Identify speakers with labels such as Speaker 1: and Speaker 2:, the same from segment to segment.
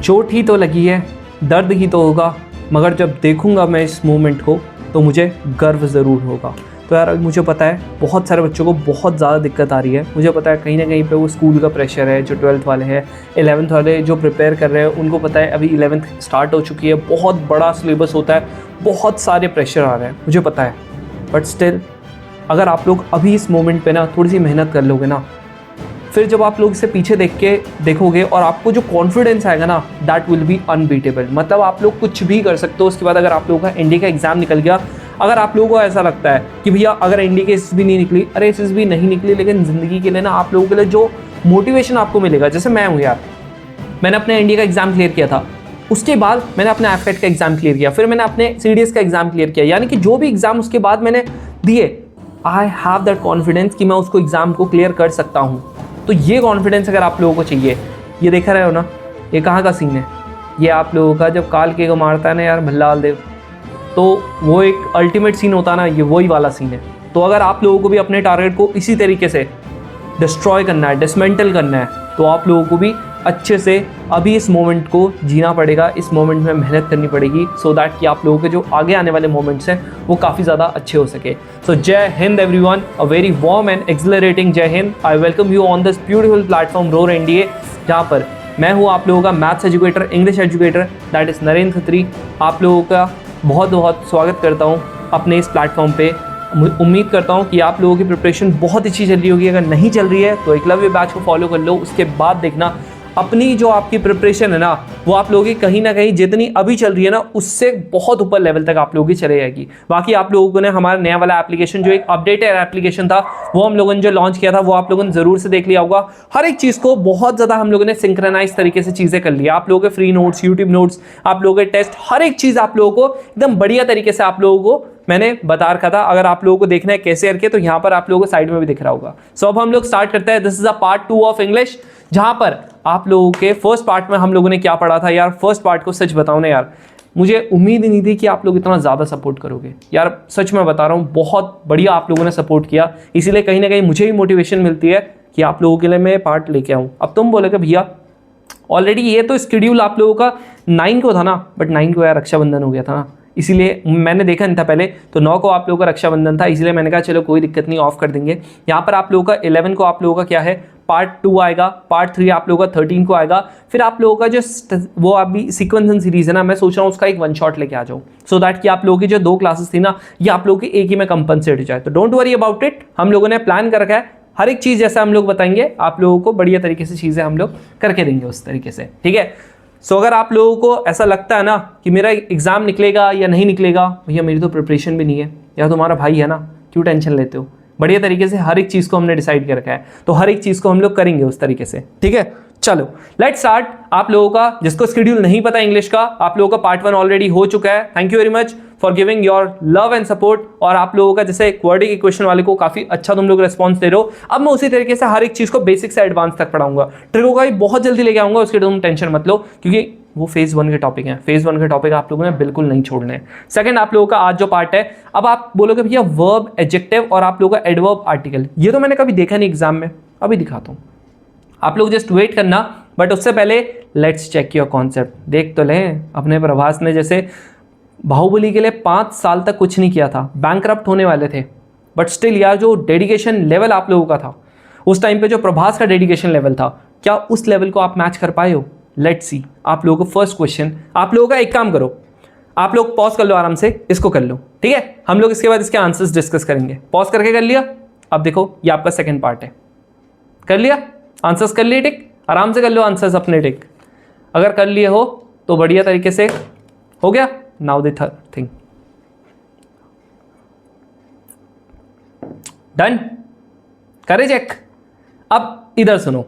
Speaker 1: चोट ही तो लगी है, दर्द ही तो होगा, मगर जब देखूंगा मैं इस मोमेंट को तो मुझे गर्व ज़रूर होगा। तो यार मुझे पता है बहुत सारे बच्चों को बहुत ज़्यादा दिक्कत आ रही है, मुझे पता है कहीं ना कहीं पे वो स्कूल का प्रेशर है, जो 12th वाले हैं, 11th वाले जो प्रिपेयर कर रहे हैं उनको पता है अभी 11th स्टार्ट हो चुकी है, बहुत बड़ा सिलेबस होता है, बहुत सारे प्रेशर आ रहे हैं, मुझे पता है। बट स्टिल अगर आप लोग अभी इस मोमेंट पे ना थोड़ी सी मेहनत कर लोगे ना, फिर जब आप लोग इसे पीछे देखोगे और आपको जो कॉन्फिडेंस आएगा ना, दैट विल बी अनबीटेबल। मतलब आप लोग कुछ भी कर सकते हो। उसके बाद अगर आप लोगों का एनडीए का एग्जाम निकल गया, अगर आप लोगों को ऐसा लगता है कि भैया अगर एनडीए की एसएसबी नहीं निकली, अरे एसएसबी नहीं निकली, लेकिन ज़िंदगी के लिए ना आप लोगों के लिए जो मोटिवेशन आपको मिलेगा, जैसे मैं हूँ यार, मैंने अपने एनडीए का एग्जाम क्लियर किया था, उसके बाद मैंने अपने एफकेट का एग्जाम क्लियर किया, फिर मैंने अपने सीडीएस का एग्जाम क्लियर किया, यानी कि जो भी एग्जाम उसके बाद मैंने दिए, आई हैव दैट कॉन्फिडेंस कि मैं उसको एग्जाम को क्लियर कर सकता हूँ। तो ये कॉन्फिडेंस अगर आप लोगों को चाहिए, ये देखा रहे हो ना, ये कहाँ का सीन है, ये आप लोगों का जब कालके को मारता है ना यार भल्लाल देव, तो वो एक अल्टीमेट सीन होता है ना, ये वही वाला सीन है। तो अगर आप लोगों को भी अपने टारगेट को इसी तरीके से डिस्ट्रॉय करना है, डिसमेंटल करना है, तो आप लोगों को भी अच्छे से अभी इस मोमेंट को जीना पड़ेगा, इस मोमेंट में मेहनत करनी पड़ेगी, सो दैट कि आप लोगों के जो आगे आने वाले मोमेंट्स हैं वो काफ़ी ज़्यादा अच्छे हो सके। सो जय हिंद everyone, a very warm and accelerating जय हिंद। I welcome you on this beautiful platform roar NDA, जहाँ पर मैं हूँ आप लोगों का maths educator, English educator, that is Narendra Khatri. आप लोगों का बहुत बहुत स्वागत करता हूँ अपने इस प्लेटफॉर्म पे। उम्मीद करता हूँ कि आप लोगों की प्रिपरेशन बहुत अच्छी चल रही होगी। अगर नहीं चल रही है तो एकलव्य बैच को फॉलो कर लो, उसके बाद देखना अपनी जो आपकी प्रिपरेशन है ना, वो आप लोगों की कहीं ना कहीं जितनी अभी चल रही है ना, उससे बहुत ऊपर लेवल तक आप लोगों की चले जाएगी। बाकी आप लोगों ने हमारा नया वाला एप्लीकेशन, जो एक अपडेटेड एप्लीकेशन था, वो हम लोगों ने जो लॉन्च किया था, वो आप लोगों ने जरूर से देख लिया होगा। हर एक चीज़ को बहुत ज़्यादा हम लोगों ने सिंक्रोनाइज तरीके से चीज़ें कर लिया। आप लोगों के फ्री नोट्स, यूट्यूब नोट्स, आप लोगों के टेस्ट, हर एक चीज़ आप लोगों को एकदम बढ़िया तरीके से आप लोगों को मैंने बता रखा था। अगर आप लोगों को देखना है कैसे करके, तो यहाँ पर आप लोगों को साइड में भी दिख रहा होगा। सो अब हम लोग स्टार्ट करते हैं। This is a part 2 of English, जहाँ पर आप लोगों के फर्स्ट पार्ट में हम लोगों ने क्या पढ़ा था यार। फर्स्ट पार्ट को सच बताऊं ना यार, मुझे उम्मीद ही नहीं थी कि आप लोग इतना ज़्यादा सपोर्ट करोगे यार। सच में बता रहा हूँ, बहुत बढ़िया आप लोगों ने सपोर्ट किया, इसीलिए कहीं ना कहीं मुझे भी मोटिवेशन मिलती है कि आप लोगों के लिए मैं पार्ट लेके आऊँ। अब तुम बोलोगे भैया ऑलरेडी ये तो शेड्यूल आप लोगों का 9 को था ना, बट 9 को यार रक्षाबंधन हो गया था ना, इसीलिए मैंने देखा नहीं था पहले, तो 9 को आप लोगों का रक्षाबंधन था, इसलिए मैंने कहा चलो कोई दिक्कत नहीं, ऑफ कर देंगे। यहाँ पर आप लोगों का 11 को आप लोगों का क्या है, पार्ट 2 आएगा, पार्ट 3 आप लोगों का 13 को आएगा, फिर आप लोगों का जो वो अभी सीक्वेंस सीरीज है ना, मैं सोच रहा हूँ उसका एक वन शॉट लेके आ जाऊँ, सो दैट कि आप लोगों की जो 2 क्लासेस थी ना, ये आप लोगों की एक ही में कंपनसेट हो जाए। तो डोंट वरी अबाउट इट, हम लोगों ने प्लान कर रखा है, हर एक चीज़ जैसा हम लोग बताएंगे आप लोगों को बढ़िया तरीके से चीज़ें हम लोग करके देंगे उस तरीके से, ठीक है। सो अगर आप लोगों को ऐसा लगता है ना कि मेरा एग्जाम निकलेगा या नहीं निकलेगा, भैया मेरी तो प्रिपरेशन भी नहीं है यार, तुम्हारा भाई है ना, क्यों टेंशन लेते हो। बढ़िया तरीके से हर एक चीज़ को हमने डिसाइड कर रखा है, तो हर एक चीज़ को हम लोग करेंगे उस तरीके से, ठीक है। चलो लेट्स स्टार्ट। आप लोगों का जिसको शेड्यूल नहीं पता इंग्लिश का, आप लोगों का पार्ट 1 ऑलरेडी हो चुका है। Thank you very much for giving your love and support. और आप लोगों का जैसे क्वाड्रेटिक इक्वेशन वाले को काफी अच्छा तुम लोग रिस्पॉन्स दे रहे हो, अब मैं उसी तरीके से हर एक चीज को बेसिक से एडवांस तक पढ़ाऊंगा। ट्रिको का भी बहुत जल्दी लेके आऊंगा, उसके तुम टेंशन मत लो, क्योंकि वो फेज 1 के टॉपिक हैं। फेज 1 के टॉपिक आप लोगों ने बिल्कुल नहीं छोड़ने हैं। सेकंड आप लोगों का आज जो पार्ट है, अब आप बोलोगे भैया वर्ब, एडजेक्टिव और आप लोगों का एडवर्ब, आर्टिकल, ये तो मैंने कभी देखा नहीं एग्जाम में, अभी दिखाता हूँ, आप लोग जस्ट वेट करना। बट उससे पहले लेट्स चेक योर कॉन्सेप्ट। देख तो लें, अपने प्रभास ने जैसे बाहुबली के लिए 5 साल तक कुछ नहीं किया था, बैंकरप्ट होने वाले थे, बट स्टिल यार जो डेडिकेशन लेवल आप लोगों का था उस टाइम पे, जो प्रभास का डेडिकेशन लेवल था, क्या उस लेवल को आप मैच कर पाए हो। Let's see. आप लोगों को फर्स्ट क्वेश्चन, आप लोगों का एक काम करो, आप लोग पॉज कर लो, आराम से इसको कर लो, ठीक है। हम लोग इसके बाद इसके आंसर्स डिस्कस करेंगे। पॉज करके कर लिया। अब देखो ये आपका सेकंड पार्ट है, कर लिया, आंसर्स कर लिए टिक, आराम से कर लो आंसर्स अपने टिक। अगर कर लिए हो तो बढ़िया तरीके से हो गया। Now the third thing, done, करे चेक। अब इधर सुनो,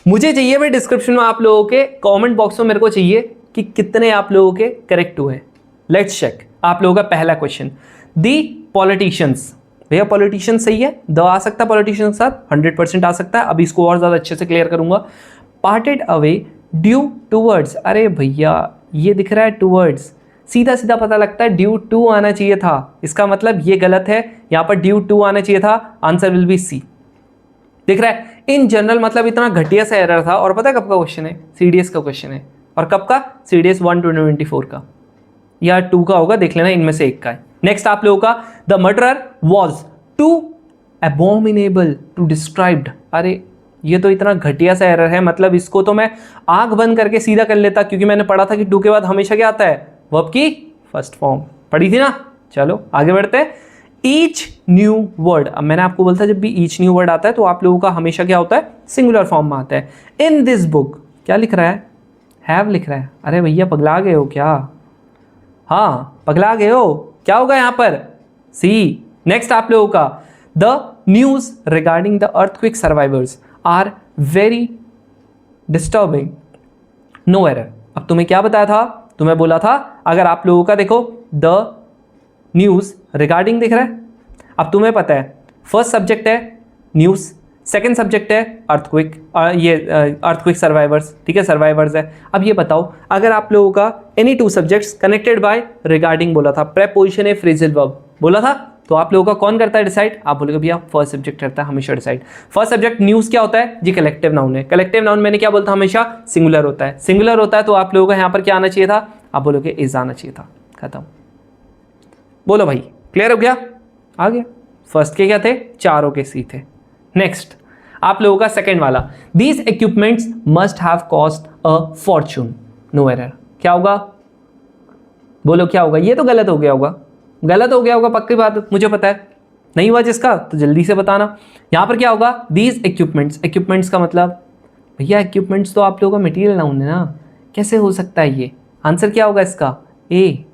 Speaker 1: मुझे चाहिए भाई डिस्क्रिप्शन में आप लोगों के कमेंट बॉक्स में मेरे को चाहिए कि कितने आप लोगों के करेक्ट हुए। Let's check. आप लोगों का पहला क्वेश्चन, दी पॉलिटिशियंस, भैया पॉलिटिशियन सही है, द आ सकता है पॉलिटिशियन के साथ, 100% आ सकता है। अभी इसको और ज़्यादा अच्छे से क्लियर करूंगा। पार्टेड अवे ड्यू टूवर्ड्स, अरे भैया ये दिख रहा है टूवर्ड्स, सीधा सीधा पता लगता है ड्यू टू आना चाहिए था, इसका मतलब ये गलत है, यहाँ पर ड्यू टू आना चाहिए था, आंसर विल बी सी। दिख रहा है इन जनरल, मतलब इतना घटिया सा एरर था। और पता है कब का क्वेश्चन है, सीडीएस का क्वेश्चन है, और कब का? CDS 1 to 24 का या 2 का होगा, देख लेना, इनमें से एक का है। नेक्स्ट आप लोगों का the murderer was too abominable to described. अरे ये तो इतना घटिया सा एरर है, मतलब इसको तो मैं आंख बंद करके सीधा कर लेता, क्योंकि मैंने पढ़ा था कि टू के बाद हमेशा क्या आता है? वर्ब की फर्स्ट फॉर्म पढ़ी थी ना। चलो आगे बढ़ते हैं। ईच न्यू वर्ड, अब मैंने आपको बोलता जब भी ईच न्यू वर्ड आता है तो आप लोगों का हमेशा क्या होता है? सिंगुलर फॉर्म में आता है। इन दिस बुक क्या लिख रहा है? हैव लिख रहा है। अरे भैया पगला गए हो क्या? हाँ पगला गए हो, क्या होगा यहाँ पर? सी। नेक्स्ट आप लोगों का the news regarding the earthquake survivors are very disturbing, no error. अब तुम्हें क्या बताया था? तुम्हें बोला था अगर आप लोगों का देखो द न्यूज रिगार्डिंग दिख रहा है, अब तुम्हें पता है फर्स्ट सब्जेक्ट है न्यूज, सेकंड सब्जेक्ट है अर्थक्वेक, ये अर्थक्वेक सर्वाइवर्स, ठीक है, सर्वाइवर्स है। अब ये बताओ अगर आप लोगों का any two subjects connected by regarding बोला था, प्रेपोजिशन है फ्रेजल वर्ब बोला था, तो आप लोगों का कौन करता है डिसाइड? आप बोलोगे भैया फर्स्ट सब्जेक्ट करता है हमेशा डिसाइड। फर्स्ट सब्जेक्ट न्यूज क्या होता है जी? कलेक्टिव नाउन है। कलेक्टिव नाउन मैंने क्या बोलता हमेशा? सिंगुलर होता है। सिंगुलर होता है तो आप लोगों को यहाँ पर क्या आना चाहिए था? आप बोलोगे इज आना चाहिए था। खत्म। बोलो भाई क्लियर हो गया? आ गया। फर्स्ट के क्या थे? चारों के सी थे। नेक्स्ट आप लोगों का सेकेंड वाला, these equipments must have cost a fortune, no error. क्या होगा? बोलो क्या होगा? ये तो गलत हो गया होगा, गलत हो गया होगा पक्की बात, मुझे पता है। नहीं हुआ जिसका तो जल्दी से बताना। यहां पर क्या होगा? दीज इक्विपमेंट्स, इक्विपमेंट्स का मतलब भैया इक्विपमेंट्स तो आप लोगों का मटेरियल नाउन है ना, कैसे हो सकता है ये? आंसर क्या होगा इसका? ए।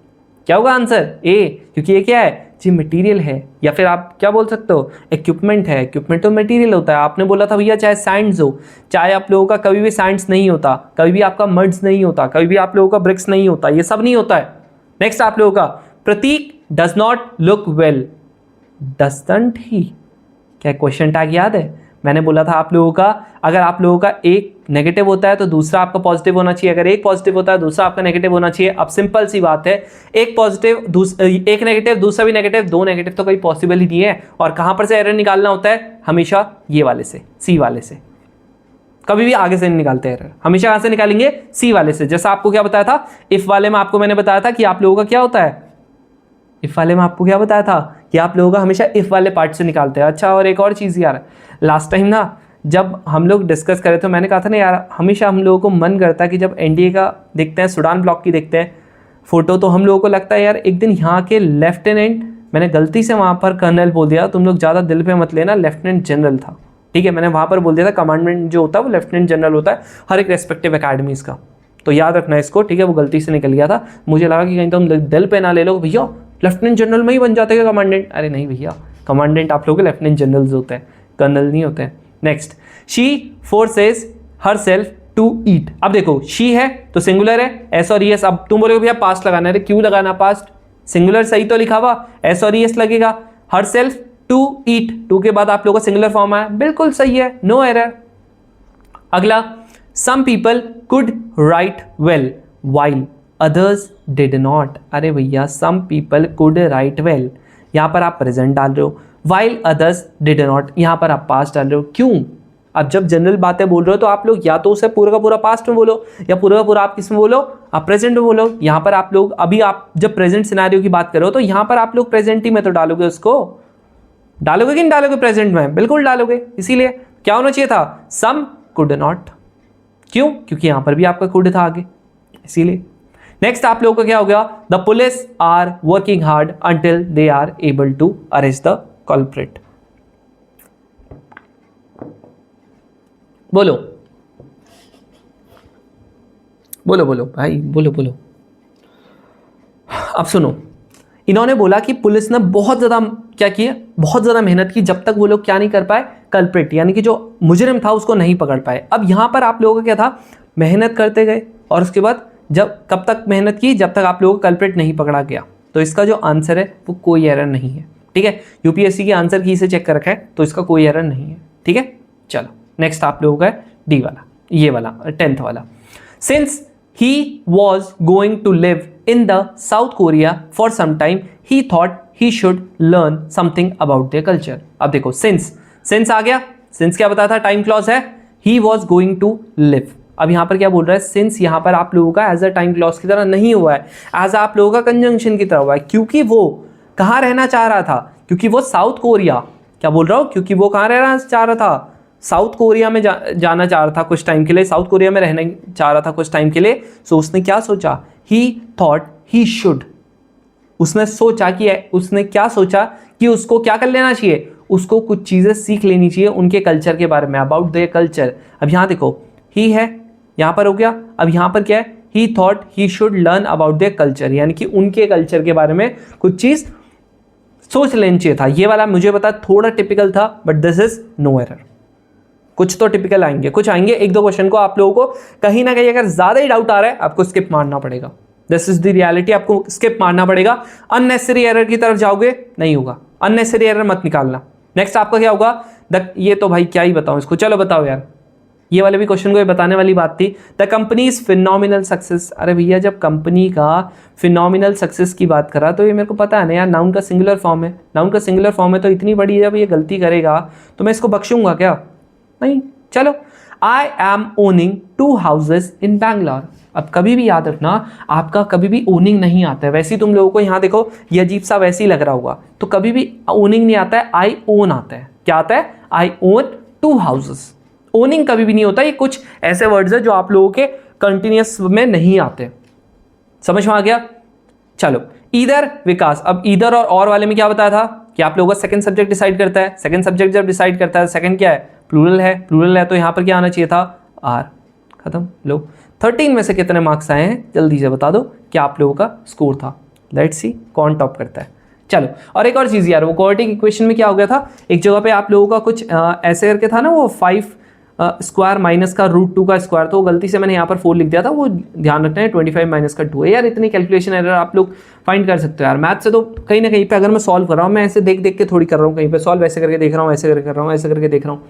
Speaker 1: क्या होगा आंसर? ए, क्योंकि ये क्या है जी? मटेरियल है, या फिर आप क्या बोल सकते हो? इक्विपमेंट है। इक्विपमेंट तो मटेरियल होता है। आपने बोला था भैया चाहे सैंड्स हो, चाहे आप लोगों का कभी भी सैंड्स नहीं होता, कभी भी आपका मड्स नहीं होता, कभी भी आप लोगों का ब्रिक्स नहीं होता, ये सब नहीं होता है। नेक्स्ट आप लोगों का Prateek does not look well, doesn't he. क्या क्वेश्चन टैग याद है? मैंने बोला था आप लोगों का अगर आप लोगों का एक नेगेटिव होता है तो दूसरा आपका पॉजिटिव होना चाहिए, अगर एक पॉजिटिव होता है दूसरा आपका नेगेटिव होना चाहिए। अब सिंपल सी बात है, एक पॉजिटिव एक नेगेटिव दूसरा भी नेगेटिव, दो नेगेटिव तो कोई पॉसिबल ही नहीं है। और कहां पर से एरर निकालना होता है? हमेशा ये वाले से, सी वाले से, कभी भी आगे से नहीं निकालते एरर, हमेशा कहां से निकालेंगे? सी वाले से। जैसा आपको क्या बताया था इफ वाले में, आपको मैंने बताया था कि आप लोगों का क्या होता है इफ वाले में, आपको क्या बताया था कि आप लोगों का हमेशा इफ वाले पार्ट से निकालते हैं। अच्छा और एक और चीज़ यार, लास्ट टाइम ना जब हम लोग डिस्कस करे तो मैंने कहा था ना यार, हमेशा हम लोगों को मन करता है कि जब एनडीए का देखते हैं, सूडान ब्लॉक की देखते हैं फोटो, तो हम लोगों को लगता है यार एक दिन यहाँ के लेफ्टिनेंट, मैंने गलती से वहाँ पर कर्नल बोल दिया, तुम लोग ज़्यादा दिल पे मत लेना, लेफ्टिनेंट जनरल था, ठीक है। मैंने वहाँ पर बोल दिया था कमांडमेंट जो होता है वो लेफ्टिनेंट जनरल होता है हर एक रेस्पेक्टिव अकेडमीज़ का, तो याद रखना इसको, ठीक है। वो गलती से निकल गया था, मुझे लगा कि कहीं तुम दिल पे ना ले लो, भैया लेफ्टिनेंट जनरल में ही बन जाते हैं कमांडेंट। अरे नहीं भैया, कमांडेंट आप लोग के लेफ्टिनेंट जनरल्स होते हैं, कर्नल नहीं होते हैं। Next, she forces herself to eat. अब देखो शी है तो सिंगुलर है, एस और ईएस। अब तुम बोलोगे भैया पास्ट लगाना है, क्यों लगाना पास्ट? सिंगुलर सही तो लिखा हुआ, एस और ईएस लगेगा। Herself to eat, to के बाद आप लोगों का सिंगुलर फॉर्म आया, बिल्कुल सही है, नो एरर। अगला, some people could write well while others did not. अरे भैया some people could write well, यहां पर आप प्रेजेंट डाल रहे हो, वाइल अदर्स डिड नॉट यहां पर आप पास्ट डाल रहे हो, क्यों? अब जब जनरल बातें बोल रहे हो तो आप लोग या तो उसे पूरा का पूरा पास्ट में बोलो या पूरा का पूरा आप किस में बोलो? आप प्रेजेंट में बोलो। यहाँ पर आप लोग अभी आप जब प्रेजेंट सिनेरियो की बात करो तो यहाँ पर आप लोग प्रेजेंट ही में तो डालोगे, उसको डालोगे कि नहीं डालोगे? प्रेजेंट में बिल्कुल डालोगे। इसीलिए क्या होना चाहिए था? सम कुड नॉट, क्यों? क्योंकि यहाँ पर भी आपका कुड था आगे, इसीलिए। नेक्स्ट आप लोगों का क्या हो गया? The police are working hard until they are able to arrest the culprit. बोलो बोलो बोलो भाई, बोलो बोलो। अब सुनो, इन्होंने बोला कि पुलिस ने बहुत ज़्यादा क्या किया, बहुत ज़्यादा मेहनत की, जब तक वो लोग क्या नहीं कर पाए? कल्प्रिट यानी कि जो मुजरिम था उसको नहीं पकड़ पाए। अब यहाँ पर आप लोगों का क्या था? मेहनत करते गए और उसके बाद जब कब तक मेहनत की? जब तक आप लोगों का कल्प्रिट नहीं पकड़ा गया। तो इसका जो आंसर है वो कोई एरर नहीं है, ठीक है। यूपीएससी की आंसर की से चेक कर रखा है तो इसका कोई एरर नहीं है, ठीक है। चलो नेक्स्ट आप लोगों का है डी वाला, ये वाला 10th वाला। Since he was going to live in the South Korea for some time, he thought he should learn something about their culture. अब देखो since आ गया, since क्या बताया था? टाइम क्लॉज है। he was going to live, अब यहाँ पर क्या बोल रहा है, सिंस यहाँ पर आप लोगों का एज अ टाइम क्लॉज की तरह नहीं हुआ है, एज आप लोगों का कंजंक्शन की तरह हुआ है, क्योंकि वो कहाँ रहना चाह रहा था, क्योंकि वो साउथ कोरिया, क्या बोल रहा हूँ, क्योंकि वो कहाँ रहना चाह रहा था, साउथ कोरिया में जाना चाह रहा था कुछ टाइम के लिए, साउथ कोरिया में रहना चाह रहा था कुछ टाइम के लिए। सो उसने क्या सोचा, ही थॉट ही शुड, उसने सोचा कि उसने क्या सोचा कि उसको क्या कर लेना चाहिए, उसको कुछ चीज़ें सीख लेनी चाहिए उनके कल्चर के बारे में, अबाउट देयर कल्चर। अब यहाँ देखो ही है, यहाँ पर हो गया, अब यहाँ पर क्या है, ही thought he should learn about their culture, यानी कि उनके कल्चर के बारे में कुछ चीज़ सोच लेना चाहिए था। ये वाला मुझे पता थोड़ा टिपिकल था, but this is no error. कुछ तो टिपिकल आएंगे, कुछ आएंगे, एक दो क्वेश्चन को आप लोगों को कहीं ना कहीं अगर ज्यादा ही डाउट आ रहा है आपको स्किप मारना पड़ेगा। दिस इज द रियलिटी, आपको स्किप मारना पड़ेगा। अननेसेसरी एरर की तरफ जाओगे नहीं होगा, अननेसेसरी एरर मत निकालना। नेक्स्ट आपका क्या होगा, ये तो भाई क्या ही बताऊं इसको, चलो बताओ यार, ये वाले भी क्वेश्चन को बताने वाली बात थी। द कंपनीज फिनोमिनल सक्सेस, अरे भैया जब कंपनी का फिनोमिनल सक्सेस की बात करा तो ये मेरे को पता है ना यार, नाउन का सिंगुलर फॉर्म है, नाउन का सिंगुलर फॉर्म है, तो इतनी बड़ी जब ये गलती करेगा तो मैं इसको बख्शूंगा क्या, नहीं। चलो, आई एम ओनिंग 2 हाउसेस इन बैंगलोर। अब कभी भी याद रखना, आपका कभी भी ओनिंग नहीं आता है, वैसे ही तुम लोगों को यहाँ देखो ये अजीब सा वैसे ही लग रहा होगा, तो कभी भी ओनिंग नहीं आता है, आई ओन आता है। क्या आता है, आई ओन 2 हाउसेस। ओनिंग कभी भी नहीं होता, ये कुछ ऐसे वर्ड्स है जो आप लोगों के कंटिन्यूअस में नहीं आते। समझ में आ गया। चलो, ईदर विकास, अब ईदर और वाले में क्या बताया था कि आप लोगों का सेकंड सब्जेक्ट डिसाइड करता है, सेकंड सब्जेक्ट जब डिसाइड करता है, सेकंड क्या है, प्लूरल है, प्लूरल है तो यहां पर क्या आना चाहिए था, आर। खत्म। लो 13 में से कितने मार्क्स आए हैं जल्दी से बता दो, क्या आप लोगों का स्कोर था। लेट्स सी कौन टॉप करता है। चलो, और एक और चीज़ यार, वो क्वाड्रेटिक इक्वेशन में क्या हो गया था, एक जगह पे आप लोगों का कुछ ऐसे करके था ना, वो 5 स्क्वायर माइनस का √2 का स्क्वायर, तो गलती से मैंने यहाँ पर 4 लिख दिया था, वो ध्यान रखना है 25 माइनस का 2 है यार। इतनी कैलकुलेशन एरर आप लोग फाइंड कर सकते हो यार मैथ से, तो कहीं ना कहीं पे अगर मैं सॉल्व कर रहा हूँ, मैं ऐसे देख देख के थोड़ी कर रहा हूँ, कहीं पे सॉल्व ऐसे करके देख रहा हूँ, ऐसे करके कर रहा हूँ, ऐसे करके देख रहा हूँ,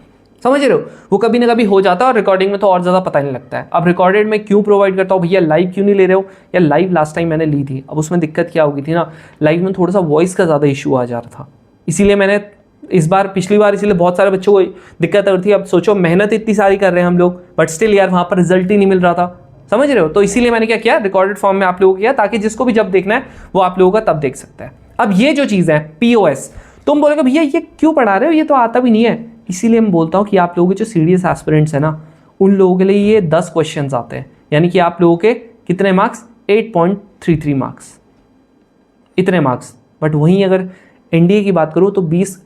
Speaker 1: समझ रहे हो, वो कभी ना कभी हो जाता है, और रिकॉर्डिंग में तो और ज़्यादा पता नहीं लगता है। अब रिकॉर्डेड में क्यों प्रोवाइड करता हूँ भैया, लाइव क्यों नहीं ले रहे हो, या लाइव लास्ट टाइम मैंने ली थी, अब उसमें दिक्कत क्या हो गई थी ना, लाइव में थोड़ा सा वॉइस का ज़्यादा इशू आ जा रहा था, इसीलिए मैंने इस बार, पिछली बार इसीलिए बहुत सारे बच्चों को दिक्कत होती थी। अब सोचो मेहनत इतनी सारी कर रहे हैं हम लोग, बट स्टिल यार वहाँ पर रिजल्ट ही नहीं मिल रहा था, समझ रहे हो, तो इसीलिए मैंने क्या किया, रिकॉर्डेड फॉर्म में आप लोगों को किया, ताकि जिसको भी जब देखना है वो आप लोगों का तब देख सकता है। अब ये जो चीज़ है POS, तुम बोलोगे भैया ये क्यों पढ़ा रहे हो, ये तो आता भी नहीं है, इसीलिए मैं बोलता हूँ कि आप लोगों के जो सीरियस एस्पिरेंट्स है ना, उन लोगों के लिए ये 10 क्वेश्चन आते हैं, यानी कि आप लोगों के कितने मार्क्स, 8.33 मार्क्स, इतने मार्क्स। बट वहीं अगर NDA की बात करूँ तो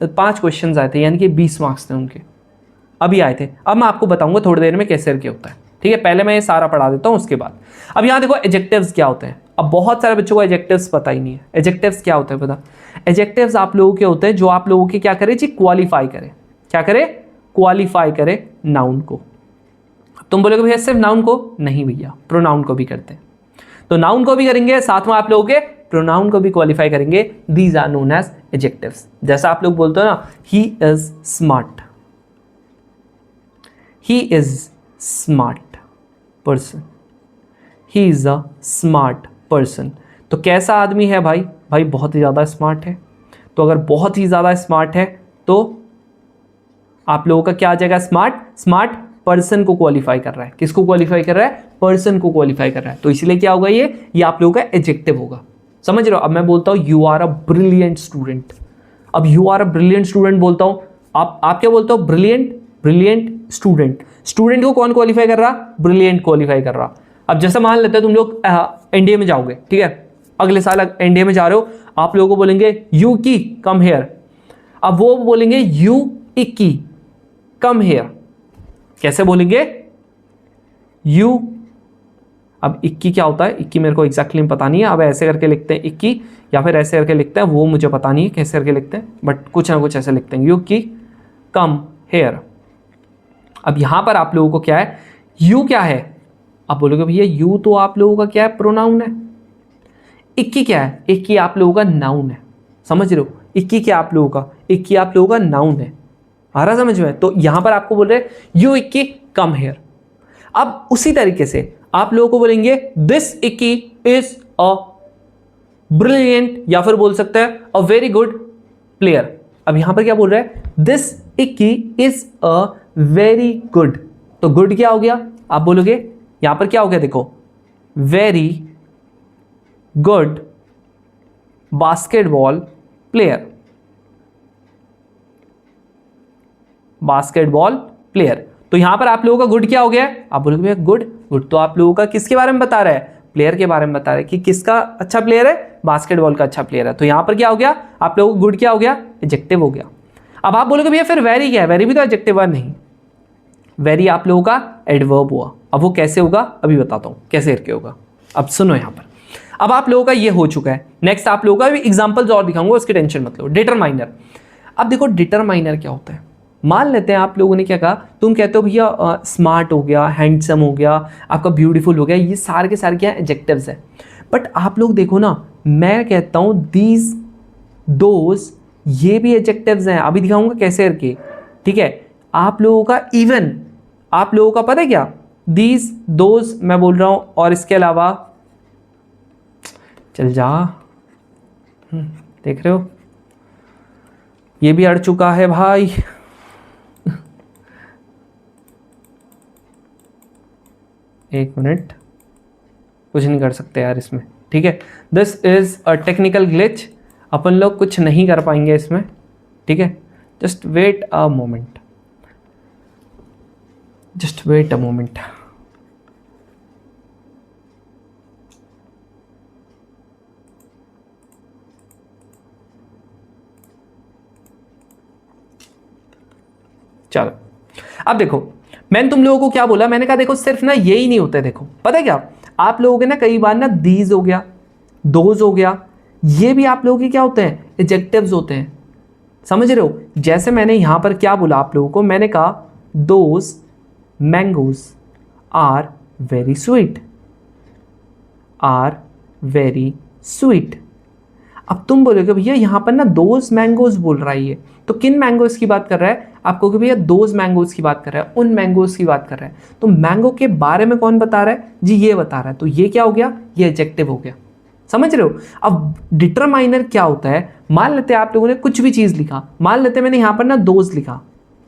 Speaker 1: 5 क्वेश्चन आए थे, यानी कि 20 मार्क्स थे उनके, अभी आए थे। अब मैं आपको बताऊंगा थोड़ी देर में कैसे करके होता है, ठीक है, पहले मैं ये सारा पढ़ा देता हूँ उसके बाद। अब यहाँ देखो एडजेक्टिव्स क्या होते हैं, अब बहुत सारे बच्चों को एडजेक्टिव्स पता ही नहीं है। एडजेक्टिव्स क्या होते हैं पता, एडजेक्टिव्स आप लोगों के होते हैं जो आप लोगों के क्या करे जी, क्वालिफाई करे, क्या करे, क्वालिफाई करे नाउन को। तुम बोलोगे भैया सिर्फ नाउन को, नहीं भैया प्रोनाउन को भी करते हैं, तो नाउन को भी करेंगे, साथ में आप लोगों के प्रोनाउन को भी क्वालिफाई करेंगे। These are known as adjectives. जैसा आप लोग बोलते हो ना, he is smart, he is smart person, he is a smart person. तो कैसा आदमी है भाई, भाई बहुत ही ज़्यादा स्मार्ट है। तो अगर बहुत ही ज़्यादा स्मार्ट है तो आप लोगों का क्या आ जाएगा, स्मार्ट, स्मार्ट पर्सन को क्वालिफाई कर रहा है, किसको क्वालिफाई कर रहा है, पर्सन को क्वालिफाई कर रहा है, तो इसलिए क्या होगा, ये आप लोगों का एडजेक्टिव होगा, समझ रहे हो। अब मैं बोलता हूँ you are a brilliant student, अब you are a brilliant student बोलता हूँ, आप क्या बोलते हो, ब्रिलियंट, ब्रिलियंट स्टूडेंट। स्टूडेंट को कौन क्वालिफाई कर रहा, ब्रिलियंट क्वालिफाई कर रहा। अब जैसा मान लेते हैं तुम लोग NDA में जाओगे, ठीक है, अगले साल NDA में जा रहे हो, आप लोगों को बोलेंगे यू की कम हेयर, अब वो बोलेंगे यू इक्की कम हेयर, कैसे बोलेंगे, यू, अब 21 क्या होता है, 21 मेरे को एग्जैक्टली पता नहीं है, अब ऐसे करके लिखते हैं 21 या फिर ऐसे करके लिखते हैं, वो मुझे पता नहीं है कैसे करके लिखते हैं, बट कुछ ना कुछ ऐसे लिखते हैं, यू की कम हेयर। अब यहां पर आप लोगों को क्या है, यू क्या है, आप बोलोगे भैया यू तो आप लोगों का क्या है, प्रोनाउन है। 21 क्या है, 21 आप लोगों का नाउन है, समझ रहे हो, 21 क्या आप लोगों का, 21 आप लोगों का नाउन है, आ रहा समझ में। तो यहां पर आपको बोल रहे यू 21 कम हेयर। अब उसी तरीके से आप लोगों को बोलेंगे दिस इक्की इज अ ब्रिलियंट, या फिर बोल सकते हैं अ वेरी गुड प्लेयर। अब यहां पर क्या बोल रहा है, दिस इक्की इज अ वेरी गुड, तो गुड क्या हो गया, आप बोलोगे यहां पर क्या हो गया, देखो very good basketball player, basketball player. तो यहां पर आप लोगों का गुड क्या हो गया है, आप बोलोगे भैया गुड, गुड तो आप लोगों का किसके बारे में बता रहा है, प्लेयर के बारे में बता रहा है कि किसका अच्छा प्लेयर है, बास्केटबॉल का अच्छा प्लेयर है। तो यहां पर क्या हो गया, आप लोगों को गुड क्या हो गया, एडजेक्टिव हो गया। अब आप बोलोगे भैया फिर वेरी क्या है, वेरी भी तो एडजेक्टिव है, नहीं, वेरी आप लोगों का एडवर्ब हुआ। अब वो कैसे होगा अभी बताता हूं कैसे करके होगा। अब सुनो यहां पर, अब आप लोगों का ये हो चुका है। नेक्स्ट आप लोगों का भी एग्जांपल्स और दिखाऊंगा, उसकी टेंशन मत लो। डिटरमाइनर, अब देखो डिटरमाइनर क्या होता है। मान लेते हैं आप लोगों ने क्या कहा, तुम कहते हो भैया स्मार्ट हो गया, हैंडसम हो गया, आपका ब्यूटीफुल हो गया, ये सारे के सारे क्या एडजेक्टिव्स है। बट आप लोग देखो ना, मैं कहता हूं दीज दोज, ये भी एडजेक्टिव्स हैं, अभी दिखाऊंगा कैसे करके, ठीक है। आप लोगों का इवन, आप लोगों का पता है क्या, दीज दोज मैं बोल रहा हूं, और इसके अलावा चल जा, देख रहे हो ये भी अड़ चुका है भाई। एक मिनट, कुछ नहीं कर सकते यार इसमें, ठीक है। This is a technical glitch, अपन लोग कुछ नहीं कर पाएंगे इसमें, ठीक है। Just wait a moment, just wait a moment. चलो अब देखो, मैंने तुम लोगों को क्या बोला, मैंने कहा देखो सिर्फ ना यही नहीं होता है, देखो पता है क्या, आप लोगों के ना कई बार ना दीज हो गया, दोज हो गया, ये भी आप लोगों के क्या होते हैं, एडजेक्टिव्स होते हैं, समझ रहे हो। जैसे मैंने यहां पर क्या बोला आप लोगों को, मैंने कहा those mangoes are very sweet, are very sweet. अब तुम बोलोगे भैया यहां पर ना दोज मैंगोज बोल रहा है, ये तो किन मैंगोज की बात कर रहा है, आप कहोगे भैया दोज मैंगोज की बात कर रहा है, उन मैंगोज की बात कर रहा है। तो मैंगो के बारे में कौन बता रहा है जी, ये बता रहा है, तो ये क्या हो गया, ये एडजेक्टिव हो गया, समझ रहे हो। अब डिटरमाइनर क्या होता है, मान लेते हैं आप लोगों ने कुछ भी चीज लिखा, मान लेते हैं मैंने यहां पर ना दोज लिखा,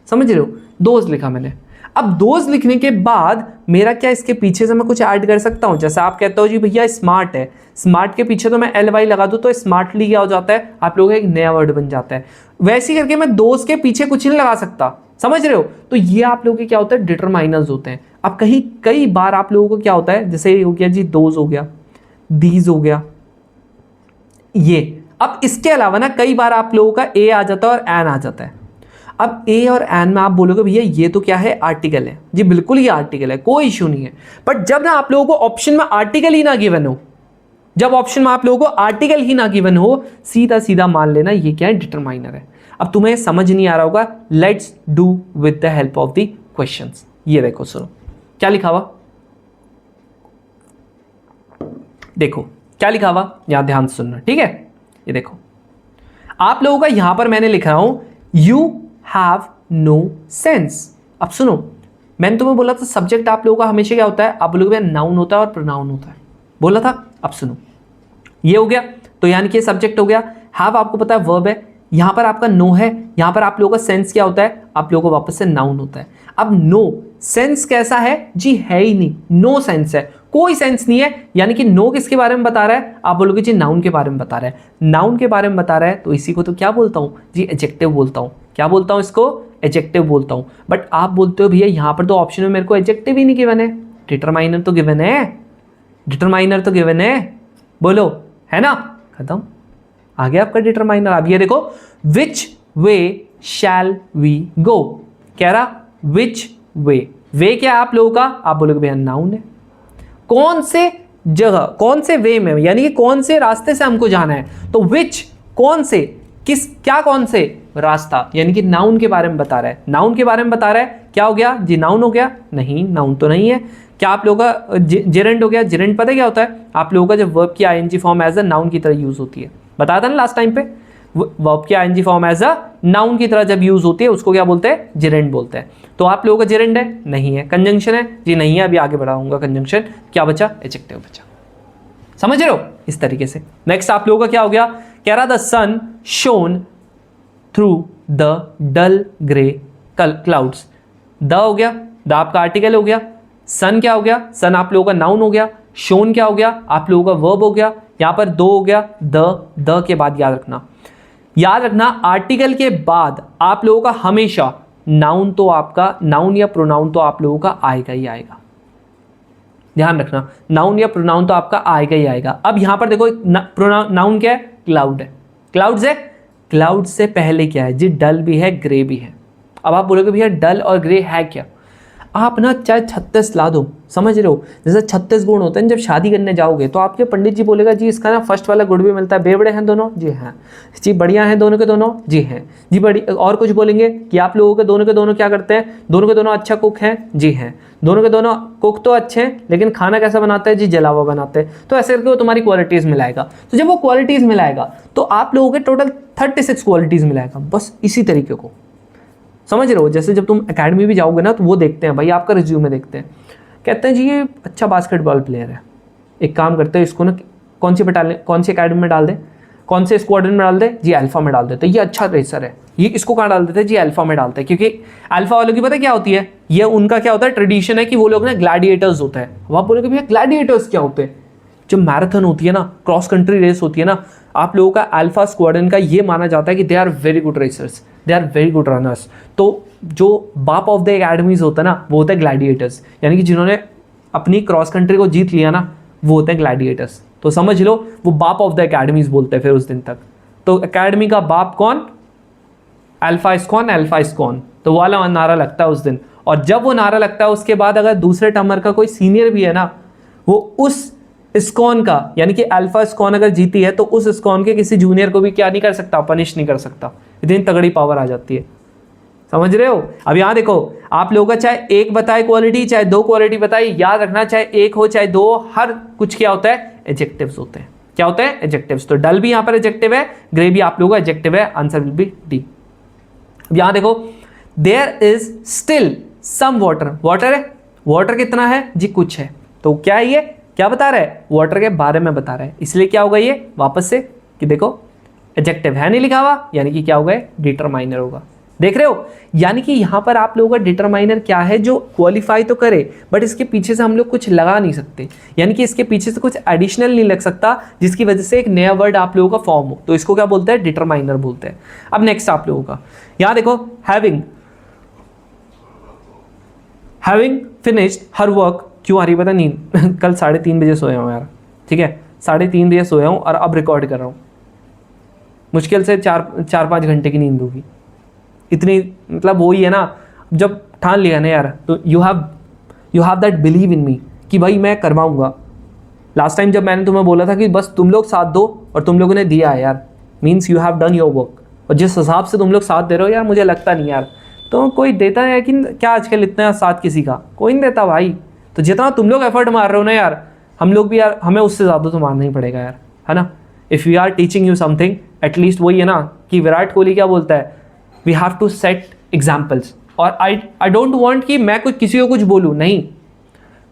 Speaker 1: समझ रहे हो, दोज लिखा मैंने। अब दोज लिखने के बाद मेरा क्या, इसके पीछे से मैं कुछ ऐड कर सकता हूं, जैसे आप कहते हो जी भैया स्मार्ट है, स्मार्ट के पीछे तो मैं एल वाई लगा दूं तो स्मार्टली क्या हो जाता है, आप लोगों का एक नया वर्ड बन जाता है। वैसे ही करके मैं दोज के पीछे कुछ नहीं लगा सकता, समझ रहे हो। तो ये आप लोगों के क्या होता है, डिटरमाइनर्स होते हैं। अब कई बार आप लोगों को क्या होता है, जैसे हो गया जी दोज हो गया, दीज हो गया, ये। अब इसके अलावा ना कई बार आप लोगों का ए आ जाता है और एन आ जाता है। अब ए और एन में आप बोलोगे भैया ये तो क्या है, आर्टिकल है जी, बिल्कुल ये आर्टिकल है, कोई इश्यू नहीं है। बट जब ना आप लोगों को ऑप्शन में आर्टिकल ही ना गिवन हो, जब ऑप्शन में आप लोगों को आर्टिकल ही ना गिवन हो, सीधा सीधा मान लेना ये क्या है, डिटरमाइनर है। अब तुम्हें समझ नहीं आ रहा होगा, let's do with the help of the questions. ये देखो सुनो क्या लिखा हुआ, देखो क्या लिखा हुआ, यहां ध्यान से सुनना, ठीक है। ये देखो आप लोगों का यहां पर मैंने लिख रहा हूं यू हैव नो सेंस। अब सुनो, मैंने तुम्हें बोला था सब्जेक्ट आप लोगों का हमेशा क्या होता है, आप बोलोगे नाउन होता है और प्रोनाउन होता है, बोला था। अब सुनो ये हो गया, तो यानी कि सब्जेक्ट हो गया। हैव आपको पता है वर्ब है, यहां पर आपका नो है, यहां पर आप लोगों का सेंस क्या होता है, आप लोगों को वापस से नाउन होता है। अब नो सेंस कैसा है जी, है ही नहीं, नो सेंस है, कोई सेंस नहीं है। यानी कि नो किसके बारे में बता रहा है, आप बोलोगे जी नाउन के बारे में बता रहा है, नाउन के बारे में बता रहा है, तो इसी को तो क्या बोलता हूं जी, एडजेक्टिव बोलता हूं। क्या बोलता हूं इसको, एडजेक्टिव बोलता हूं। बट आप बोलते हो भैया यहां पर तो ऑप्शन में मेरे को एडजेक्टिव ही नहीं गिवन है, डिटरमाइनर तो गिवन है, डिटरमाइनर तो गिवन है, बोलो है ना, खत्म, आ गया आपका डिटरमाइनर। अब ये देखो विच वे शैल वी गो, कह रहा विच वे क्या है आप लोगों का, आप बोलोगे भैया नाउन है, कौन से जगह, कौन से वे में, यानी कि कौन से रास्ते से हमको जाना है, तो विच कौन से, किस क्या कौन से रास्ता, यानी कि नाउन के बारे में बता रहा है, नाउन के बारे में बता रहा है। क्या हो गया जी, नाउन हो गया, नहीं नाउन तो नहीं है। क्या आप लोगों का जेरेंड हो गया, जेरेंड पता है क्या होता है, आप लोगों का जब वर्ब की ING form as a noun की तरह यूज होती है, बताया था ना लास्ट टाइम पे, वर्ब की ING form as a noun की तरह जब यूज होती है उसको क्या बोलते हैं, जेरेंड बोलते हैं। तो आप लोगों का जेरेंड है, नहीं है। कंजंक्शन है जी, नहीं है, अभी आगे बढ़ाऊंगा कंजंक्शन। क्या बचा, एडजेक्टिव बचा, समझ रहे हो इस तरीके से। नेक्स्ट आप लोगों का क्या हो गया, कह रहा the sun shone through the dull grey clouds, the हो गया, द आपका आर्टिकल हो गया, सन क्या हो गया, सन आप लोगों का नाउन हो गया, शोन क्या हो गया, आप लोगों का वर्ब हो गया, यहां पर दो हो गया, द के बाद याद रखना आर्टिकल के बाद आप लोगों का हमेशा नाउन तो आपका, नाउन या प्रोनाउन तो आप लोगों का आएगा ही आएगा। ध्यान रखना, नाउन या प्रोनाउन तो आपका आएगा ही आएगा। अब यहां पर देखो नाउन क्या है, क्लाउड है, क्लाउड्स है, क्लाउड से पहले क्या है जी, डल भी है, ग्रे भी है। अब आप बोलोगे भैया डल और ग्रे है क्या, आप ना चाहे 36 ला दो, समझ रहे हो, जैसे 36 गुण होते हैं, जब शादी करने जाओगे तो आपके पंडित जी बोलेगा जी इसका ना फर्स्ट वाला गुण भी मिलता है, बेवड़े हैं दोनों, जी हाँ, जी बढ़िया हैं दोनों के दोनों, जी हैं जी बड़ी, और कुछ बोलेंगे कि आप लोगों के दोनों क्या करते हैं, दोनों के दोनों अच्छा कुक हैं, जी हैं, दोनों के दोनों कुक तो अच्छे हैं लेकिन खाना कैसा बनाते हैं जी, जला हुआ बनाते हैं। तो ऐसे करके वो तुम्हारी क्वालिटीज़ मिलाएगा। तो जब वो क्वालिटीज़ मिलाएगा तो आप लोगों के टोटल 36 क्वालिटीज़ मिलाएगा, बस इसी तरीके को समझ रहे हो। जैसे जब तुम एकेडमी भी जाओगे ना तो वो देखते हैं भाई, आपका रिज्यूमे देखते हैं, कहते हैं जी ये अच्छा बास्केटबॉल प्लेयर है, एक काम करते हैं इसको ना कौन सी बटालियन, कौन सी एकेडमी में डाल दें, कौन से स्क्वाड्रन में डाल दे जी, अल्फा में डाल देते, ये अच्छा रेसर है, ये इसको कहाँ डाल देते जी, अल्फा में डालते हैं, क्योंकि अल्फा वालों की पता क्या होती है, ये उनका क्या होता है, ट्रेडिशन है कि वो लोग ना ग्लैडिएटर्स होते हैं। अब आप बोलोगे भैया ग्लैडिएटर्स क्या होते हैं, जब मैराथन होती है ना, क्रॉस कंट्री रेस होती है ना, आप लोगों का अल्फा स्क्वाड्रन का ये माना जाता है कि they are very good racers, they are very good runners. तो जो बाप ऑफ द एकेडमीज होता है ना, वो होता है ग्लैडिएटर्स, यानी कि जिन्होंने अपनी क्रॉस कंट्री को जीत लिया ना, वो होते हैं ग्लैडिएटर्स। तो समझ लो वो बाप ऑफ द एकेडमीज बोलते हैं फिर उस दिन तक। तो एकेडमी का बाप कौन, अल्फा इज कौन, अल्फा इज कौन, तो वाला नारा लगता है उस दिन। और जब वो नारा लगता है उसके बाद अगर दूसरे टर्मर का कोई सीनियर भी है ना, वो उस इस्कॉन का, यानी कि अल्फा इस्कॉन अगर जीती है तो उस इस्कॉन के किसी जूनियर को भी क्या नहीं कर सकता, पनिश नहीं कर सकता। इतनी तगड़ी पावर आ जाती है, समझ रहे हो। अब यहां देखो, आप लोगों का चाहे एक बताए क्वालिटी, चाहे दो क्वालिटी बताए, याद रखना चाहे एक हो चाहे दो, हर कुछ क्या होता है, एडजेक्टिव्स होते हैं। क्या होता है, एडजेक्टिव्स। तो डल भी यहां पर एडजेक्टिव है, ग्रे भी आप लोगों का एडजेक्टिव है, आंसर विल बी डी। अब यहां देखो, there is still some water, water है, वाटर कितना है जी, कुछ है। तो क्या है, ये क्या बता रहा है, वाटर के बारे में बता रहा है, इसलिए क्या होगा ये वापस से कि देखो एडजेक्टिव है नहीं लिखा हुआ, यानी कि क्या होगा, डिटरमाइनर होगा। देख रहे हो, यानी कि यहां पर आप लोगों का डिटरमाइनर क्या है, जो क्वालिफाई तो करे बट इसके पीछे से हम लोग कुछ लगा नहीं सकते, यानी कि इसके पीछे से कुछ एडिशनल नहीं लग सकता जिसकी वजह से एक नया वर्ड आप लोगों का फॉर्म हो। तो इसको क्या बोलते हैं, डिटरमाइनर बोलते हैं। अब नेक्स्ट आप लोगों का यहां देखो, हैविंग फिनिश्ड हर वर्क, क्यों आ रही पता नींद कल 3:30 बजे सोया हूँ यार, ठीक है 3:30 बजे सोया हूँ और अब रिकॉर्ड कर रहा हूँ, मुश्किल से 4-5 घंटे की नींद होगी इतनी, मतलब वही है ना, जब ठान लिया ना यार, तो you have that believe in me कि भाई मैं करवाऊंगा। लास्ट टाइम जब मैंने तुम्हें बोला था कि बस तुम लोग साथ दो और तुम लोगों ने दिया है यार, means you have done your work. और जिस हिसाब से तुम लोग साथ दे रहे हो यार, मुझे लगता नहीं यार तो कोई देता है कि क्या आजकल इतना साथ किसी का कोई नहीं देता भाई। तो जितना तुम लोग एफर्ट मार रहे हो ना यार, हम लोग भी यार, हमें उससे ज़्यादा तो मारना ही पड़ेगा यार, है ना। If we are teaching you something, at least वही है ना कि विराट कोहली क्या बोलता है, we have to set examples. और आई डोंट वॉन्ट कि मैं कुछ किसी को कुछ बोलूँ, नहीं,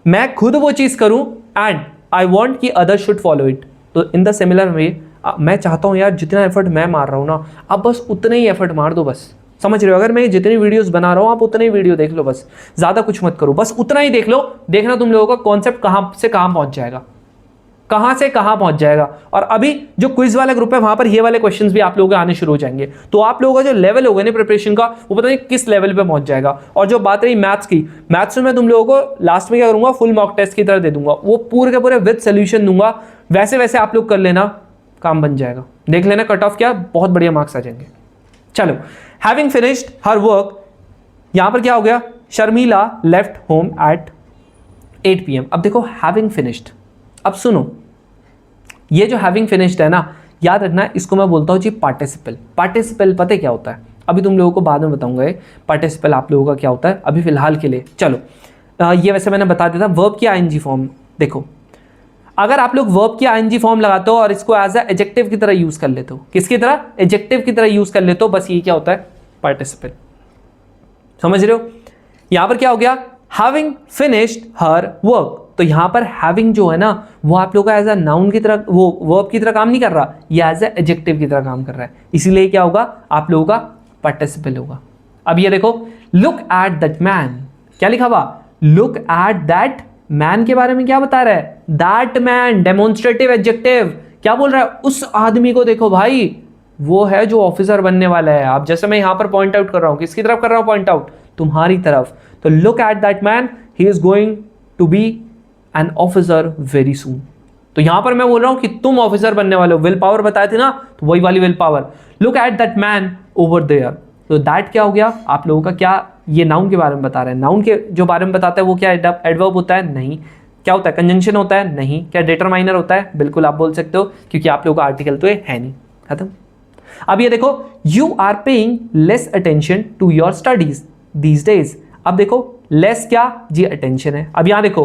Speaker 1: मैं खुद वो चीज़ करूँ एंड आई वॉन्ट कि अदर्स शुड फॉलो इट। तो इन द सिमिलर वे मैं चाहता हूँ यार जितना एफर्ट मैं मार रहा हूँ ना, आप बस उतना ही एफर्ट मार दो, बस समझ रहे हो। अगर मैं जितनी वीडियोस बना रहा हूँ आप उतने ही वीडियो देख लो, बस ज़्यादा कुछ मत करो, बस उतना ही देख लो। देखना तुम लोगों का कॉन्सेप्ट कहाँ से कहाँ पहुँच जाएगा, कहाँ से कहाँ पहुँच जाएगा। और अभी जो क्विज वाला ग्रुप है वहाँ पर ये वाले क्वेश्चंस भी आप लोगों के आने शुरू हो जाएंगे, तो आप लोगों का जो लेवल होगा ना प्रिपरेशन का, वो पता नहीं किस लेवल पे पहुँच जाएगा। और जो बात रही मैथ्स की, मैथ्स में मैं तुम लोगों को लास्ट में क्या करूँगा, फुल मॉक टेस्ट की तरह दे दूंगा, वो पूरे के पूरे विद सोल्यूशन दूंगा, वैसे वैसे आप लोग कर लेना, काम बन जाएगा। देख लेना कट ऑफ क्या, बहुत बढ़िया मार्क्स आ जाएंगे। चलो, हैविंग फिनिश्ड हर वर्क, यहां पर क्या हो गया, Sharmila left home at 8 PM। अब देखो हैविंग फिनिश्ड, अब सुनो, ये जो हैविंग फिनिश्ड है ना, याद रखना इसको मैं बोलता हूँ जी पार्टिसिपल। पार्टिसिपल पता है क्या होता है, अभी तुम लोगों को बाद में बताऊंगा ये पार्टिसिपल आप लोगों का क्या होता है, अभी फिलहाल के लिए चलो ये वैसे मैंने बता दिया था। वर्ब की आईएनजी फॉर्म देखो, अगर आप लोग वर्ब की आईएनजी फॉर्म लगाते हो और इसको एज अ एडजेक्टिव की तरह यूज कर लेते हो, किसकी तरह, एडजेक्टिव की तरह यूज कर लेते हो, बस ये क्या होता है, पार्टिसिपल। समझ रहे हो, यहां पर क्या हो गया, हैविंग फिनिश्ड हर वर्क। तो यहां पर हैविंग जो है ना, वो आप लोग का एज अ नाउन की तरह, वो वर्ब की तरह काम नहीं कर रहा, ये एज अ एडजेक्टिव की तरह काम कर रहा है, इसीलिए क्या होगा, आप लोगों का पार्टिसिपल होगा। अब ये देखो, लुक एट दैट मैन, क्या लिखा हुआ, लुक एट दैट मैन के बारे में क्या बता रहा है? दैट मैन, डेमोन्स्ट्रेटिव एडजेक्टिव, क्या बोल रहा है? उस आदमी को देखो भाई, वो है जो ऑफिसर बनने वाला है। आप जैसे मैं यहां पर पॉइंट आउट कर रहा हूं, किसकी तरफ कर रहा हूं पॉइंट आउट? तुम्हारी तरफ। तो look at that man, he is going to be an officer very soon. तो यहां पर मैं बोल रहा हूं कि तुम ऑफिसर बनने वाले हो। विल पावर बताए थे ना, तो वही वाली will power. Look at that man over there. तो दैट क्या हो गया आप लोगों का? क्या ये नाउन के बारे में बता रहे हैं? नाउन के जो बारे में बताता है वो क्या एडवर्ब होता है? नहीं। क्या होता है? कंजंक्शन होता है? नहीं। क्या डिटरमाइनर होता है? बिल्कुल आप बोल सकते हो, क्योंकि आप लोगों का आर्टिकल तो ये है नहीं। खत्म। अब ये देखो, you are paying less attention to your studies these days. अब देखो लेस क्या जी? अटेंशन है। अब यहां देखो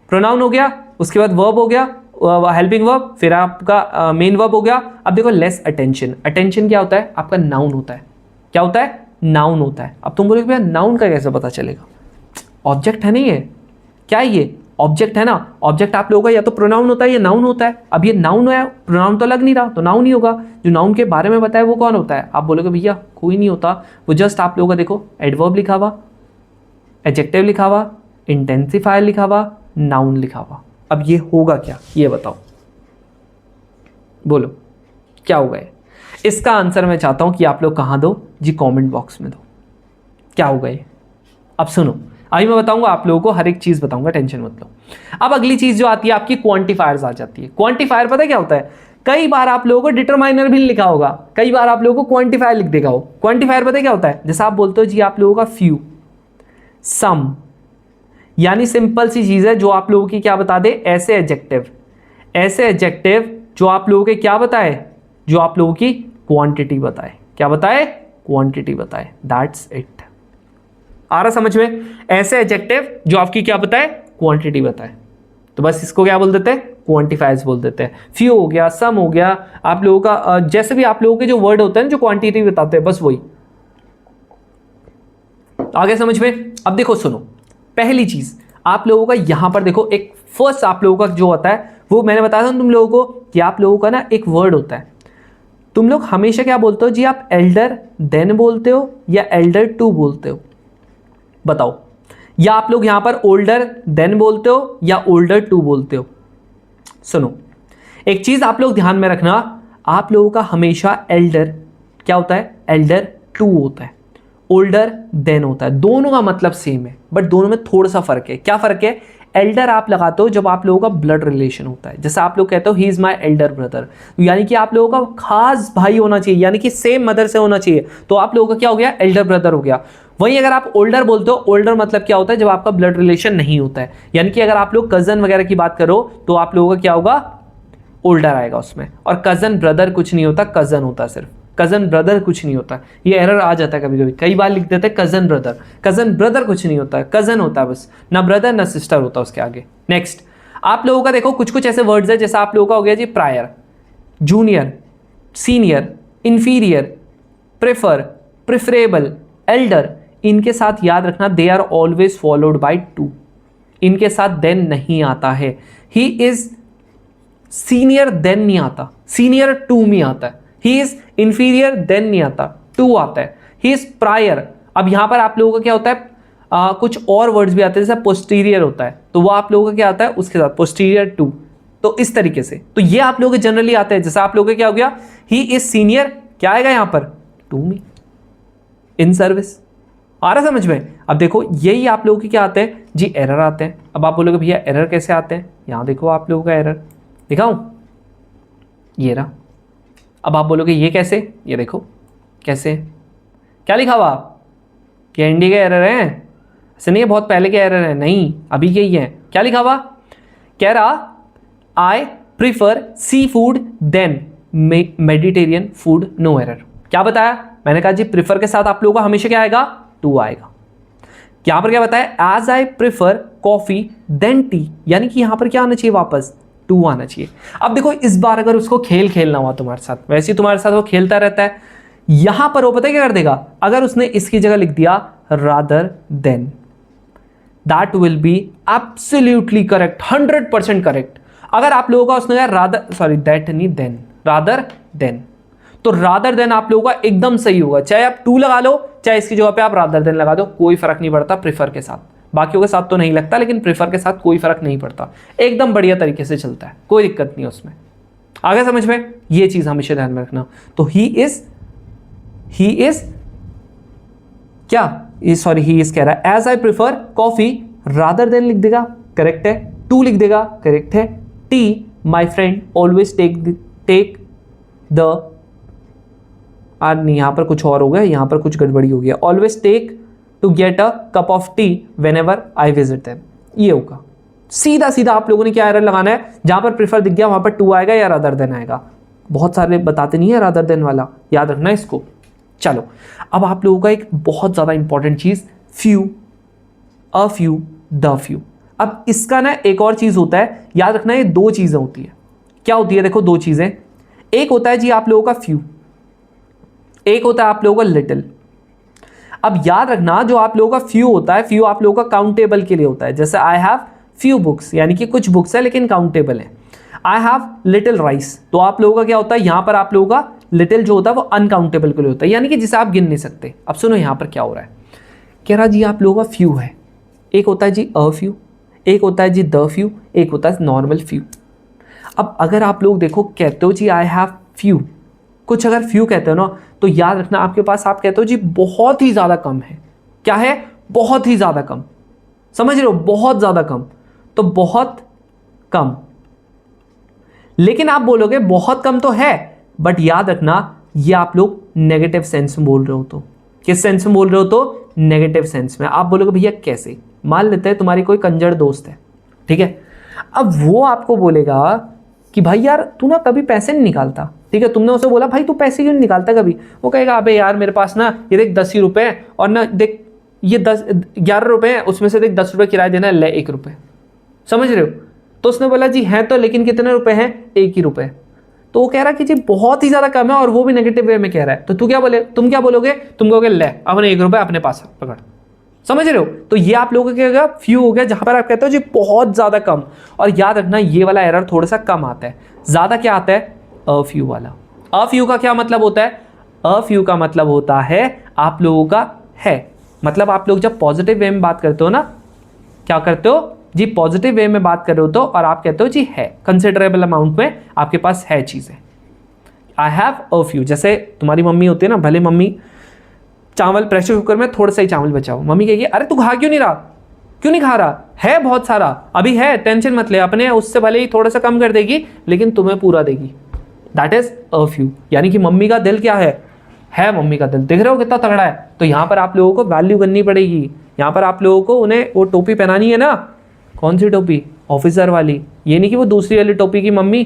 Speaker 1: प्रोनाउन हो गया, उसके बाद वर्ब हो गया, हेल्पिंग वर्ब, फिर आपका मेन वर्ब हो गया। अब देखो लेस अटेंशन। अटेंशन क्या होता है? आपका नाउन होता है। क्या होता है? नाउन होता है। अब तुम बोलोगे भैया नाउन का कैसे पता चलेगा? ऑब्जेक्ट है नहीं है क्या? ये ऑब्जेक्ट है ना। ऑब्जेक्ट आप लोगों का या तो प्रोनाउन होता है या नाउन होता है। अब ये नाउन है, प्रोनाउन तो लग नहीं रहा, तो नाउन ही होगा। जो नाउन के बारे में बताया वो कौन होता है? आप बोलोगे भैया कोई नहीं होता, वो जस्ट आप लोगों का देखो एडवर्ब लिखा हुआ, एडजेक्टिव लिखा हुआ, इंटेंसिफायर लिखा हुआ, नाउन लिखा हुआ। अब ये होगा क्या? ये बताओ, बोलो क्या होगा ये? इसका आंसर मैं चाहता हूं कि आप लोग कहां दो जी? कमेंट बॉक्स में दो। क्या होगा ये? अब सुनो, अभी मैं बताऊंगा आप लोगों को, हर एक चीज बताऊंगा, टेंशन मत लो। अब अगली चीज जो आती है आपकी क्वांटिफायर्स आ जाती है। क्वांटिफायर पता है क्या होता है? कई बार आप लोगों को डिटरमाइनर भी लिखा होगा, कई बार आप लोगों को क्वांटिफायर लिख देगा हो। क्वांटिफायर पता है क्या होता है? जैसा आप बोलते हो जी आप लोगों का फ्यू, सम, यानी सिंपल सी चीज है जो आप लोगों की क्या बता दे? ऐसे एडजेक्टिव, ऐसे एडजेक्टिव जो आप लोगों के क्या बताए? जो आप लोगों की क्वांटिटी बताए। क्या बताए? क्वांटिटी बताए। That's it. आ रहा समझ में? ऐसे एडजेक्टिव जो आपकी क्या बताए? क्वांटिटी बताए। तो बस इसको क्या बोल देते हैं? क्वांटिफायर्स बोल देते हैं। फ्यू हो गया, सम हो गया, आप लोगों का जैसे भी आप लोगों के जो वर्ड होते हैं जो क्वांटिटी बताते हैं, बस वही। आगे समझ में? अब देखो सुनो, पहली चीज आप लोगों का यहां पर देखो, एक फर्स्ट आप लोगों का जो होता है वो मैंने बताया था तुम लोगों को कि आप लोगों का ना एक वर्ड होता है। तुम लोग हमेशा क्या बोलते हो जी? आप एल्डर देन बोलते हो या एल्डर टू बोलते हो? बताओ। या आप लोग यहां पर ओल्डर देन बोलते हो या ओल्डर टू बोलते हो? सुनो, एक चीज आप लोग ध्यान में रखना, आप लोगों का हमेशा एल्डर क्या होता है? एल्डर टू होता है, ओल्डर देन होता है। दोनों का मतलब सेम है, बट दोनों में थोड़ा सा फर्क है। क्या फर्क है? एल्डर आप लगाते हो जब आप लोगों का ब्लड रिलेशन होता है। जैसे आप लोग कहते हो he is my elder brother, यानी कि आप लोगों का खास भाई होना चाहिए, यानी कि सेम मदर से होना चाहिए, तो आप लोगों का क्या हो गया? एल्डर ब्रदर हो गया। वहीं अगर आप ओल्डर बोलते हो, ओल्डर मतलब क्या होता है? जब आपका ब्लड रिलेशन नहीं होता है, यानी कि अगर आप लोग कजन वगैरह की बात करो तो आप लोगों का क्या होगा? ओल्डर आएगा उसमें। और कजन ब्रदर कुछ नहीं होता, कजन होता है सिर्फ। कजन ब्रदर कुछ नहीं होता। ये एरर आ जाता है कभी कभी, कई बार लिख देते हैं कजन ब्रदर। कजन ब्रदर कुछ नहीं होता है, कजन होता है बस, ना ब्रदर ना सिस्टर होता उसके आगे। नेक्स्ट आप लोगों का देखो कुछ कुछ ऐसे वर्ड्स है, जैसे आप लोगों का हो गया जी prior, junior, senior, inferior, prefer, preferable, elder. इनके साथ याद रखना they are always followed by to. इनके साथ देन नहीं आता है। ही इज सीनियर देन नहीं आता, सीनियर टू में आता है। ही इज इंफीरियर देन नहीं आता, टू आता है। He is prior. अब यहां पर आप लोगों का क्या होता है? कुछ और वर्ड्स भी आते हैं, जैसे पोस्टीरियर होता है, तो वो आप लोगों का क्या आता है? उसके साथ पोस्टीरियर टू। तो इस तरीके से तो ये आप लोगों के जनरली आते हैं। जैसे आप लोगों का क्या हो गया? ही इज सीनियर, क्या आएगा यहां पर? To me, in service. आ रहा समझ में? अब देखो यही आप लोगों के क्या आते हैं जी? एरर आते हैं। अब आप बोलोगे भैया एरर कैसे आते हैं? यहां देखो आप लोगों का एरर दिखाऊं, ये रहा। अब आप बोलोगे ये कैसे? ये देखो कैसे, क्या लिखा हुआ? कि एनडी के एरर हैं? ऐसे नहीं है बहुत पहले के एरर है, नहीं अभी के ही है। क्या लिखा हुआ? कह रहा I prefer seafood then Mediterranean food, no error. क्या बताया मैंने? कहा जी प्रीफर के साथ आप लोगों का हमेशा क्या आएगा? टू आएगा। यहां पर क्या बताया? As I prefer coffee then tea, यानी कि यहां पर क्या आना चाहिए? वापस टू आना चाहिए। अब देखो इस बार अगर उसको खेल खेलना हुआ तुम्हारे साथ, वैसे ही तुम्हारे साथ वो खेलता रहता है, यहां पर वो पता है क्या कर देगा? अगर उसने इसकी जगह लिख दिया rather than, that will be absolutely correct, 100% correct. अगर आप लोगों का उसने कहा रादर, सॉरी दैट नहीं, देन, रादर देन, तो रादर देन आप लोगों का एकदम सही होगा। चाहे आप टू लगा लो, चाहे इसकी जगह पे आप रादर देन लगा दो, कोई फर्क नहीं पड़ता प्रीफर के साथ। बाकियों के साथ तो नहीं लगता, लेकिन प्रेफर के साथ कोई फर्क नहीं पड़ता, एकदम बढ़िया तरीके से चलता है, कोई दिक्कत नहीं है उसमें। आगे समझ में, ये चीज हमेशा ध्यान में रखना। तो ही इज क्या, सॉरी ही इज कह रहा है as I prefer coffee rather than लिख देगा, करेक्ट है। टू लिख देगा, करेक्ट है। Tea my friend always take the, नहीं यहां पर कुछ और हो गया, यहां पर कुछ गड़बड़ी हो गया। Always take to get a cup of tea whenever I visit them, ये होगा। सीधा सीधा आप लोगों ने क्या एरर लगाना है, जहां पर प्रिफर दिख गया वहां पर टू आएगा या रादर देन आएगा। बहुत सारे बताते नहीं है रादर देन वाला, याद रखना इसको। चलो अब आप लोगों का एक बहुत ज्यादा इंपॉर्टेंट चीज, few, a few, the few. अब इसका ना एक और चीज होता है, याद रखना ये दो चीजें होती है। क्या होती है, देखो दो चीजें, एक होता है जी आप लोगों का फ्यू, एक होता है आप लोगों का लिटिल। अब याद रखना जो आप लोगों का फ्यू होता है, फ्यू आप लोगों का काउंटेबल के लिए होता है। जैसे आई हैव फ्यू बुक्स, यानी कि कुछ बुक्स है लेकिन काउंटेबल है। आई हैव लिटिल राइस, तो आप लोगों का क्या होता है, यहां पर आप लोगों का लिटिल जो होता है वो अनकाउंटेबल के लिए होता है, यानी कि जिसे आप गिन नहीं सकते। अब सुनो यहां पर क्या हो रहा है, कह रहा जी आप लोगों का फ्यू है, एक होता है जी अ फ्यू, एक होता है जी द फ्यू, एक होता है नॉर्मल फ्यू। अब अगर आप लोग देखो कहते हो जी आई हैव फ्यू, कुछ अगर फ्यू कहते हो ना, तो याद रखना आपके पास आप कहते हो जी बहुत ही ज्यादा कम है। क्या है, बहुत ही ज्यादा कम, समझ रहे हो, बहुत ज्यादा कम, तो बहुत कम। लेकिन आप बोलोगे बहुत कम तो है, बट याद रखना ये आप लोग नेगेटिव सेंस में बोल रहे हो। तो किस सेंस में बोल रहे हो, तो नेगेटिव सेंस में। आप बोलोगे भैया कैसे, मान लेते हैं तुम्हारी कोई कंजर दोस्त है, ठीक है। अब वो आपको बोलेगा कि भाई यार तू ना कभी पैसे नहीं निकालता, ठीक है। तुमने उसे बोला भाई तू पैसे क्यों नहीं निकालता कभी, वो कहेगा अबे यार मेरे पास ना ये देख 10 ही रुपए हैं, और ना देख ये 11 रुपए हैं, उसमें से देख 10 रुपए किराया देना है, ले 1 रुपए, समझ रहे हो। तो उसने बोला जी हैं तो, लेकिन कितने रुपए हैं, 1 ही रुपए। तो वो कह रहा कि जी बहुत ही ज्यादा कम है, और वो भी नेगेटिव वे में कह रहा है। तो तुम क्या बोलोगे, तुम कहोगे ले अपने 1 रुपए अपने पास पकड़, समझ रहे हो। तो ये आप लोगों का फ्यू हो गया, जहां पर आप कहते हो जी बहुत ज्यादा कम। और याद रखना ये वाला एरर थोड़ा सा कम आता है, ज्यादा क्या आता है, अ फ्यू वाला। अ फ्यू का क्या मतलब होता है, अ फ्यू का मतलब होता है आप लोगों का है, मतलब आप लोग जब पॉजिटिव वे में बात करते हो ना, क्या करते हो जी, पॉजिटिव वे में बात कर रहे हो तो, और आप कहते हो जी है, कंसिडरेबल अमाउंट में आपके पास है चीजें। आई हैव अ फ्यू, जैसे तुम्हारी मम्मी होती है ना, भले मम्मी चावल प्रेशर कुकर में थोड़ा सा ही चावल बचाओ, मम्मी कहेगी अरे तू खा क्यों नहीं रहा, क्यों नहीं खा रहा, है बहुत सारा अभी है, टेंशन मत ले, अपने उससे भले ही थोड़ा सा कम कर देगी लेकिन तुम्हें पूरा देगी। दैट इज अ फ्यू, यानी कि मम्मी का दिल क्या है मम्मी का दिल, देख रहे हो कितना तगड़ा है। तो यहाँ पर आप लोगों को वैल्यू करनी पड़ेगी, यहाँ पर आप लोगों को उन्हें वो टोपी पहनानी है ना, कौन सी टोपी, ऑफिसर वाली, ये नहीं कि वो दूसरी वाली टोपी की मम्मी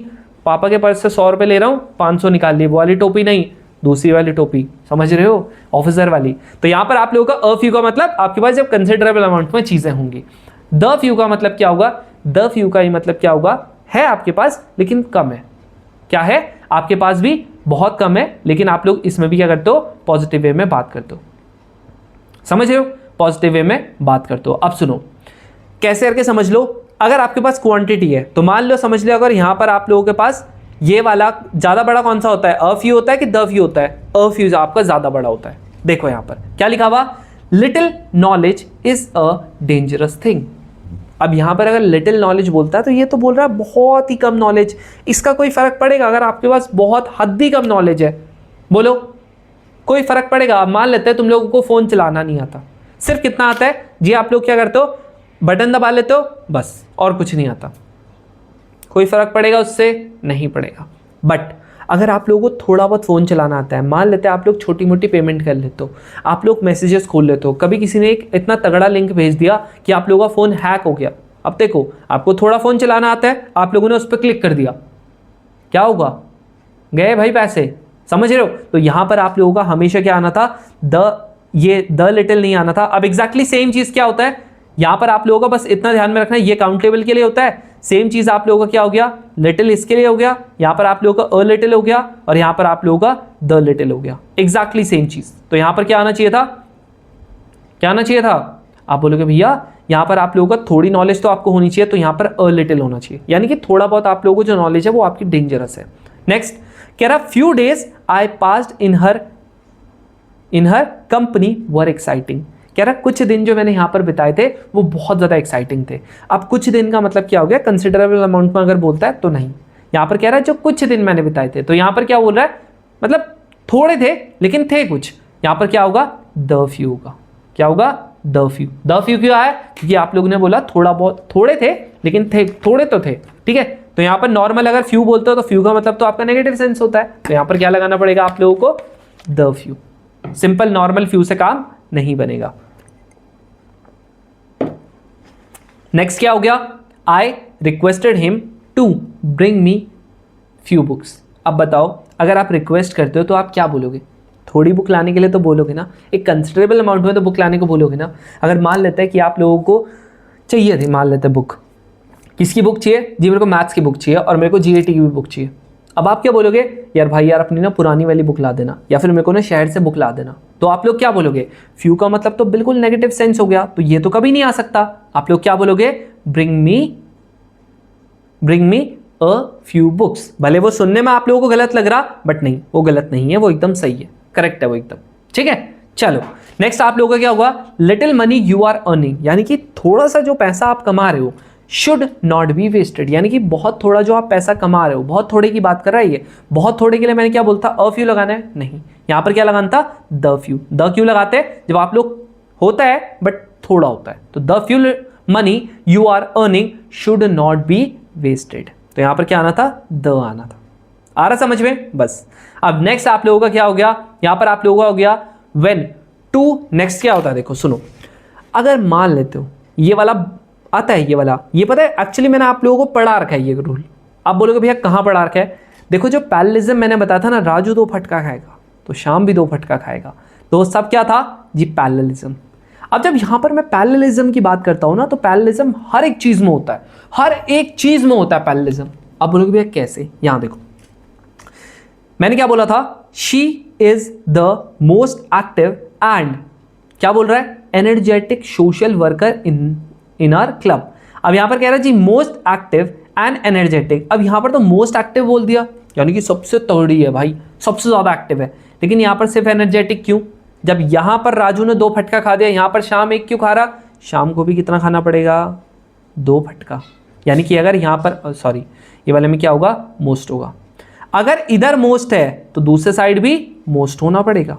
Speaker 1: पापा के पर्स से 100 रुपये ले रहा हूँ 500 निकाल ली, वो वाली टोपी नहीं, दूसरी वाली टोपी, समझ रहे हो, ऑफिसर वाली। तो यहां पर आप लोगों का अ फ्यू का मतलब आपके पास जब कंसिडरेबल अमाउंट में चीजें होंगी। द फ्यू का मतलब क्या होगा, द फ्यू का ही मतलब क्या होगा, है आपके पास लेकिन कम है। क्या है आपके पास भी बहुत कम है, लेकिन आप लोग इसमें भी क्या करते हो, पॉजिटिव वे में बात करते हो, समझ रहे हो, पॉजिटिव वे में बात करते हो। अब सुनो कैसे करके समझ लो, अगर आपके पास क्वांटिटी है तो मान लो, समझ लो अगर यहां पर आप लोगों के पास ये वाला ज्यादा बड़ा कौन सा होता है, अ फ्यू होता है कि द फ्यू होता है, अ फ्यू आपका ज्यादा बड़ा होता है। देखो यहां पर क्या लिखा हुआ, little knowledge is a dangerous thing. अब यहां पर अगर लिटिल नॉलेज बोलता है तो ये तो बोल रहा है बहुत ही कम नॉलेज। इसका कोई फर्क पड़ेगा अगर आपके पास बहुत हद ही कम नॉलेज है, बोलो कोई फर्क पड़ेगा। मान लेते हैं तुम लोगों को फोन चलाना नहीं आता, सिर्फ कितना आता है जी, आप लोग क्या करते हो, बटन दबा लेते हो बस, और कुछ नहीं आता, कोई फर्क पड़ेगा उससे, नहीं पड़ेगा। बट अगर आप लोगों को थोड़ा बहुत फ़ोन चलाना आता है, मान लेते हैं आप लोग छोटी मोटी पेमेंट कर लेते हो, आप लोग मैसेजेस खोल लेते हो, कभी किसी ने एक इतना तगड़ा लिंक भेज दिया कि आप लोगों का फ़ोन हैक हो गया। अब देखो आपको थोड़ा फ़ोन चलाना आता है, आप लोगों ने उस पर क्लिक कर दिया, क्या होगा, गए भाई पैसे, समझ रहे हो। तो यहां पर आप लोगों का हमेशा क्या आना था, द लिटिल नहीं आना था। अब एग्जैक्टली सेम चीज़ क्या होता है, यहां पर आप लोगों का बस इतना ध्यान में रखना है, ये काउंटेबल के लिए होता है, सेम चीज आप लोगों का क्या हो गया, लिटिल इसके लिए हो गया, यहां पर आप लोगों का अ लिटिल हो गया, और यहां पर आप लोगों का द लिटिल हो गया, एग्जैक्टली सेम चीज। तो यहां पर क्या आना चाहिए था, क्या आना चाहिए था, आप बोलोगे भैया यहां पर आप लोगों का थोड़ी नॉलेज तो आपको होनी चाहिए, तो यहां पर अ लिटिल होना चाहिए, यानी कि थोड़ा बहुत आप लोगों को जो नॉलेज है वो आपकी डेंजरस है। नेक्स्ट कह रहा few days I passed in her company were exciting. कह रहा कुछ दिन जो मैंने यहाँ पर बिताए थे वो बहुत ज़्यादा एक्साइटिंग थे। अब कुछ दिन का मतलब क्या हो गया, कंसिडरेबल अमाउंट में अगर बोलता है तो नहीं। यहाँ पर कह रहा है जो कुछ दिन मैंने बिताए थे, तो यहाँ पर क्या बोल रहा है, मतलब थोड़े थे लेकिन थे कुछ। यहाँ पर क्या होगा, द फ्यू होगा। क्या होगा, द फ्यू। द फ्यू क्यों आया, क्योंकि आप लोगों ने बोला थोड़ा बहुत, थोड़े थे लेकिन थे, थोड़े तो थे, ठीक है। तो यहाँ पर नॉर्मल अगर फ्यू बोलते हो तो फ्यू का मतलब तो आपका नेगेटिव सेंस होता है, तो यहाँ पर क्या लगाना पड़ेगा आप लोगों को, the few. Simple normal few से काम नहीं बनेगा। नेक्स्ट क्या हो गया, I requested him to bring me few books. अब बताओ, अगर आप रिक्वेस्ट करते हो तो आप क्या बोलोगे, थोड़ी बुक लाने के लिए तो बोलोगे ना, एक कंसिडरेबल अमाउंट में तो बुक लाने को बोलोगे ना। अगर मान लेते हैं कि आप लोगों को चाहिए थी, मान लेते हैं बुक, किसकी बुक चाहिए जी, मेरे को मैथ्स की बुक चाहिए और मेरे को जीएटी की भी बुक चाहिए। अब आप क्या बोलोगे, यार भाई यार अपनी ना पुरानी वाली बुक ला देना, या फिर मेरे को ना शहर से बुक ला देना। तो आप लोग क्या बोलोगे, फ्यू का मतलब तो बिल्कुल नेगेटिव सेंस हो गया, तो ये तो कभी नहीं आ सकता। आप लोग क्या बोलोगे, bring me a few books. भले वो सुनने में आप लोगों को गलत लग रहा, बट नहीं, वो गलत नहीं है, वो एकदम सही है, करेक्ट है वो एकदम, ठीक है। चलो नेक्स्ट आप लोगों का क्या होगा, little money you are earning, यानी कि थोड़ा सा जो पैसा आप कमा रहे हो, शुड नॉट बी वेस्टेड, यानी कि बहुत थोड़ा जो आप पैसा कमा रहे हो, बहुत थोड़े की बात कर रहा है ये। बहुत थोड़े के लिए मैंने क्या बोलता, अ फ्यू लगाना है, नहीं, यहां पर क्या लगाना था, द फ्यू। द क्यों लगाते हैं, जब आप लोग होता है बट थोड़ा होता है, तो the few money you are earning should not be wasted. तो यहां पर क्या आना था, द आना था। आ रहा समझ में, बस। अब नेक्स्ट आप लोगों का क्या हो गया, यहां पर आप लोगों का हो गया व्हेन टू। नेक्स्ट क्या होता है, देखो सुनो, अगर मान लेते हो ये वाला आता है, ये वाला, ये पता है एक्चुअली मैंने आप लोगों को पढ़ा रखा है ये रूल। आप बोलोगे भैया कहाँ पढ़ा रखा है, देखो जो पैरेललिज्म मैंने बताया था ना, राजू 2 फटका खाएगा तो श्याम भी 2 फटका खाएगा, तो सब क्या था जी, पैरेललिज्म। अब जब यहां पर मैं पैरेललिज्म की बात करता हूं ना, तो पैरेललिज्म हर एक चीज में होता है, हर एक चीज में होता है पैरेललिज्म। अब बोलोगे भैया कैसे, यहां देखो मैंने क्या बोला था, she is the most active and क्या बोल रहा है, energetic social worker in our club. अब यहां पर कह रहा है जी मोस्ट एक्टिव एंड एनर्जेटिक। अब यहां पर तो मोस्ट एक्टिव बोल दिया, यानी कि सबसे तगड़ी है भाई, सबसे ज्यादा एक्टिव है, लेकिन यहां पर सिर्फ एनर्जेटिक क्यों, जब यहां पर राजू ने 2 फटका खा दिया, यहां पर शाम 1 क्यों खा रहा, शाम को भी कितना खाना पड़ेगा, 2 फटका। यानी कि अगर यहां पर सॉरी, ये वाले में क्या होगा, मोस्ट होगा। अगर इधर मोस्ट है तो दूसरे साइड भी मोस्ट होना पड़ेगा,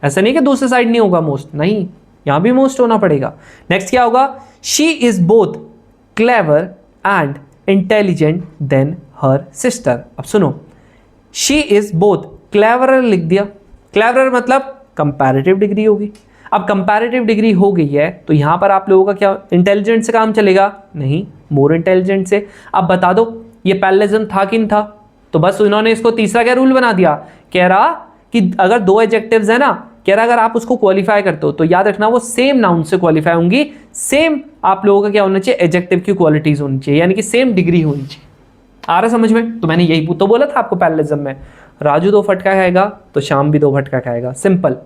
Speaker 1: ऐसा नहीं कि दूसरे साइड नहीं होगा मोस्ट, नहीं, यहां भी मोस्ट होना पड़ेगा। नेक्स्ट क्या होगा, she is both clever and intelligent then her sister. अब सुनो, शी इज बोथ क्लेवर लिख दिया, क्लेवर मतलब कंपैरेटिव डिग्री होगी। अब कंपैरेटिव डिग्री हो गई है तो यहां पर आप लोगों का क्या, इंटेलिजेंट से काम चलेगा, नहीं, मोर इंटेलिजेंट से। अब बता दो ये पैरेललिज्म था कि नहीं था, तो बस उन्होंने इसको तीसरा क्या रूल बना दिया, कह रहा कि अगर 2 एडजेक्टिव्स है ना, कह रहा अगर आप उसको क्वालिफाई करते हो तो याद रखना वो सेम नाउन से क्वालिफाई होंगी, सेम आप लोगों का क्या होना चाहिए, एडजेक्टिव की क्वालिटीज होनी चाहिए, यानी कि सेम डिग्री होनी चाहिए। आ रहा समझ में, तो मैंने यही तो बोला था आपको पैरेललिज्म में, राजू 2 फटका खाएगा तो शाम भी 2 फटका खाएगा, सिंपल।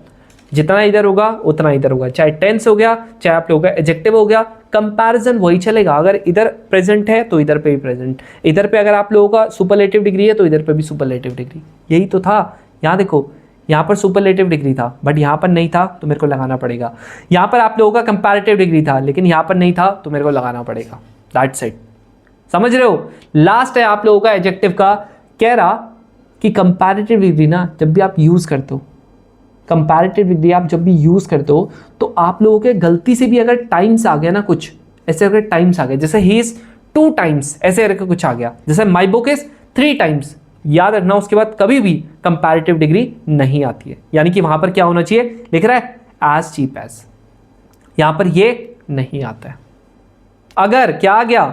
Speaker 1: जितना इधर होगा उतना इधर होगा, चाहे टेंस हो गया, चाहे आप लोगों का एडजेक्टिव हो गया, कंपैरिजन वही चलेगा। अगर इधर प्रेजेंट है तो इधर पे भी प्रेजेंट, इधर पे अगर आप लोगों का सुपरलेटिव डिग्री है तो इधर पे भी सुपरलेटिव डिग्री, यही तो था। यहाँ देखो, यहाँ पर सुपरलेटिव डिग्री था बट यहाँ पर नहीं था तो मेरे को लगाना पड़ेगा। यहाँ पर आप लोगों का कंपैरेटिव डिग्री था लेकिन यहाँ पर नहीं था तो मेरे को लगाना पड़ेगा, दैट्स इट। समझ रहे हो, लास्ट है आप लोगों का एडजेक्टिव का, कह रहा कि कंपैरेटिव डिग्री ना जब भी आप यूज करते हो, कंपैरेटिव डिग्री आप जब भी यूज करते हो तो आप लोगों के गलती से भी अगर टाइम्स आ गया ना, कुछ ऐसे अगर टाइम्स आ गए, जैसे ही इज 2 टाइम्स ऐसे करके कुछ आ गया, जैसे माई बुक इज 3 टाइम्स, याद रखना उसके बाद कभी भी कंपैरेटिव डिग्री नहीं आती है। यानी कि वहां पर क्या होना चाहिए, लिख रहा है एज चीप एज, यहां पर ये नहीं आता है। अगर क्या आ गया,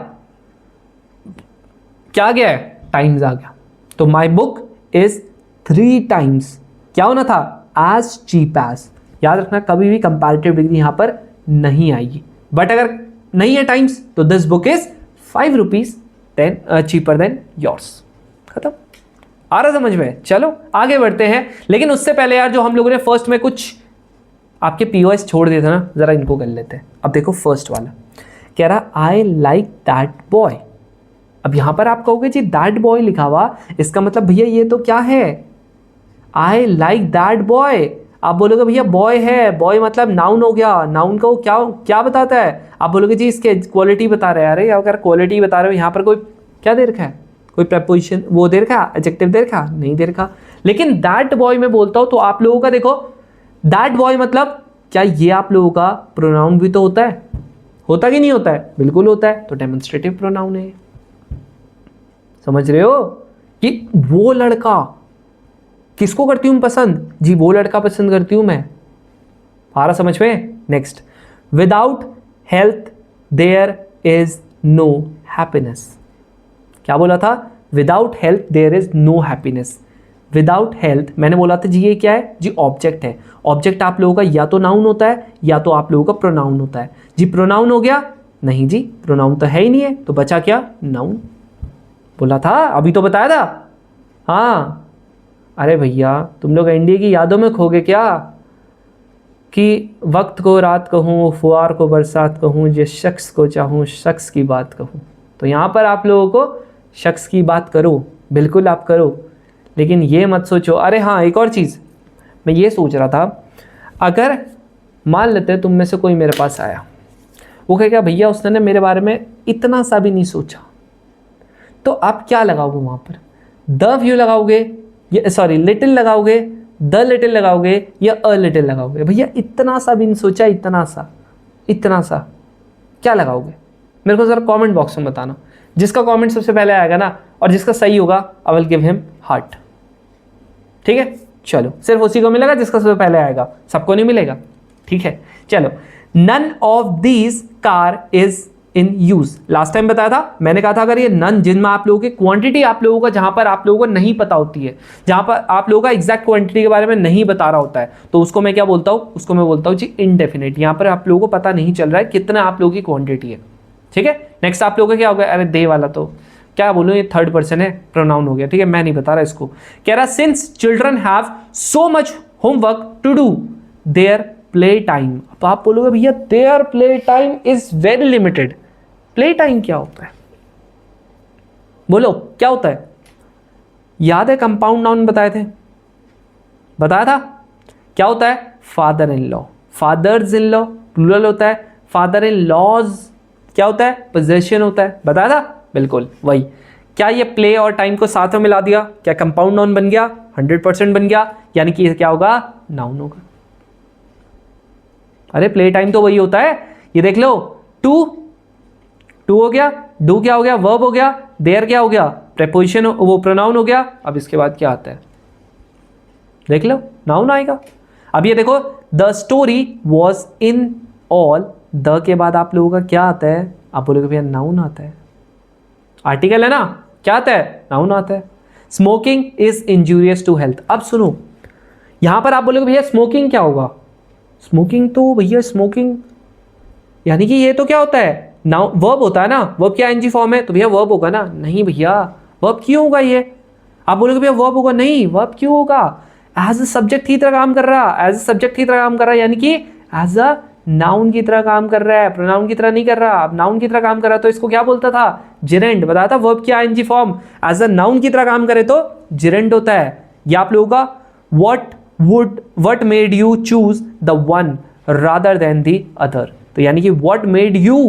Speaker 1: क्या आ गया है, टाइम्स आ गया, तो माई बुक इज 3 टाइम्स, क्या होना था, एज चीप एज। याद रखना कभी भी कंपैरेटिव डिग्री यहां पर नहीं आएगी, बट अगर नहीं है टाइम्स तो this book is 5 rupees then cheaper than yours, खत्म। आ रहा समझ में, चलो आगे बढ़ते हैं। लेकिन उससे पहले यार जो हम लोगों ने फर्स्ट में कुछ आपके पीओएस छोड़ दिए थे ना, जरा इनको कर लेते हैं। अब देखो फर्स्ट वाला कह रहा आई लाइक दैट बॉय। अब यहां पर आप कहोगे जी दैट बॉय लिखा हुआ, इसका मतलब भैया ये तो क्या है, आई लाइक दैट बॉय। आप बोलोगे भैया बॉय है, बॉय मतलब नाउन हो गया, नाउन का वो क्या क्या बताता है? आप बोलोगे जी इसके क्वालिटी बता रहे हैं। अरे अगर क्वालिटी बता रहे हो, यहाँ पर कोई क्या दे रखा है? कोई प्रपोजिशन वो दे रखा, एडजेक्टिव दे रखा? नहीं दे रखा। लेकिन दैट बॉय में बोलता हूँ तो आप लोगों का देखो, दैट बॉय मतलब क्या ये आप लोगों का प्रोनाउन भी तो होता है? होता कि नहीं होता है? बिल्कुल होता है। तो डेमोन्स्ट्रेटिव प्रोनाउन है। समझ रहे हो कि वो लड़का किसको करती हूं पसंद? जी वो लड़का पसंद करती हूं मैं। आ रहा समझ में? Next, without health there is no happiness. क्या बोला था? Without health there is no happiness. Without health मैंने बोला था जी ये क्या है? जी ऑब्जेक्ट है। ऑब्जेक्ट आप लोगों का या तो नाउन होता है या तो आप लोगों का प्रोनाउन होता है। जी प्रोनाउन हो गया? नहीं जी, प्रोनाउन तो है ही नहीं है, तो बचा क्या? नाउन। बोला था, अभी तो बताया था। हाँ, अरे भैया तुम लोग एनडीए की यादों में खो गए क्या? कि वक्त को रात कहूँ, फुआर को बरसात कहूँ, जिस शख्स को चाहूँ शख्स की बात कहूँ। तो यहाँ पर आप लोगों को शख्स की बात करो, बिल्कुल आप करो, लेकिन ये मत सोचो। अरे हाँ, एक और चीज़ मैं ये सोच रहा था, अगर मान लेते तुम में से कोई मेरे पास आया, वो कहेगा भैया उसने ने मेरे बारे में इतना सा भी नहीं सोचा, तो आप क्या लगाओगे वहाँ पर? द व्यू लगाओगे, या सॉरी लिटिल लगाओगे, द लिटिल लगाओगे, या अ लिटिल लगाओगे? भैया इतना सा भी नहीं सोचा, इतना सा क्या लगाओगे? मेरे को ज़रा कमेंट बॉक्स में बताना। जिसका कमेंट सबसे पहले आएगा ना, और जिसका सही होगा, I will give him heart. ठीक है, चलो सिर्फ उसी को मिलेगा जिसका सबसे पहले आएगा, सबको नहीं मिलेगा। ठीक है, चलो। None of these car is in use. Last time बताया था, मैंने कहा था अगर ये नन, जिनमें आप लोगों की क्वांटिटी आप लोगों का, जहां पर आप लोगों को नहीं पता होती है, जहां पर आप लोगों का एग्जैक्ट क्वांटिटी के बारे में नहीं बता रहा होता है, तो उसको मैं क्या बोलता हूं? उसको मैं बोलता हूं जी इनडेफिनेट। यहां पर आप लोगों को पता नहीं चल रहा है कितना आप लोगों की क्वांटिटी है। ठीक है, नेक्स्ट आप लोगों का क्या होगा? अरे दे वाला तो क्या बोलूं, ये थर्ड पर्सन है, प्रोनाउन हो गया। ठीक है, मैं नहीं बता रहा इसको। कह रहा since children have so much homework to do their play time. अब आप बोलोगे भैया their play time is very limited. Play time क्या होता है? बोलो क्या होता है? याद है कंपाउंड नाउन बताए थे, बताया था क्या होता है? Father in law, fathers in law plural होता है। फादर इन लॉज क्या होता है? पोजेशन होता है, बताया था। बिल्कुल वही। क्या ये प्ले और टाइम को साथ में मिला दिया? क्या कंपाउंड नाउन बन गया? 100% बन गया, यानी कि ये क्या होगा? नाउन होगा। अरे प्ले टाइम तो वही होता है, ये देख लो। टू हो गया, डू क्या हो गया? वर्ब हो गया। देयर क्या हो गया? प्रेपोजिशन, वो प्रोनाउन हो गया। अब इसके बाद क्या आता है? देख लो, नाउन आएगा। अब ये देखो, the story was in all, the के बाद आप लोगों का क्या आता है? आप बोलोगे भैया नाउन आता है, आर्टिकल है ना, क्या आता है? नाउन आता है। Smoking is injurious to health. अब सुनो, यहां पर आप बोलोगे भैया स्मोकिंग क्या होगा? स्मोकिंग तो भैया स्मोकिंग यानी कि ये तो क्या होता है? नाउ वर्ब होता है ना, वर्ब क्या एनजी फॉर्म है, तो भैया वर्ब होगा ना। नहीं भैया, वर्ब क्यों होगा ये? आप बोलोगे भैया वर्ब होगा, नहीं वर्ब क्यों होगा? एज अ सब्जेक्ट की तरह काम कर रहा, एज अ सब्जेक्ट की तरह काम कर रहा है, यानी कि एज अ नाउन की तरह काम कर रहा है, प्रोनाउन की तरह नहीं कर रहा। अब नाउन की तरह काम कर रहा है तो इसको क्या बोलता था? जिरेंड। बताया था वर्ब क्या ING form as a noun की तरह काम करे तो जिरेंड होता है। ये आप लोगों का what made you choose the one rather than the other। तो यानी कि what made you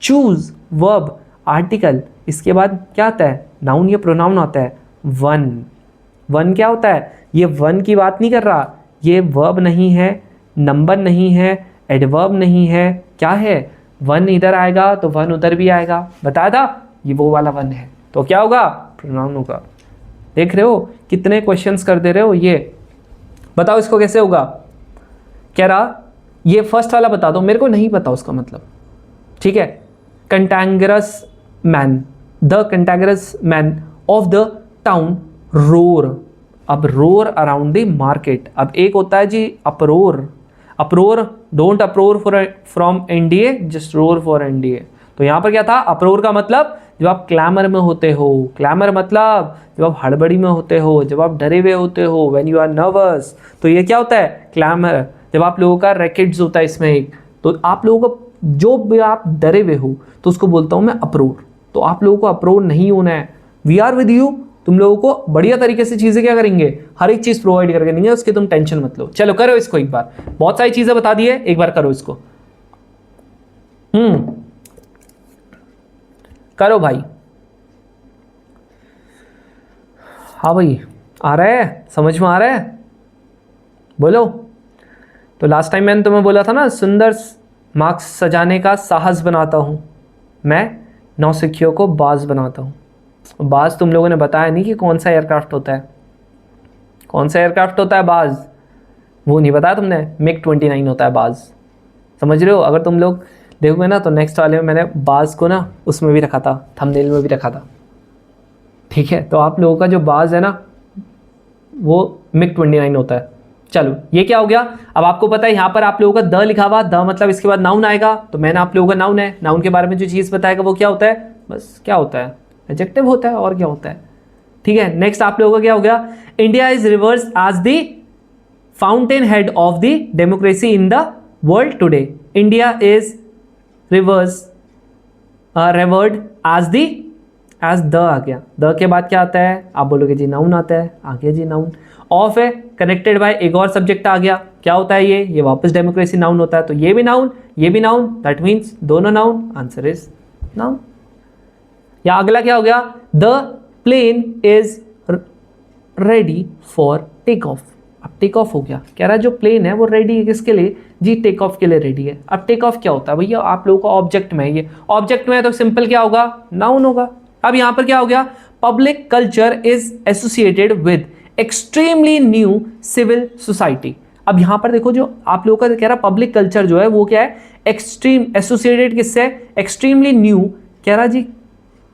Speaker 1: choose verb article, इसके बाद क्या आता है? नाउन या प्रोनाउन आता है। वन क्या होता है? ये वन की बात नहीं कर रहा, ये वर्ब नहीं है, नंबर नहीं है, एडवर्ब नहीं है, क्या है? वन इधर आएगा तो वन उधर भी आएगा, बताया था। ये वो वाला वन है, तो क्या होगा? प्रोनाउन होगा। देख रहे हो कितने क्वेश्चंस कर दे रहे हो? ये बताओ इसको कैसे होगा? कह रहा ये फर्स्ट वाला बता दो, मेरे को नहीं पता उसका मतलब। ठीक है, cantankerous man, the cantankerous man of the town roar. अब रोर अराउंड द मार्केट। अब एक होता है जी uproar, uproar, don't uproar from NDA, just roar for NDA. तो यहाँ पर क्या था? अप्रोर का मतलब जब आप क्लैमर में होते हो, क्लैमर मतलब जब आप हड़बड़ी में होते हो, जब आप डरे हुए होते हो, व्हेन यू आर नर्वस, तो ये क्या होता है? क्लैमर। जब आप लोगों का रैकेट्स होता है इसमें एक, तो आप लोगों को जो भी आप डरे हुए हो तो उसको बोलता हूँ मैं अप्रोर। तो आप लोगों को अप्रोर नहीं होना है। वी आर विद यू, तुम लोगों को बढ़िया तरीके से चीज़ें क्या करेंगे, हर एक चीज़ प्रोवाइड करके देंगे, उसकी तुम टेंशन मत लो। चलो करो इसको एक बार, बहुत सारी चीज़ें बता दी है, एक बार करो इसको। करो भाई। हाँ भाई, आ रहा है, समझ में आ रहा है, बोलो। तो लास्ट टाइम मैंने तुम्हें बोला था ना, सुंदर मार्क्स सजाने का साहस बनाता हूँ मैं, नौसिखियों को बाज बनाता हूँ। बाज तुम लोगों ने बताया नहीं कि कौन सा एयरक्राफ्ट होता है, कौन सा एयरक्राफ्ट होता है बाज, वो नहीं बताया तुमने। MiG-29 होता है बाज, समझ रहे हो। अगर तुम लोग देखोगे ना तो नेक्स्ट वाले में मैंने बाज को ना उसमें भी रखा था, थंबनेल में भी रखा था, ठीक है। तो आप लोगों का जो बाज है ना वो MiG-29 होता है। चलो ये क्या हो गया, अब आपको पता है यहाँ पर आप लोगों का द लिखा हुआ, द मतलब इसके बाद नाउन आएगा, तो मैंने आप लोगों का नाउन है, नाउन के बारे में जो चीज़ बताएगा वो क्या होता है, बस क्या होता है, एडजेक्टिव होता है, और क्या होता है, ठीक है। नेक्स्ट आप लोगों का क्या हो गया, India is revered as the fountain head of the democracy in the world today. India is revered revered as the आ गया, द के बाद क्या आता है, आप बोलोगे जी नाउन आता है, आ गया जी नाउन। ऑफ है, कनेक्टेड बाय एक और सब्जेक्ट आ गया, क्या होता है ये वापस डेमोक्रेसी नाउन होता है, तो ये भी नाउन, ये भी नाउन, दैट मीन्स दोनों नाउन, आंसर इज नाउन। या अगला क्या हो गया, the plane is ready for take off. अब टेक ऑफ हो गया, कह रहा है जो प्लेन है वो रेडी है किसके लिए जी, टेक ऑफ के लिए रेडी है। अब टेक ऑफ क्या होता है भैया, आप लोगों को ऑब्जेक्ट में है, ये ऑब्जेक्ट में है तो सिंपल क्या होगा, नाउन होगा। अब यहां पर क्या हो गया, public culture is associated with extremely new civil society. अब यहां पर देखो जो आप लोगों का कह रहा पब्लिक कल्चर जो है वो क्या है, एक्सट्रीम, एसोसिएटेड किससे, एक्सट्रीमली न्यू, कह रहा जी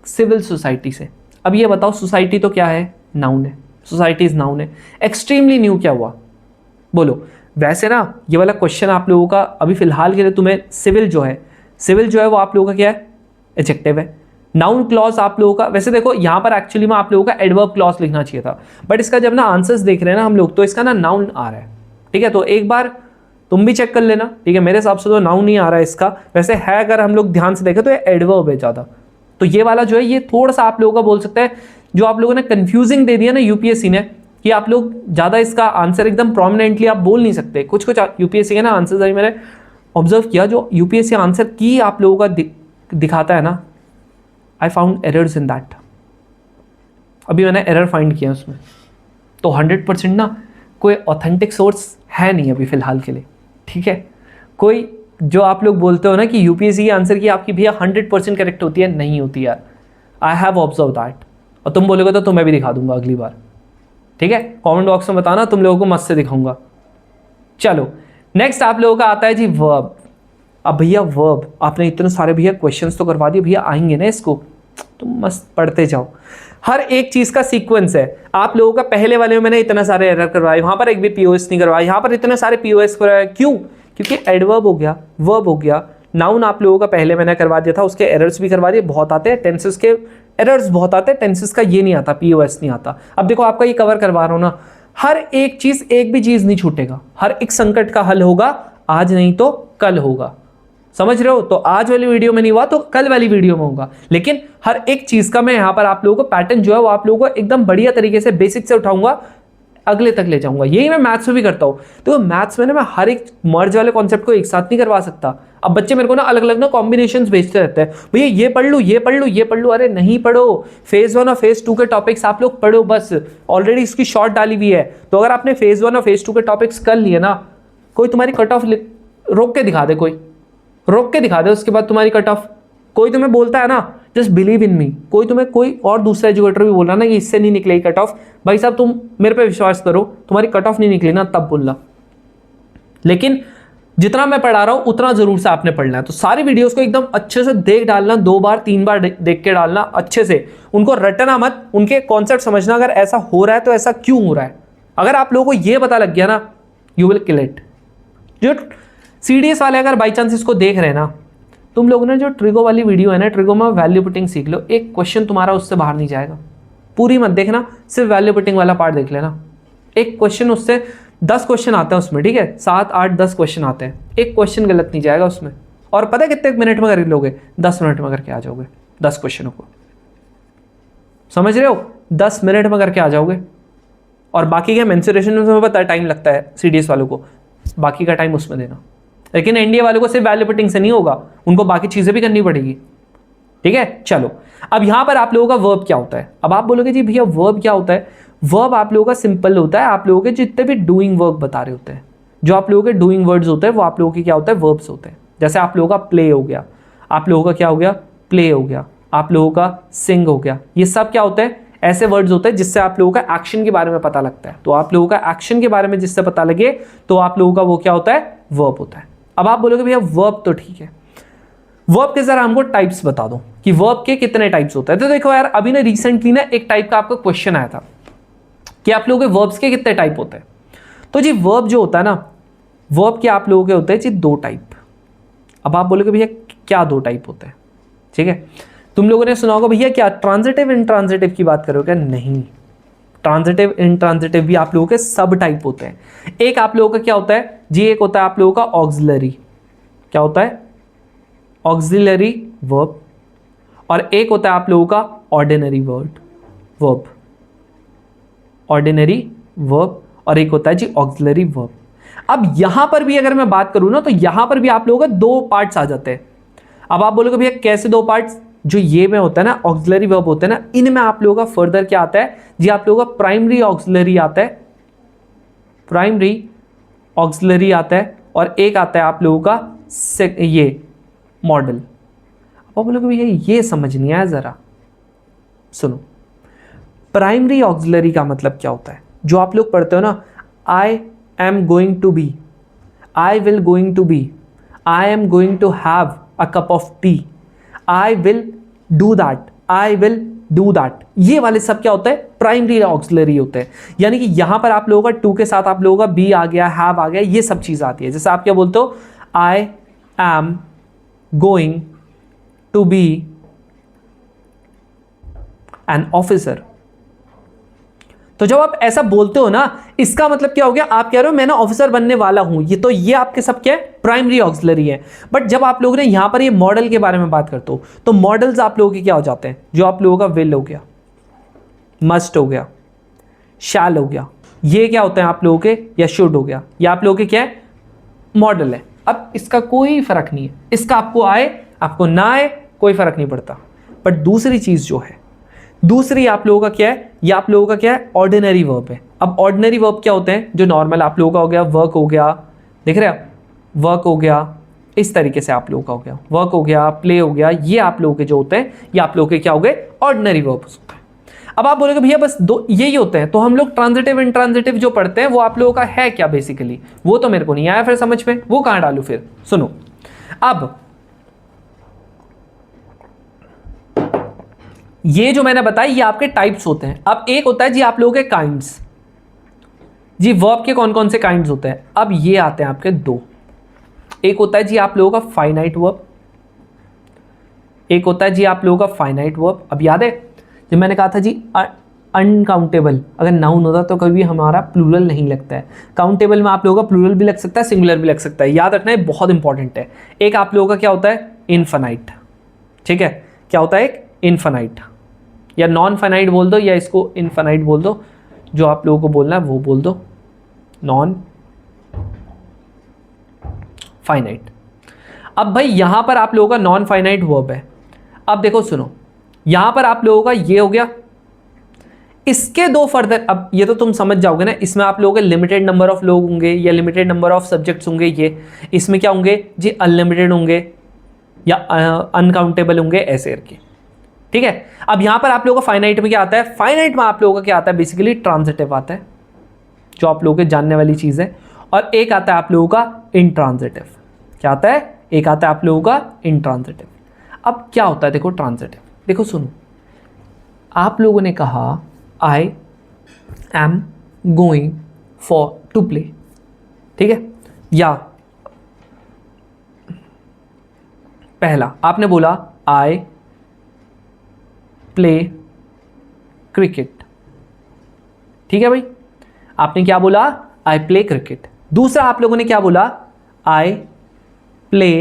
Speaker 1: सिविल सोसाइटी से। अब ये बताओ सोसाइटी तो क्या है, नाउन है, सोसाइटी इज नाउन है, एक्सट्रीमली न्यू क्या हुआ, बोलो। वैसे ना ये वाला क्वेश्चन आप लोगों का अभी फिलहाल के लिए तुम्हें सिविल जो है वो आप लोगों का क्या है, एडजेक्टिव है। नाउन क्लॉज आप लोगों का, वैसे देखो यहाँ पर एक्चुअली में आप लोगों का एडवर्ब क्लॉज लिखना चाहिए था, बट इसका जब ना आंसर्स देख रहे हैं ना हम लोग, तो इसका ना नाउन आ रहा है, ठीक है। तो एक बार तुम भी चेक कर लेना, ठीक है। मेरे हिसाब से तो नाउन नहीं आ रहा है इसका, वैसे है अगर हम लोग ध्यान से देखें तो ये एडवर्ब है ज़्यादा। तो ये वाला जो है ये थोड़ा सा आप लोगों का बोल सकते हैं, जो आप लोगों ने कंफ्यूजिंग दे दिया ना यूपीएससी ने, कि आप लोग ज़्यादा इसका आंसर एकदम प्रोमिनेंटली आप बोल नहीं सकते। कुछ यूपीएससी के ना आंसर्स अभी मैंने ऑब्जर्व किया, जो यूपीएससी आंसर की आप लोगों का दिखाता है ना, I found errors in that. अभी मैंने एरर फाइंड किया उसमें, तो 100% ना कोई ऑथेंटिक सोर्स है नहीं अभी फिलहाल के लिए, ठीक है। कोई जो आप लोग बोलते हो ना कि यूपीएससी के आंसर की आपकी भैया 100% करेक्ट होती है, नहीं होती यार, आई हैव ऑब्जर्व दैट। और तुम बोलोगे तो तुम्हें भी दिखा दूंगा अगली बार, ठीक है। कमेंट बॉक्स में बताना, तुम लोगों को मस्त से दिखाऊंगा। चलो नेक्स्ट आप लोगों का आता है जी वर्ब। अब भैया वर्ब आपने इतने सारे भैया क्वेश्चंस तो करवा दिए, भैया आएंगे ना इसको, तुम मस्त पढ़ते जाओ। हर एक चीज का सीक्वेंस है आप लोगों का। पहले वाले में मैंने इतना सारे एरर करवाए, वहां पर एक भी पीओएस नहीं करवाया, यहाँ पर इतने सारे पीओएस करवाए, क्यों, क्योंकि एडवर्ब हो गया, वर्ब हो गया, नाउन आप लोगों का पहले मैंने करवा दिया था, उसके एरर्स भी करवा दिए, बहुत आते हैं, टेंसेस के एरर्स बहुत आते हैं, टेंसेस का ये नहीं आता, पीओएस नहीं आता। अब देखो आपका ये कवर करवा रहा हूं ना, हर एक चीज, एक भी चीज नहीं छूटेगा, हर एक संकट का हल होगा, आज नहीं तो कल होगा, समझ रहे हो। तो आज वाली वीडियो में नहीं हुआ तो कल वाली वीडियो में होगा, लेकिन हर एक चीज का मैं यहां पर आप लोगों को पैटर्न जो है वो आप लोगों को एकदम बढ़िया तरीके से बेसिक से उठाऊंगा, अगले तक ले जाऊंगा। यही मैं मैथ्स में भी करता हूं। तो मैथ्स में ना मैं हर एक मर्ज वाले कॉन्सेप्ट को एक साथ नहीं करवा सकता। अब बच्चे मेरे को ना अलग अलग ना कॉम्बिनेशंस भेजते रहते हैं, भैया ये पढ़ लूँ, ये पढ़ लूँ, ये पढ़ लूँ। अरे नहीं पढ़ो, फेज 1 और फेज 2 के टॉपिक्स आप लोग पढ़ो बस, ऑलरेडी इसकी शॉर्ट डाली हुई है। तो अगर आपने फेज 1 और फेज 2 के टॉपिक्स कर लिए ना, कोई तुम्हारी कट ऑफ रोक के दिखा दे, कोई रोक के दिखा दे, उसके बाद तुम्हारी कट ऑफ। कोई तुम्हें बोलता है ना जस्ट बिलीव इन मी, कोई तुम्हें कोई और दूसरा एजुकेटर भी बोल रहा ना कि इससे नहीं निकलेगी कट ऑफ, भाई साहब तुम मेरे पे विश्वास करो, तुम्हारी कट ऑफ नहीं निकली ना तब बोलना। लेकिन जितना मैं पढ़ा रहा हूं उतना जरूर से आपने पढ़ना है। तो सारी वीडियोस को एकदम अच्छे से देख डालना, 2 बार 3 बार देख के डालना अच्छे से, उनको रटना मत, उनके कॉन्सेप्ट समझना, अगर ऐसा हो रहा है तो ऐसा क्यों हो रहा है। अगर आप लोगों को ये पता लग गया ना, यू विल किल इट। जो सीडीएस वाले अगर बाई चांस इसको देख रहे हैं ना, तुम लोगों ने जो ट्रिगो वाली वीडियो है ना, ट्रिगो में वैल्यू पुटिंग सीख लो, एक क्वेश्चन तुम्हारा उससे बाहर नहीं जाएगा। पूरी मत देखना, सिर्फ वैल्यू पुटिंग वाला पार्ट देख लेना। एक क्वेश्चन उससे 10 क्वेश्चन आते हैं उसमें, ठीक है, 7 8 10 क्वेश्चन आते हैं, एक क्वेश्चन गलत नहीं जाएगा उसमें। और पता है कितने मिनट में कर लोगे, 10 मिनट में करके आ जाओगे 10 क्वेश्चनों को, समझ रहे हो। 10 मिनट में करके आ जाओगे। और बाकी क्या मेंस्ट्रुएशन में तुम्हें पता है टाइम लगता है सीडीएस वालों को, बाकी का टाइम उसमें देना। लेकिन एनडीए वालों को सिर्फ वैल्यू पुटिंग से नहीं होगा, उनको बाकी चीजें भी करनी पड़ेगी। ठीक है, चलो अब यहां पर आप लोगों का वर्ब क्या होता है। अब आप बोलोगे जी भैया वर्ब क्या होता है। वर्ब आप लोगों का सिंपल होता है, आप लोगों के जितने भी डूइंग वर्ब बता रहे होते हैं, जो आप लोगों के डूइंग वर्ड्स होते हैं वो आप लोगों के क्या होता है, वर्ब्स होते हैं। जैसे आप लोगों का प्ले हो गया, आप लोगों का क्या हो गया, प्ले हो गया, आप लोगों का सिंग हो गया, ये सब क्या होते हैं, ऐसे वर्ड्स होते हैं जिससे आप लोगों का एक्शन के बारे में पता लगता है। तो आप लोगों का एक्शन के बारे में जिससे पता लगे तो आप लोगों का वो क्या होता है, वर्ब होता है। अब आप बोलोगे भैया वर्ब तो ठीक है, वर्ब के जरा हमको टाइप्स बता दो कि वर्ब के कितने टाइप्स होते हैं। तो देखो यार अभी ना रिसेंटली ना एक टाइप का आपका क्वेश्चन आया था कि आप लोगों के वर्ब्स के कितने टाइप होते हैं। तो जी वर्ब जो होता है ना, वर्ब के आप लोगों के होते हैं जी 2 टाइप। अब आप बोलोगे भैया क्या 2 टाइप होते हैं। ठीक है, तुम लोगों ने सुना होगा भैया क्या ट्रांजिटिव इंट्रांजिटिव की बात करोगे, नहीं, ट्रांजिटिव इंट्रांजिटिव भी आप लोगों के सब टाइप होते हैं। एक आप लोगों का क्या होता है जी, एक होता है आप लोगों का ऑक्सिलरी, क्या होता है, ऑक्सिलरी वर्ब, और एक होता है आप लोगों का ऑर्डिनरी वर्ब, ऑर्डिनरी वर्ब, और एक होता है जी ऑक्सिलरी वर्ब। अब यहां पर भी अगर मैं बात करूं ना तो यहां पर भी आप लोगों का 2 पार्ट्स आ जाते हैं। अब आप बोलोगे भैया कैसे 2 पार्ट्स, जो ये में होता है ना ऑक्सिलरी वर्ब होते हैं ना, इनमें आप लोगों का फर्दर क्या आता है जी, आप लोगों का प्राइमरी ऑक्सिलरी आता है, प्राइमरी ऑक्सिलरी आता है, और एक आता है आप लोगों का ये मॉडल। अब बोलोगे भैया ये समझ नहीं आया, जरा सुनो। प्राइमरी ऑक्सिलरी का मतलब क्या होता है, जो आप लोग पढ़ते हो ना, I am going to be, I will going to be, I am going to have a cup of tea, I will do that, I will do that, ये वाले सब क्या होता है, प्राइमरी ऑक्सिलरी होते हैं। यानी कि यहां पर आप लोगों का टू के साथ आप लोगों का बी आ गया, हैव आ गया, ये सब चीज आती है। जैसे आप क्या बोलते हो, I am going to be an officer. तो जब आप ऐसा बोलते हो ना, इसका मतलब क्या हो गया, आप कह रहे हो मैं ना ऑफिसर बनने वाला हूं। ये तो ये आपके सब क्या है, प्राइमरी ऑक्सिलरी है। बट जब आप लोगों ने यहां पर ये मॉडल के बारे में बात करते हो तो मॉडल्स आप लोगों के क्या हो जाते हैं, जो आप लोगों का विल हो गया, मस्ट हो गया, शैल हो गया, ये क्या होते हैं आप लोगों के, या शुड हो गया, ये आप लोगों के क्या है, मॉडल है। अब इसका कोई फर्क नहीं है, इसका आपको आए आपको ना आए कोई फर्क नहीं पड़ता। बट दूसरी चीज जो है, दूसरी आप लोगों का क्या है, ये आप लोगों का क्या है, ऑर्डिनरी वर्ब है। अब ऑर्डिनरी वर्ब क्या होते हैं, जो नॉर्मल आप लोगों का हो गया, वर्क हो गया, देख रहे हैं, वर्क हो गया, इस तरीके से आप लोगों का हो गया, वर्क हो गया, प्ले हो गया, ये आप लोगों के जो होते हैं, ये आप लोगों के क्या हो गए, ऑर्डिनरी वर्ब्स होते हैं। अब आप बोलोगे भैया बस 2 यही होते हैं, तो हम लोग ट्रांजिटिव इंट्रांजिटिव जो पढ़ते हैं वो आप लोगों का है क्या बेसिकली, वो तो मेरे को नहीं आया फिर समझ में, वो कहां डालू फिर। सुनो, अब ये जो मैंने बताया ये आपके टाइप्स होते हैं। अब एक होता है जी आप लोगों के काइंड्स, जी वर्ब के कौन कौन से काइंड्स होते हैं। अब ये आते हैं आपके 2, एक होता है जी आप लोगों का फाइनाइट वर्ब, एक होता है जी आप लोगों का फाइनाइट वर्ब। अब याद है जब मैंने कहा था जी अनकाउंटेबल, अगर नाउन होता तो कभी हमारा प्लूरल नहीं लगता है, काउंटेबल में आप लोगों का प्लूरल भी लग सकता है, सिंगुलर भी लग सकता है, याद रखना है, बहुत इंपॉर्टेंट है। एक आप लोगों का क्या होता है, इनफाइनाइट, ठीक है, क्या होता है, एक इनफाइनाइट, या नॉन फाइनाइट बोल दो, या इसको इनफाइनाइट बोल दो, जो आप लोगों को बोलना है वो बोल दो, नॉन फाइनाइट। अब भाई यहां पर आप लोगों का नॉन फाइनाइट वर्ब है। अब देखो सुनो, यहां पर आप लोगों का ये हो गया, इसके 2 फर्दर, अब ये तो तुम समझ जाओगे ना, इसमें आप लोगों के लिमिटेड नंबर ऑफ लोग होंगे या लिमिटेड नंबर ऑफ सब्जेक्ट्स होंगे, ये इसमें क्या होंगे जी, अनलिमिटेड होंगे या अनकाउंटेबल होंगे, ऐसे करके, ठीक है। अब यहां पर आप लोगों का फाइनाइट में क्या आता है, फाइनाइट में आप लोगों का क्या आता है, बेसिकली ट्रांजिटिव आता है, जो आप लोगों के जानने वाली चीज है, और एक आता है आप लोगों का इंट्रांजिटिव, क्या आता है, एक आता है आप लोगों का इंट्रांजिटिव। अब क्या होता है देखो ट्रांजिटिव, देखो सुनो, आप लोगों ने कहा I am going for to play, ठीक है, या पहला आपने बोला आई प्ले क्रिकेट, ठीक है भाई, आपने क्या बोला, आई प्ले क्रिकेट। दूसरा आप लोगों ने क्या बोला, I play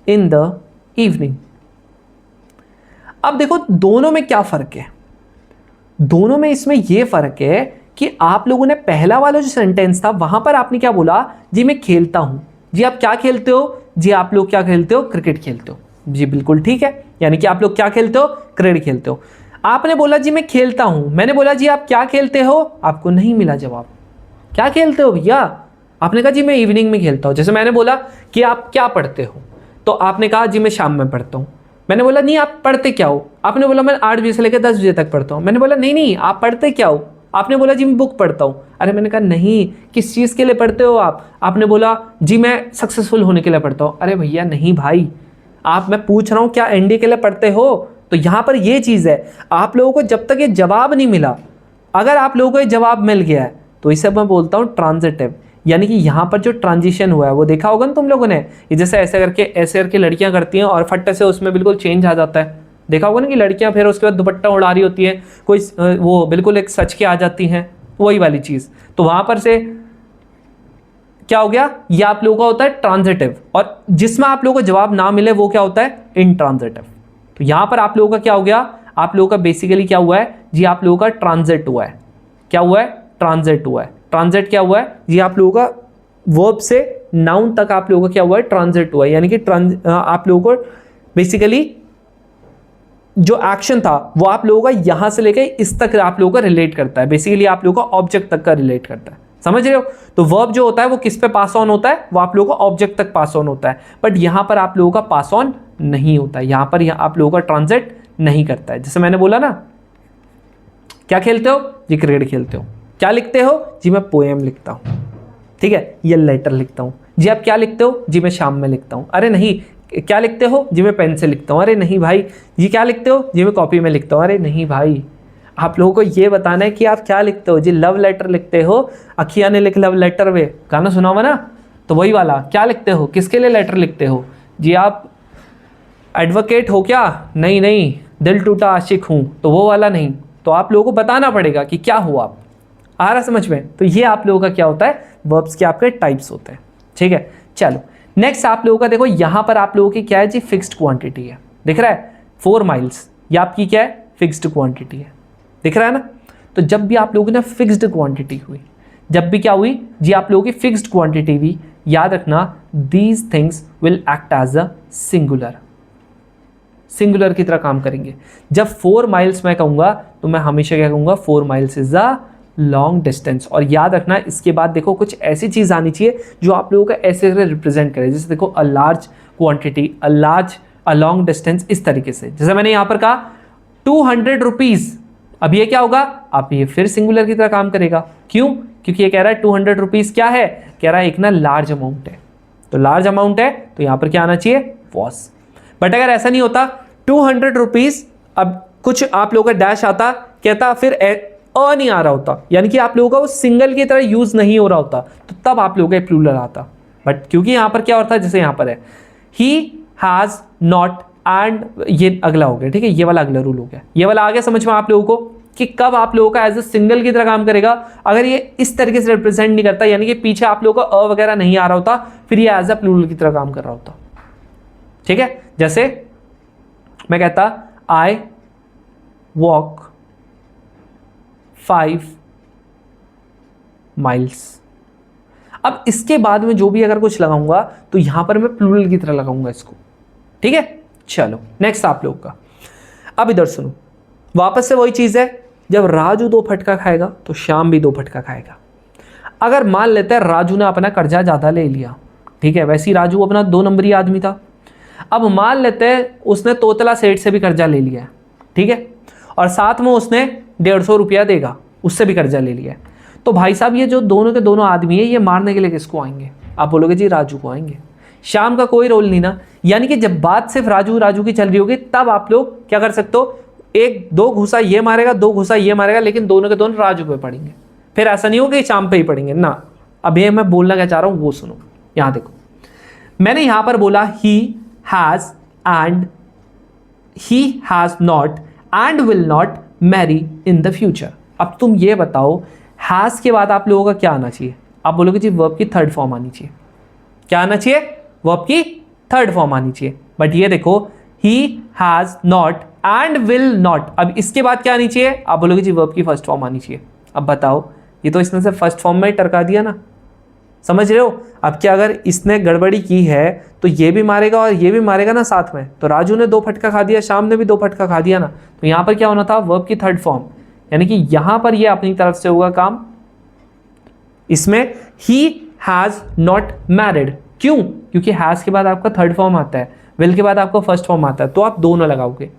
Speaker 1: in the evening. अब देखो दोनों में क्या फर्क है, दोनों में इसमें ये फर्क है कि आप लोगों ने पहला वाला जो सेंटेंस था वहां पर आपने क्या बोला, जी मैं खेलता हूं। जी आप क्या खेलते हो, जी आप लोग क्या खेलते हो, क्रिकेट खेलते हो। जी बिल्कुल ठीक है, यानी कि आप लोग क्या खेलते हो, क्रिकेट खेलते हो। आपने बोला जी मैं खेलता हूं, मैंने बोला जी आप क्या खेलते हो, आपको नहीं मिला जवाब। क्या खेलते हो भैया, आपने कहा जी मैं इवनिंग में खेलता हूं। जैसे मैंने बोला कि आप क्या पढ़ते हो, तो आपने कहा जी मैं शाम में पढ़ता हूं। मैंने बोला नहीं आप पढ़ते क्या हो, आपने बोला मैं 8 बजे से लेकर 10 बजे तक पढ़ता हूं। मैंने बोला नहीं नहीं आप पढ़ते क्या हो, आपने बोला जी मैं बुक पढ़ता हूं। अरे मैंने कहा नहीं, किस चीज़ के लिए पढ़ते हो आप, आपने बोला जी मैं सक्सेसफुल होने के लिए पढ़ता हूं। अरे भैया नहीं भाई, आप, मैं पूछ रहा हूं क्या एनडीए के लिए पढ़ते हो। तो यहां पर ये चीज़ है, आप लोगों को जब तक ये जवाब नहीं मिला, अगर आप लोगों को ये जवाब मिल गया है तो इसे मैं बोलता हूं ट्रांजिटिव। यानी कि यहां पर जो ट्रांजिशन हुआ है वो देखा होगा ना तुम लोगों ने, ये जैसे ऐसे करके लड़कियां करती हैं और फट से उसमें बिल्कुल चेंज आ जाता है। देखा होगा ना कि लड़कियां फिर उसके बाद दुपट्टा उड़ा रही होती है, कोई वो बिल्कुल एक सच के आ जाती हैं, वही वाली चीज़। तो वहां पर से क्या हो गया, ये आप लोगों का होता है ट्रांजिटिव, और जिसमें आप लोगों को जवाब ना मिले वो क्या होता है, इनट्रांजिटिव। तो यहां पर आप लोगों का क्या हो गया, आप लोगों का बेसिकली क्या हुआ है जी, आप लोगों का ट्रांजिट हुआ है। क्या हुआ है, ट्रांजिट हुआ है। ट्रांजिट क्या हुआ है जी, आप लोगों का वर्ब से नाउन तक आप लोगों का क्या हुआ है, ट्रांजिट हुआ है। यानी कि आप लोगों को बेसिकली जो एक्शन था वो आप लोगों का यहां से लेकर इस तक आप लोगों का रिलेट करता है, बेसिकली आप लोगों का ऑब्जेक्ट तक का रिलेट करता है। समझ रहे हो, तो वर्ब जो होता है वो किस पे पास ऑन होता है, वो आप लोगों का ऑब्जेक्ट तक पास ऑन होता है। बट यहां पर आप लोगों का पास ऑन नहीं होता है, यहां पर आप लोगों का ट्रांजिट नहीं करता है। जैसे मैंने बोला ना, क्या खेलते हो जी, क्रिकेट खेलते हो। क्या लिखते हो जी, मैं पोएम लिखता हूं। ठीक है, ये लेटर लिखता हूं। जी आप क्या लिखते हो जी, मैं शाम में लिखता हूं। अरे नहीं, क्या लिखते हो जी, मैं पेन से लिखता हूं। अरे नहीं भाई, जी क्या लिखते हो जी, मैं कॉपी में लिखता हूं। अरे नहीं भाई, आप लोगों को ये बताना है कि आप क्या लिखते हो। जी लव लेटर लिखते हो, अखिया ने लिख लव लेटर, वे गाना सुना हुआ ना, तो वही वाला। क्या लिखते हो, किसके लिए लेटर लिखते हो जी, आप एडवोकेट हो क्या, नहीं नहीं, दिल टूटा आशिक हूं, तो वो वाला नहीं। तो आप लोगों को बताना पड़ेगा कि क्या हो आप, आ रहा समझ में। तो ये आप लोगों का क्या होता है, वर्ब्स के आपके टाइप्स होते हैं। ठीक है, चलो नेक्स्ट आप लोगों का देखो, यहां पर आप लोगों की क्या है जी, फिक्स्ड क्वांटिटी है। दिख रहा है 4 माइल्स, ये आपकी क्या है, फिक्स्ड क्वांटिटी है। दिख रहा है ना। तो जब भी आप लोगों ने फिक्स्ड क्वांटिटी हुई, जब भी क्या हुई जी, आप लोगों की फिक्स्ड क्वांटिटी हुई, याद रखना these things will act as a singular, singular की तरह काम करेंगे। जब 4 माइल्स मैं कहूंगा तो मैं हमेशा क्या कहूंगा, 4 miles is a long distance. और याद रखना इसके बाद देखो कुछ ऐसी चीज आनी चाहिए जो आप लोगों का ऐसे रिप्रेजेंट करे। जैसे देखो a large quantity, a long distance, इस तरीके से। जैसे मैंने यहां पर कहा 200 रुपीज, अब ये क्या होगा, आप ये फिर सिंगुलर की तरह काम करेगा। क्यों, क्योंकि ये कह रहा है 200 रुपीज क्या है, कह रहा है एक ना लार्ज अमाउंट है। तो लार्ज अमाउंट है तो यहां पर क्या आना चाहिए, वॉस। बट अगर ऐसा नहीं होता 200 रुपीज, अब कुछ आप लोगों का डैश आता, कहता फिर नहीं आ रहा होता, यानी कि आप लोगों का वो सिंगल की तरह यूज नहीं हो रहा होता, तो तब आप लोगों का प्लूरल आता। बट क्योंकि यहां पर क्या होता है, जैसे यहां पर है ही हैज नॉट एंड, ये अगला हो गया। ठीक है, ये वाला अगला रूल हो गया, ये वाला आ गया समझ में आप लोगों को कि कब आप लोगों का एज ए सिंगल की तरह काम करेगा। अगर ये इस तरीके से रिप्रेजेंट नहीं करता, यानी कि पीछे आप लोगों का वगैरह नहीं आ रहा होता, फिर ये एज ए प्लूरल की तरह काम कर रहा होता। ठीक है, जैसे मैं कहता आई वॉक 5 माइल्स। अब इसके बाद में जो भी अगर कुछ लगाऊंगा तो यहां पर मैं प्लूरल की तरह लगाऊंगा इसको। ठीक है, चलो नेक्स्ट आप लोग का। अब इधर सुनो, वापस से वही चीज है, जब राजू 2 फटका खाएगा तो श्याम भी 2 फटका खाएगा। अगर मान लेते हैं राजू ने अपना कर्जा ज्यादा ले लिया, ठीक है, वैसे ही राजू अपना 2 नंबरी आदमी था। अब मान लेते हैं उसने तोतला सेठ से भी कर्जा ले लिया, ठीक है, और साथ में उसने 150 रुपया देगा, उससे भी कर्जा ले लिया। तो भाई साहब ये जो दोनों के दोनों आदमी है, ये मारने के लिए किसको आएंगे, आप बोलोगे जी राजू को आएंगे। श्याम का कोई रोल नहीं ना। यानी कि जब बात सिर्फ राजू राजू की चल रही होगी, तब आप लोग क्या कर सकते हो, 1-2 घुसा ये मारेगा, 2 घुसा ये मारेगा, लेकिन दोनों के दोनों राजू पे पड़ेंगे। फिर ऐसा नहीं होगा कि श्याम पे ही पड़ेंगे ना। अब ये मैं बोलना क्या चाह रहा हूं वो सुनो। यहां देखो, मैंने यहां पर बोला he has and he has not and will not marry in the future. अब तुम ये बताओ, हैज के बाद आप लोगों का क्या आना चाहिए, आप बोलोगे जी वर्ब की 3rd फॉर्म आनी चाहिए। क्या आना चाहिए, वर्ब की 3rd फॉर्म आनी चाहिए। बट ये देखो he has not and will not. अब इसके बाद क्या आनी चाहिए? आप बोलोगे जी वर्ब की फर्स्ट फॉर्म आनी चाहिए। अब बताओ, ये तो इसने से फर्स्ट फॉर्म में टरका दिया ना, समझ रहे हो? अब क्या अगर इसने गड़बड़ी की है तो ये भी मारेगा और ये भी मारेगा ना साथ में। तो राजू ने 2 फटका खा दिया, श्याम ने भी 2 फटका खा दिया ना। तो यहाँ पर क्या होना था? वर्ब की थर्ड फॉर्म, यानी कि यहाँ पर ये अपनी तरफ से होगा काम। इसमें ही हैज नॉट मैरिड, क्यों? क्योंकि हैज के बाद आपका थर्ड फॉर्म आता है, विल के बाद आपका फर्स्ट फॉर्म आता है, तो आप दोनों लगाओगे,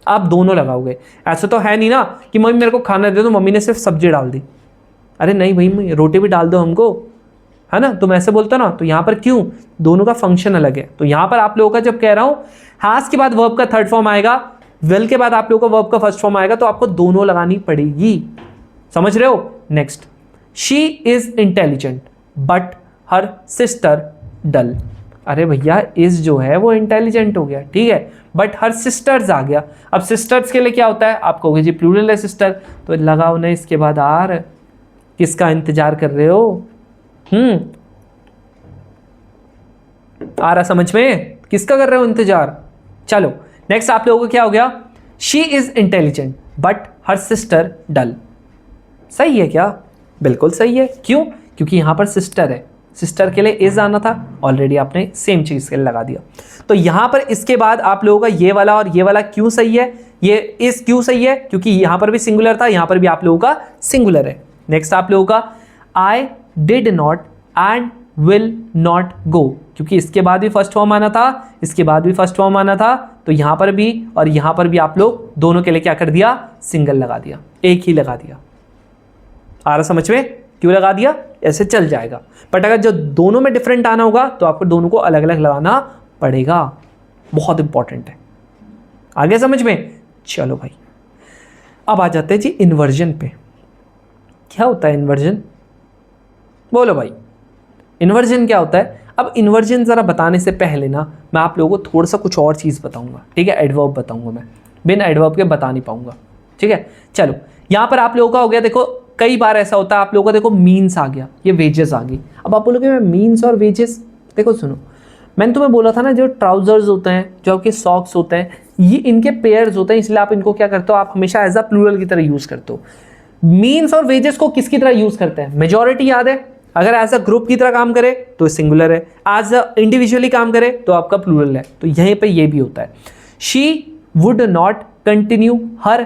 Speaker 1: आप दोनों लगाओगे। ऐसा तो है नहीं ना कि मम्मी मेरे को खाना दे दो, मम्मी ने सिर्फ सब्जी डाल दी। अरे नहीं भाई, रोटी भी डाल दो हमको, है ना? तुम ऐसे बोलते हो ना। तो यहाँ पर क्यों? दोनों का फंक्शन अलग है। तो यहाँ पर आप लोगों का जब कह रहा हूं हैज के बाद वर्ब का थर्ड फॉर्म आएगा, विल के बाद आप लोगों का वर्ब का फर्स्ट फॉर्म आएगा, तो आपको दोनों लगानी पड़ेगी। समझ रहे हो? Next, she is intelligent but her sister dull. अरे भैया इज जो है वो इंटेलिजेंट हो गया, ठीक है, बट हर सिस्टर्स आ गया। अब सिस्टर्स के लिए क्या होता है? आप कहोगे जी प्लूरल है सिस्टर, तो लगाओ ना इसके बाद आर। किसका इंतजार कर रहे हो? आ रहा समझ में? किसका कर रहे हो इंतजार? चलो नेक्स्ट आप लोगों को क्या हो गया? She is intelligent but her sister dull. सही है क्या? बिल्कुल सही है। क्यों? क्योंकि यहां पर सिस्टर है, सिस्टर के लिए इज आना था, ऑलरेडी आपने सेम चीज के लिए लगा दिया। तो यहां पर इसके बाद आप लोगों का ये वाला और ये वाला क्यों सही है? ये इज क्यों सही है? क्योंकि यहां पर भी सिंगुलर था, यहां पर भी आप लोगों का सिंगुलर है। नेक्स्ट आप लोगों का I did not and will not go, क्योंकि इसके बाद भी फर्स्ट फॉर्म आना था, इसके बाद भी फर्स्ट फॉर्म आना था, तो यहां पर भी और यहां पर भी आप लोग दोनों के लिए क्या कर दिया? सिंगल लगा दिया, एक ही लगा दिया। आ रहा समझ में? क्यों लगा दिया? ऐसे चल जाएगा, बट अगर जो दोनों में डिफरेंट आना होगा तो आपको दोनों को अलग अलग लगाना पड़ेगा। बहुत इंपॉर्टेंट है। आगे समझ में? चलो भाई, अब आ जाते हैं जी इन्वर्जन पे। क्या होता है इन्वर्जन? बोलो भाई, इन्वर्जन क्या होता है? अब इन्वर्जन जरा बताने से पहले ना मैं आप लोगों को थोड़ा सा कुछ और चीज़ बताऊंगा, ठीक है? एडवर्ब बताऊंगा मैं, बिन एडवर्ब के बता नहीं पाऊंगा, ठीक है? चलो यहां पर आप लोगों का हो गया, देखो कई बार ऐसा होता है आप लोगों का, देखो मीन्स आ गया, ये वेजेस आ गई। अब आप बोलोगे मैं मीन्स और वेजेस, देखो सुनो, मैंने तुम्हें बोला था ना जो ट्राउजर्स होते हैं, जो आपके सॉक्स होते हैं, ये इनके पेयर्स होते हैं, इसलिए आप इनको क्या करते हो? आप हमेशा एज अ प्लूरल की तरह यूज करते हो। मीन्स और वेजेस को किसकी तरह यूज करते हैं? मेजॉरिटी याद है, अगर एज अ ग्रुप की तरह काम करे तो सिंगुलर है, एज अ इंडिविजुअली काम करे तो आपका प्लूरल है। तो यहीं पे ये भी होता है। She would not continue her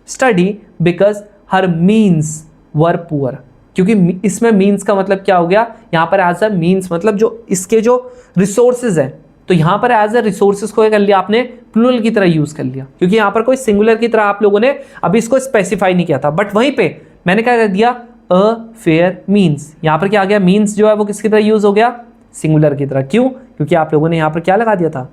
Speaker 1: study because her means were poor, क्योंकि इसमें मीन्स का मतलब क्या हो गया? यहाँ पर एज अ मीन्स मतलब जो इसके जो रिसोर्सेज हैं, तो यहाँ पर एज अ रिसोर्सेज को कर लिया आपने, प्लूरल की तरह यूज कर लिया, क्योंकि यहाँ पर कोई सिंगुलर की तरह आप लोगों ने अभी इसको स्पेसिफाई नहीं किया था। बट वहीं पे मैंने क्या कर दिया? A fair means. यहाँ पर क्या आ गया? मीन्स जो है वो किसकी तरह यूज हो गया? सिंगुलर की तरह। क्यों? क्योंकि आप लोगों ने यहाँ पर क्या लगा दिया था?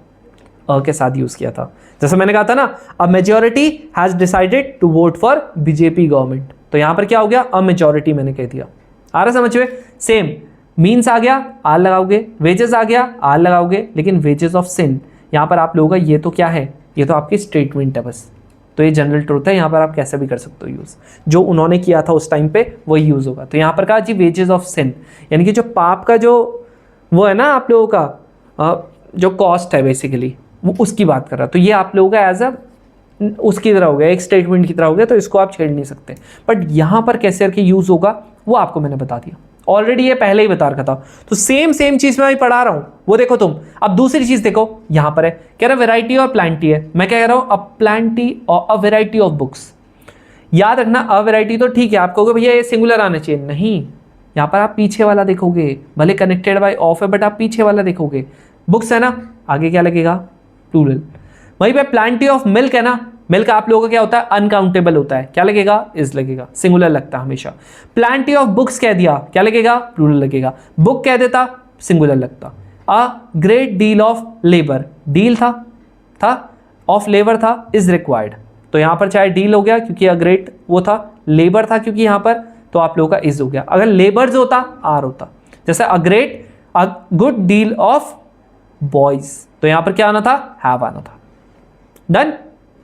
Speaker 1: अ के साथ यूज किया था। जैसे मैंने कहा था ना, a majority has decided to vote for BJP government, तो यहां पर क्या हो गया? अ मेजॉरिटी मैंने कह दिया। आ रहा समझ में? सेम मीन्स आ गया, आर लगाओगे, वेजेस आ गया, आर लगाओगे, लेकिन वेजेस ऑफ सिन यहां पर आप लोगों का ये तो क्या है? ये तो आपकी स्टेटमेंट है बस, तो ये जनरल ट्रूथ है, यहाँ पर आप कैसे भी कर सकते हो यूज, जो उन्होंने किया था उस टाइम पे वही यूज होगा। तो यहाँ पर कहा जी वेजेस ऑफ सिन, यानी कि जो पाप का जो वो है ना आप लोगों का जो कॉस्ट है बेसिकली, वो उसकी बात कर रहा है। तो ये आप लोगों का एज अ उसकी तरह हो गया, एक स्टेटमेंट की तरह हो गया, तो इसको आप छेड़ नहीं सकते। बट यहाँ पर कैसे करके यूज होगा वो आपको मैंने बता दिया ऑलरेडी, ये पहले ही बता रखा था। तो सेम चीज मैं पढ़ा रहा हूं, वो देखो तुम। अब दूसरी चीज देखो, यहां पर है कह रहा वेराइटी और प्लांटी है, मैं क्या कह रहा हूं? अ प्लांटी और अ वेराइटी ऑफ बुक्स। याद रखना, अ वेराइटी तो ठीक है, आप कहोगे भैया ये सिंगुलर आना चाहिए, नहीं, यहां पर आप पीछे वाला देखोगे, भले कनेक्टेड बाय ऑफ है बट आप पीछे वाला देखोगे। बुक्स है ना, आगे क्या लगेगा? प्लूरल। वहीं पे प्लांटी ऑफ मिल्क है ना, मिल्क आप लोगों का क्या होता है? अनकाउंटेबल होता है, क्या लगेगा? इज लगेगा, सिंगुलर लगता है हमेशा। प्लांटी ऑफ बुक्स कह दिया, क्या लगेगा? प्लूरल लगेगा। बुक कह देता, सिंगुलर लगता। A great deal of labour, deal था ऑफ लेबर था, इज रिक्वायर्ड, तो यहां पर चाहे डील हो गया क्योंकि अ ग्रेट वो था, लेबर था क्योंकि यहां पर, तो आप लोगों का इज हो गया। अगर लेबर्स होता आर होता, जैसे a great a good deal of boys, तो यहां पर क्या आना था? हैव आना था। डन?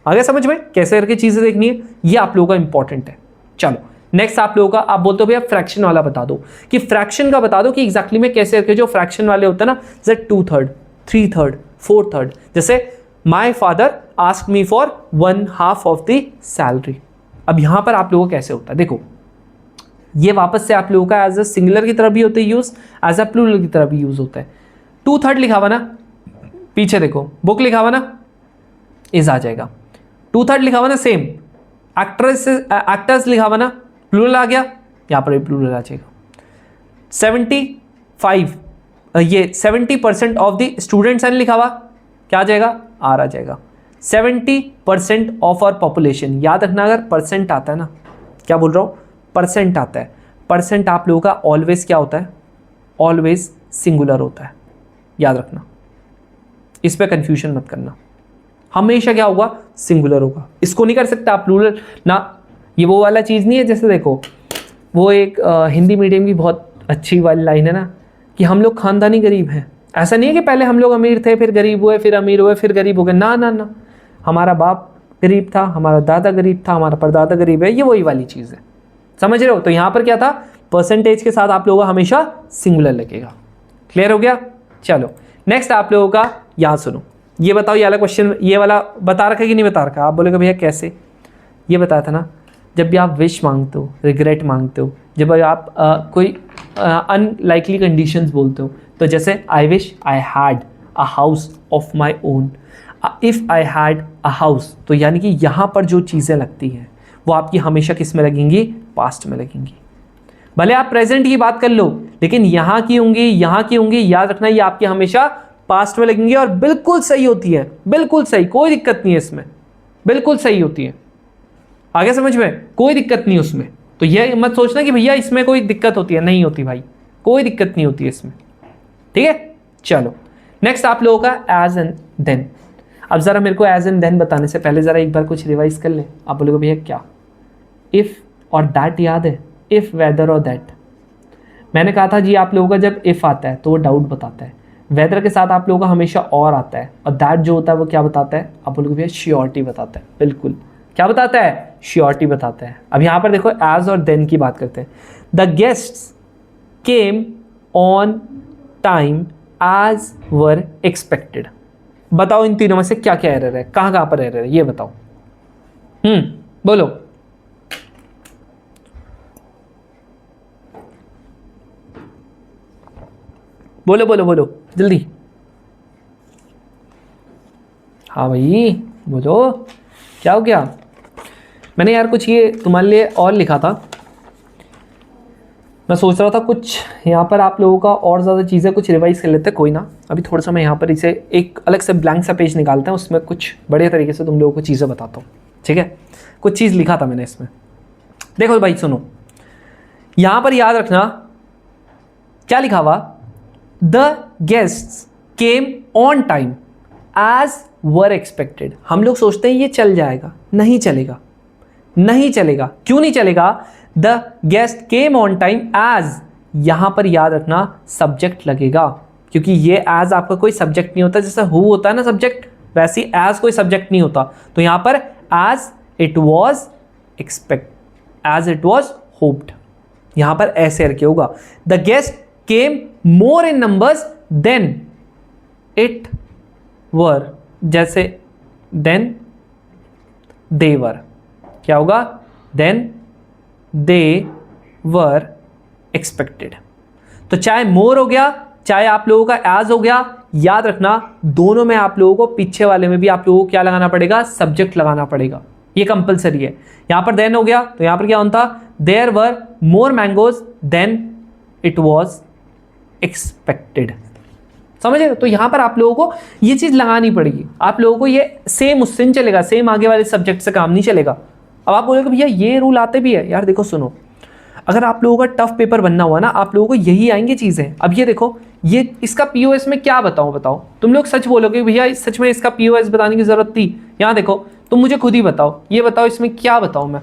Speaker 1: आगे समझ में कैसे करके चीजें देखनी है, ये आप लोगों का इंपॉर्टेंट है। चलो नेक्स्ट आप लोगों का, आप बोलते हो भैया फ्रैक्शन वाला बता दो, कि फ्रैक्शन का बता दो कि एग्जैक्टली में कैसे करके जो फ्रैक्शन वाले होते हैं ना, जैसे 2/3, 3/3, 4/3, जैसे my father ask me for 1/2 of the salary. अब यहां पर आप लोगों को कैसे होता है, देखो ये वापस से आप लोगों का एज अ सिंगुलर की तरफ भी होता है यूज, एज अ प्लूरल की तरफ भी यूज होता है। 2/3 लिखा हुआ ना, पीछे देखो बुक लिखा हुआ ना, इज आ जाएगा। 2/3 लिखा हुआ ना, सेम एक्टर्स लिखा हुआ ना, प्लूरल आ गया, यहां पर भी प्लूरल आ जाएगा। 70% ऑफ द स्टूडेंट्स एंड लिखा हुआ, क्या आ जाएगा, आर आ जाएगा। 70% ऑफ आवर पॉपुलेशन, याद रखना अगर परसेंट आता है ना, क्या बोल रहा हूं, परसेंट आता है, परसेंट आप लोगों का ऑलवेज क्या होता है, ऑलवेज सिंगुलर होता है, याद रखना, इस पे कंफ्यूजन मत करना, हमेशा क्या होगा, सिंगुलर होगा। इसको नहीं कर सकता आप प्लूरल ना, ये वो वाला चीज़ नहीं है। जैसे देखो वो एक हिंदी मीडियम की बहुत अच्छी वाली लाइन है ना, कि हम लोग खानदानी गरीब हैं। ऐसा नहीं है कि पहले हम लोग अमीर थे, फिर गरीब हुए, फिर अमीर हुए, फिर गरीब हो गए, ना ना ना, हमारा बाप गरीब था, हमारा दादा गरीब था, हमारा परदादा गरीब है, ये वही वाली चीज़ है, समझ रहे हो। तो यहाँ पर क्या था, परसेंटेज के साथ आप लोगों का हमेशा सिंगुलर लगेगा। क्लियर हो गया। चलो नेक्स्ट आप लोगों का यहाँ सुनो, ये बताओ, ये वाला क्वेश्चन, ये वाला बता रखा है कि नहीं बता रखा, आप बोलेगा भैया कैसे, ये बताया था ना, जब भी आप विश मांगते हो, रिग्रेट मांगते हो, जब आप कोई अनलाइकली कंडीशंस बोलते हो, तो जैसे I wish I had a house of my own, if I had a house, तो यानी कि यहाँ पर जो चीज़ें लगती हैं वो आपकी हमेशा किस में लगेंगी, पास्ट में लगेंगी। भले आप प्रेजेंट की बात कर लो, लेकिन यहाँ की होंगी, यहाँ की होंगी, याद रखना ये आपकी हमेशा पास्ट में लगेंगी, और बिल्कुल सही होती है, बिल्कुल सही, कोई दिक्कत नहीं है इसमें, बिल्कुल सही होती है। आगे समझ में, कोई दिक्कत नहीं उसमें। तो ये मत सोचना कि भैया इसमें कोई दिक्कत होती है, नहीं होती भाई, कोई दिक्कत नहीं होती है इसमें, ठीक है। चलो नेक्स्ट आप लोगों का एज एंड देन। अब जरा मेरे को एज एंड देन बताने से पहले जरा एक बार कुछ रिवाइज कर ले। आप बोलोगे भैया क्या, इफ और दैट याद है, इफ वेदर और दैट। मैंने कहा था जी आप लोगों का जब इफ आता है तो वो डाउट बताता है, वेदर के साथ आप लोगों का हमेशा और आता है, और दैट जो होता है वो क्या बताता है, आप बोलोगे भैया श्योरिटी बताता है। बिल्कुल, क्या बताता है, श्योरिटी बताता है। अब यहाँ पर देखो एज और देन की बात करते हैं। The guests came on time as were expected. बताओ इन तीनों में से क्या क्या एरर है, कहाँ कहाँ पर एरर है, ये बताओ। बोलो, बोलो बोलो बोलो जल्दी। हाँ भाई बोलो, क्या हो गया। मैंने यार कुछ ये तुम्हारे लिए और लिखा था, मैं सोच रहा था कुछ यहाँ पर आप लोगों का और ज़्यादा चीज़ें कुछ रिवाइज कर लेते, कोई ना, अभी थोड़ा सा मैं यहाँ पर इसे एक अलग से ब्लैंक सा पेज निकालते हैं, उसमें कुछ बढ़िया तरीके से तुम लोगों को चीज़ें बताता हूँ, ठीक है। कुछ चीज़ लिखा था मैंने इसमें, देखो भाई सुनो, यहाँ पर याद रखना क्या लिखा हुआ, the guests came on time as were expected. हम लोग सोचते हैं ये चल जाएगा, नहीं चलेगा, नहीं चलेगा। क्यों नहीं चलेगा, the guest came on time as, यहां पर याद रखना सब्जेक्ट लगेगा, क्योंकि ये एज आपका कोई सब्जेक्ट नहीं होता, जैसे हु होता है ना सब्जेक्ट, वैसे एज कोई सब्जेक्ट नहीं होता। तो यहां पर as it was expect, as it was hoped, यहां पर ऐसे करके होगा। The guest came more in numbers than it were, जैसे देन दे वर, क्या होगा, देन दे वर एक्सपेक्टेड। तो चाहे मोर हो गया, चाहे आप लोगों का एज हो गया, याद रखना दोनों में आप लोगों को, पीछे वाले में भी आप लोगों को क्या लगाना पड़ेगा, सब्जेक्ट लगाना पड़ेगा, ये कंपलसरी है। यहां पर देन हो गया तो यहां पर क्या होता, there were more mangoes than it was expected. समझ रहे हो। तो यहां पर आप लोगों को ये चीज लगानी पड़ेगी, आप लोगों को ये सेम उससे नहीं चलेगा, सेम आगे वाले सब्जेक्ट से काम नहीं चलेगा। अब आप बोलोगे भैया ये रूल आते भी है, यार देखो सुनो, अगर आप लोगों का टफ पेपर बनना हुआ ना, आप लोगों को यही आएंगे चीजें। अब ये देखो, ये इसका पीओएस में क्या बताऊं, बताओ तुम लोग सच बोलोगे भैया सच में इसका पीओएस बताने की जरूरत थी। यहाँ देखो तुम मुझे खुद ही बताओ, ये बताओ इसमें क्या बताऊं मैं,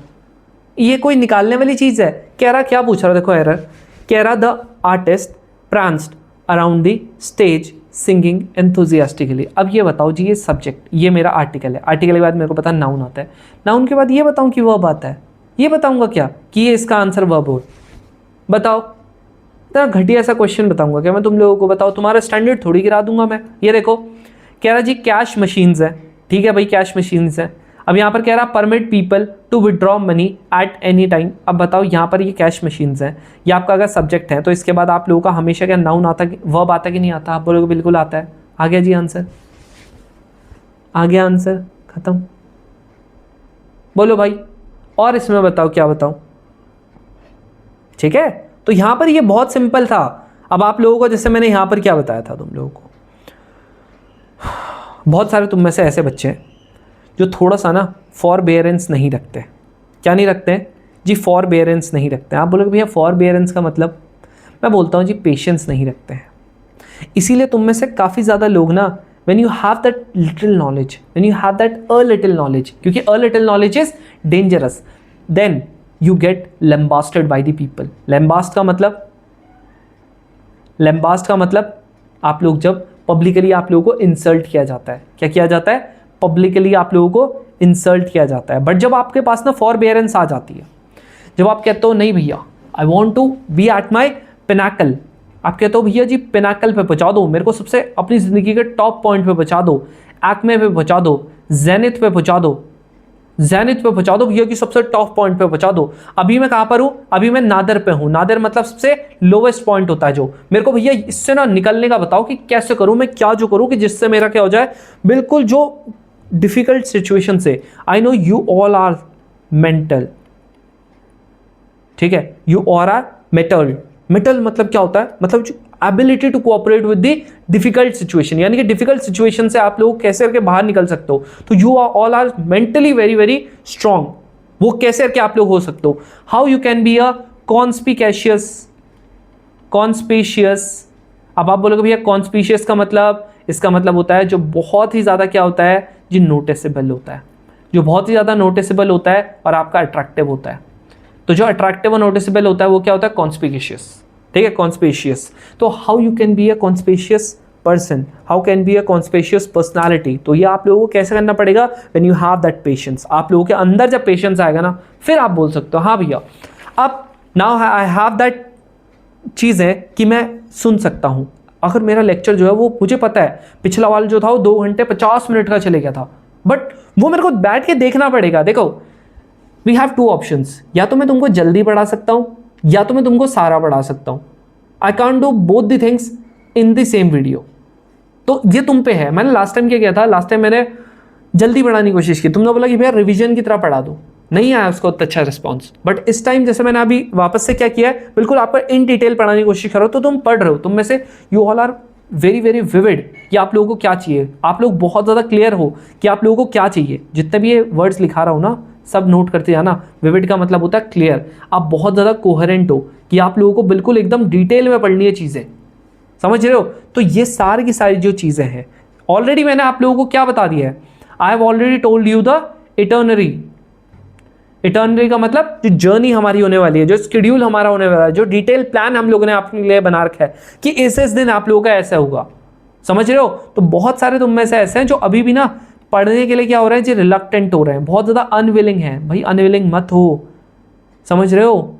Speaker 1: ये कोई निकालने वाली चीज है। कह रहा क्या पूछ रहा, देखो एरर कह रहा, the artist pranced around the stage singing enthusiastically. अब ये बताओ जी, ये सब्जेक्ट, ये मेरा आर्टिकल है, आर्टिकल के बाद मेरे को पता नाउन आता है, नाउन के बाद ये बताऊं कि वर्ब आता है, ये बताऊंगा क्या कि ये इसका आंसर वर्ब हो। बताओ, इतना घटिया सा क्वेश्चन बताऊंगा क्या मैं तुम लोगों को, बताओ, तुम्हारा स्टैंडर्ड थोड़ी गिरा दूंगा मैं। ये देखो कह रहा जी कैश मशीन्स है, ठीक है भाई, कैश मशीन्स हैं। अब यहाँ पर कह रहा permit people to withdraw money at any time. अब बताओ यहाँ पर ये कैश मशीन्स हैं, ये आपका अगर सब्जेक्ट है तो इसके बाद आप लोगों का हमेशा क्या नाउन आता, वर्ब आता कि नहीं आता? आप बोलोगे बिल्कुल आता है। आ गया जी आंसर, आ गया आंसर, खत्म। बोलो भाई, और इसमें बताओ क्या बताऊं? ठीक है, तो यहां पर ये बहुत सिंपल था। अब आप लोगों को जैसे मैंने यहां पर क्या बताया था तुम लोगों को, बहुत सारे तुम में से ऐसे बच्चे हैं जो थोड़ा सा ना फॉरबेरेंस नहीं रखते। क्या नहीं रखते जी? फॉरबेरेंस नहीं रखते। आप बोलोगे भैया फॉरबेरेंस का मतलब? मैं बोलता हूँ जी पेशेंस नहीं रखते हैं। इसीलिए तुम में से काफ़ी ज़्यादा लोग ना when you have that little knowledge, when you have that a little knowledge, क्योंकि a little knowledge is dangerous, then you get lambasted by the people. lambast का मतलब, lambast का मतलब आप लोग जब पब्लिकली आप लोगों को इंसल्ट किया जाता है। क्या किया जाता है? पब्लिकली आप लोगों को इंसल्ट किया जाता है। बट जब आपके पास ना फॉरबेरेंस आ जाती है, जब आप कहते हो नहीं भैया I want to be at my pinnacle, आप कहते हो भैया जी पिनाकल पे पहुंचा दो, मेरे को सबसे अपनी ज़िंदगी के टॉप पॉइंट पे पहुंचा दो, एक्मे पे पहुंचा दो, जेनिथ पे पहुंचा दो, जेनिथ पे पहुंचा दो भैया कि सबसे टॉप पॉइंट पे पहुंचा दो। अभी मैं कहाँ पर हूँ? अभी मैं नादर पे हूँ। नादर मतलब सबसे लोवेस्ट पॉइंट होता है जो। मेरे को भैया इससे ना निकलने का बताओ कि कैसे करूँ, मैं क्या जो करूँ कि जिससे मेरा क्या हो जाए, बिल्कुल जो डिफिकल्ट सिचुएशन से। I know you all are mental, ठीक है, you all are metal. Metal मतलब क्या होता है? मतलब ability to cooperate with the difficult situation, यानी कि डिफिकल्ट सिचुएशन से आप लोग कैसे करके बाहर निकल सकते हो। तो you are all are mentally very very strong. वो कैसे करके आप लोग हो सकते हो? How you can be a conspicuous, conspicuous. अब आप बोलोगे भैया कॉन्स्पिशियस का मतलब, इसका मतलब होता है जो बहुत ही ज़्यादा क्या होता है जी, नोटिसेबल होता है, जो बहुत ही ज़्यादा नोटिसेबल होता है और आपका अट्रैक्टिव होता है। तो जो अट्रैक्टिव और नोटिसेबल होता है वो क्या होता है? कॉन्स्पिकेशियस, ठीक है, कॉन्स्पेशियस। तो how you can be a conspicuous person, how can be a conspicuous personality? तो ये आप लोगों को कैसे करना पड़ेगा? When you have that patience. आप लोगों के अंदर जब पेशेंस आएगा ना, फिर आप बोल सकते हो हाँ भैया अब नाउ आई हैव दैट चीज़ें कि मैं सुन सकता हूँ। अगर मेरा लेक्चर जो है वो मुझे पता है पिछला वाला जो था वो 2 घंटे 50 मिनट का चले गया था, बट वो मेरे को बैठ के देखना पड़ेगा। देखो वी हैव 2 ऑप्शंस, या तो मैं तुमको जल्दी पढ़ा सकता हूँ या तो मैं तुमको सारा पढ़ा सकता हूँ। I can't do both the things in the same video. तो ये तुम पे है। मैंने लास्ट टाइम क्या किया था, लास्ट टाइम मैंने जल्दी पढ़ाने की कोशिश की, तुमने बोला कि भैया रिवीजन की तरह पढ़ा दो, नहीं आया उसको अच्छा रिस्पॉन्स। बट इस टाइम जैसे मैंने अभी वापस से क्या किया है, बिल्कुल आपको इन डिटेल पढ़ाने की कोशिश करो, तो तुम पढ़ रहे हो। तुम में से you all are very very vivid कि आप लोगों को क्या चाहिए। आप लोग बहुत ज़्यादा क्लियर हो कि आप लोगों को क्या चाहिए। जितने भी ये वर्ड्स लिखा रहा हूँ ना, सब नोट करते जाना। विविड का मतलब होता है क्लियर। आप बहुत ज़्यादा कोहेरेंट हो कि आप लोगों को बिल्कुल एकदम डिटेल में पढ़नी है चीज़ें, समझ रहे हो? तो ये सारी की सारी जो चीज़ें हैं ऑलरेडी मैंने आप लोगों को क्या बता दिया है। I have already told you the itinerary. Itinerary का मतलब जो जर्नी हमारी होने वाली है, जो स्केड्यूल हमारा होने वाला है, जो डिटेल प्लान हम लोगों ने अपने लिए बना रखा है कि इस दिन आप लोगों का ऐसा होगा, समझ रहे हो? तो बहुत सारे तुम में से ऐसे हैं जो अभी भी ना पढ़ने के लिए क्या हो रहे हैं जी, रिलक्टेंट हो रहे हैं, बहुत ज़्यादा अनविलिंग हैं। भाई अनविलिंग मत हो, समझ रहे हो?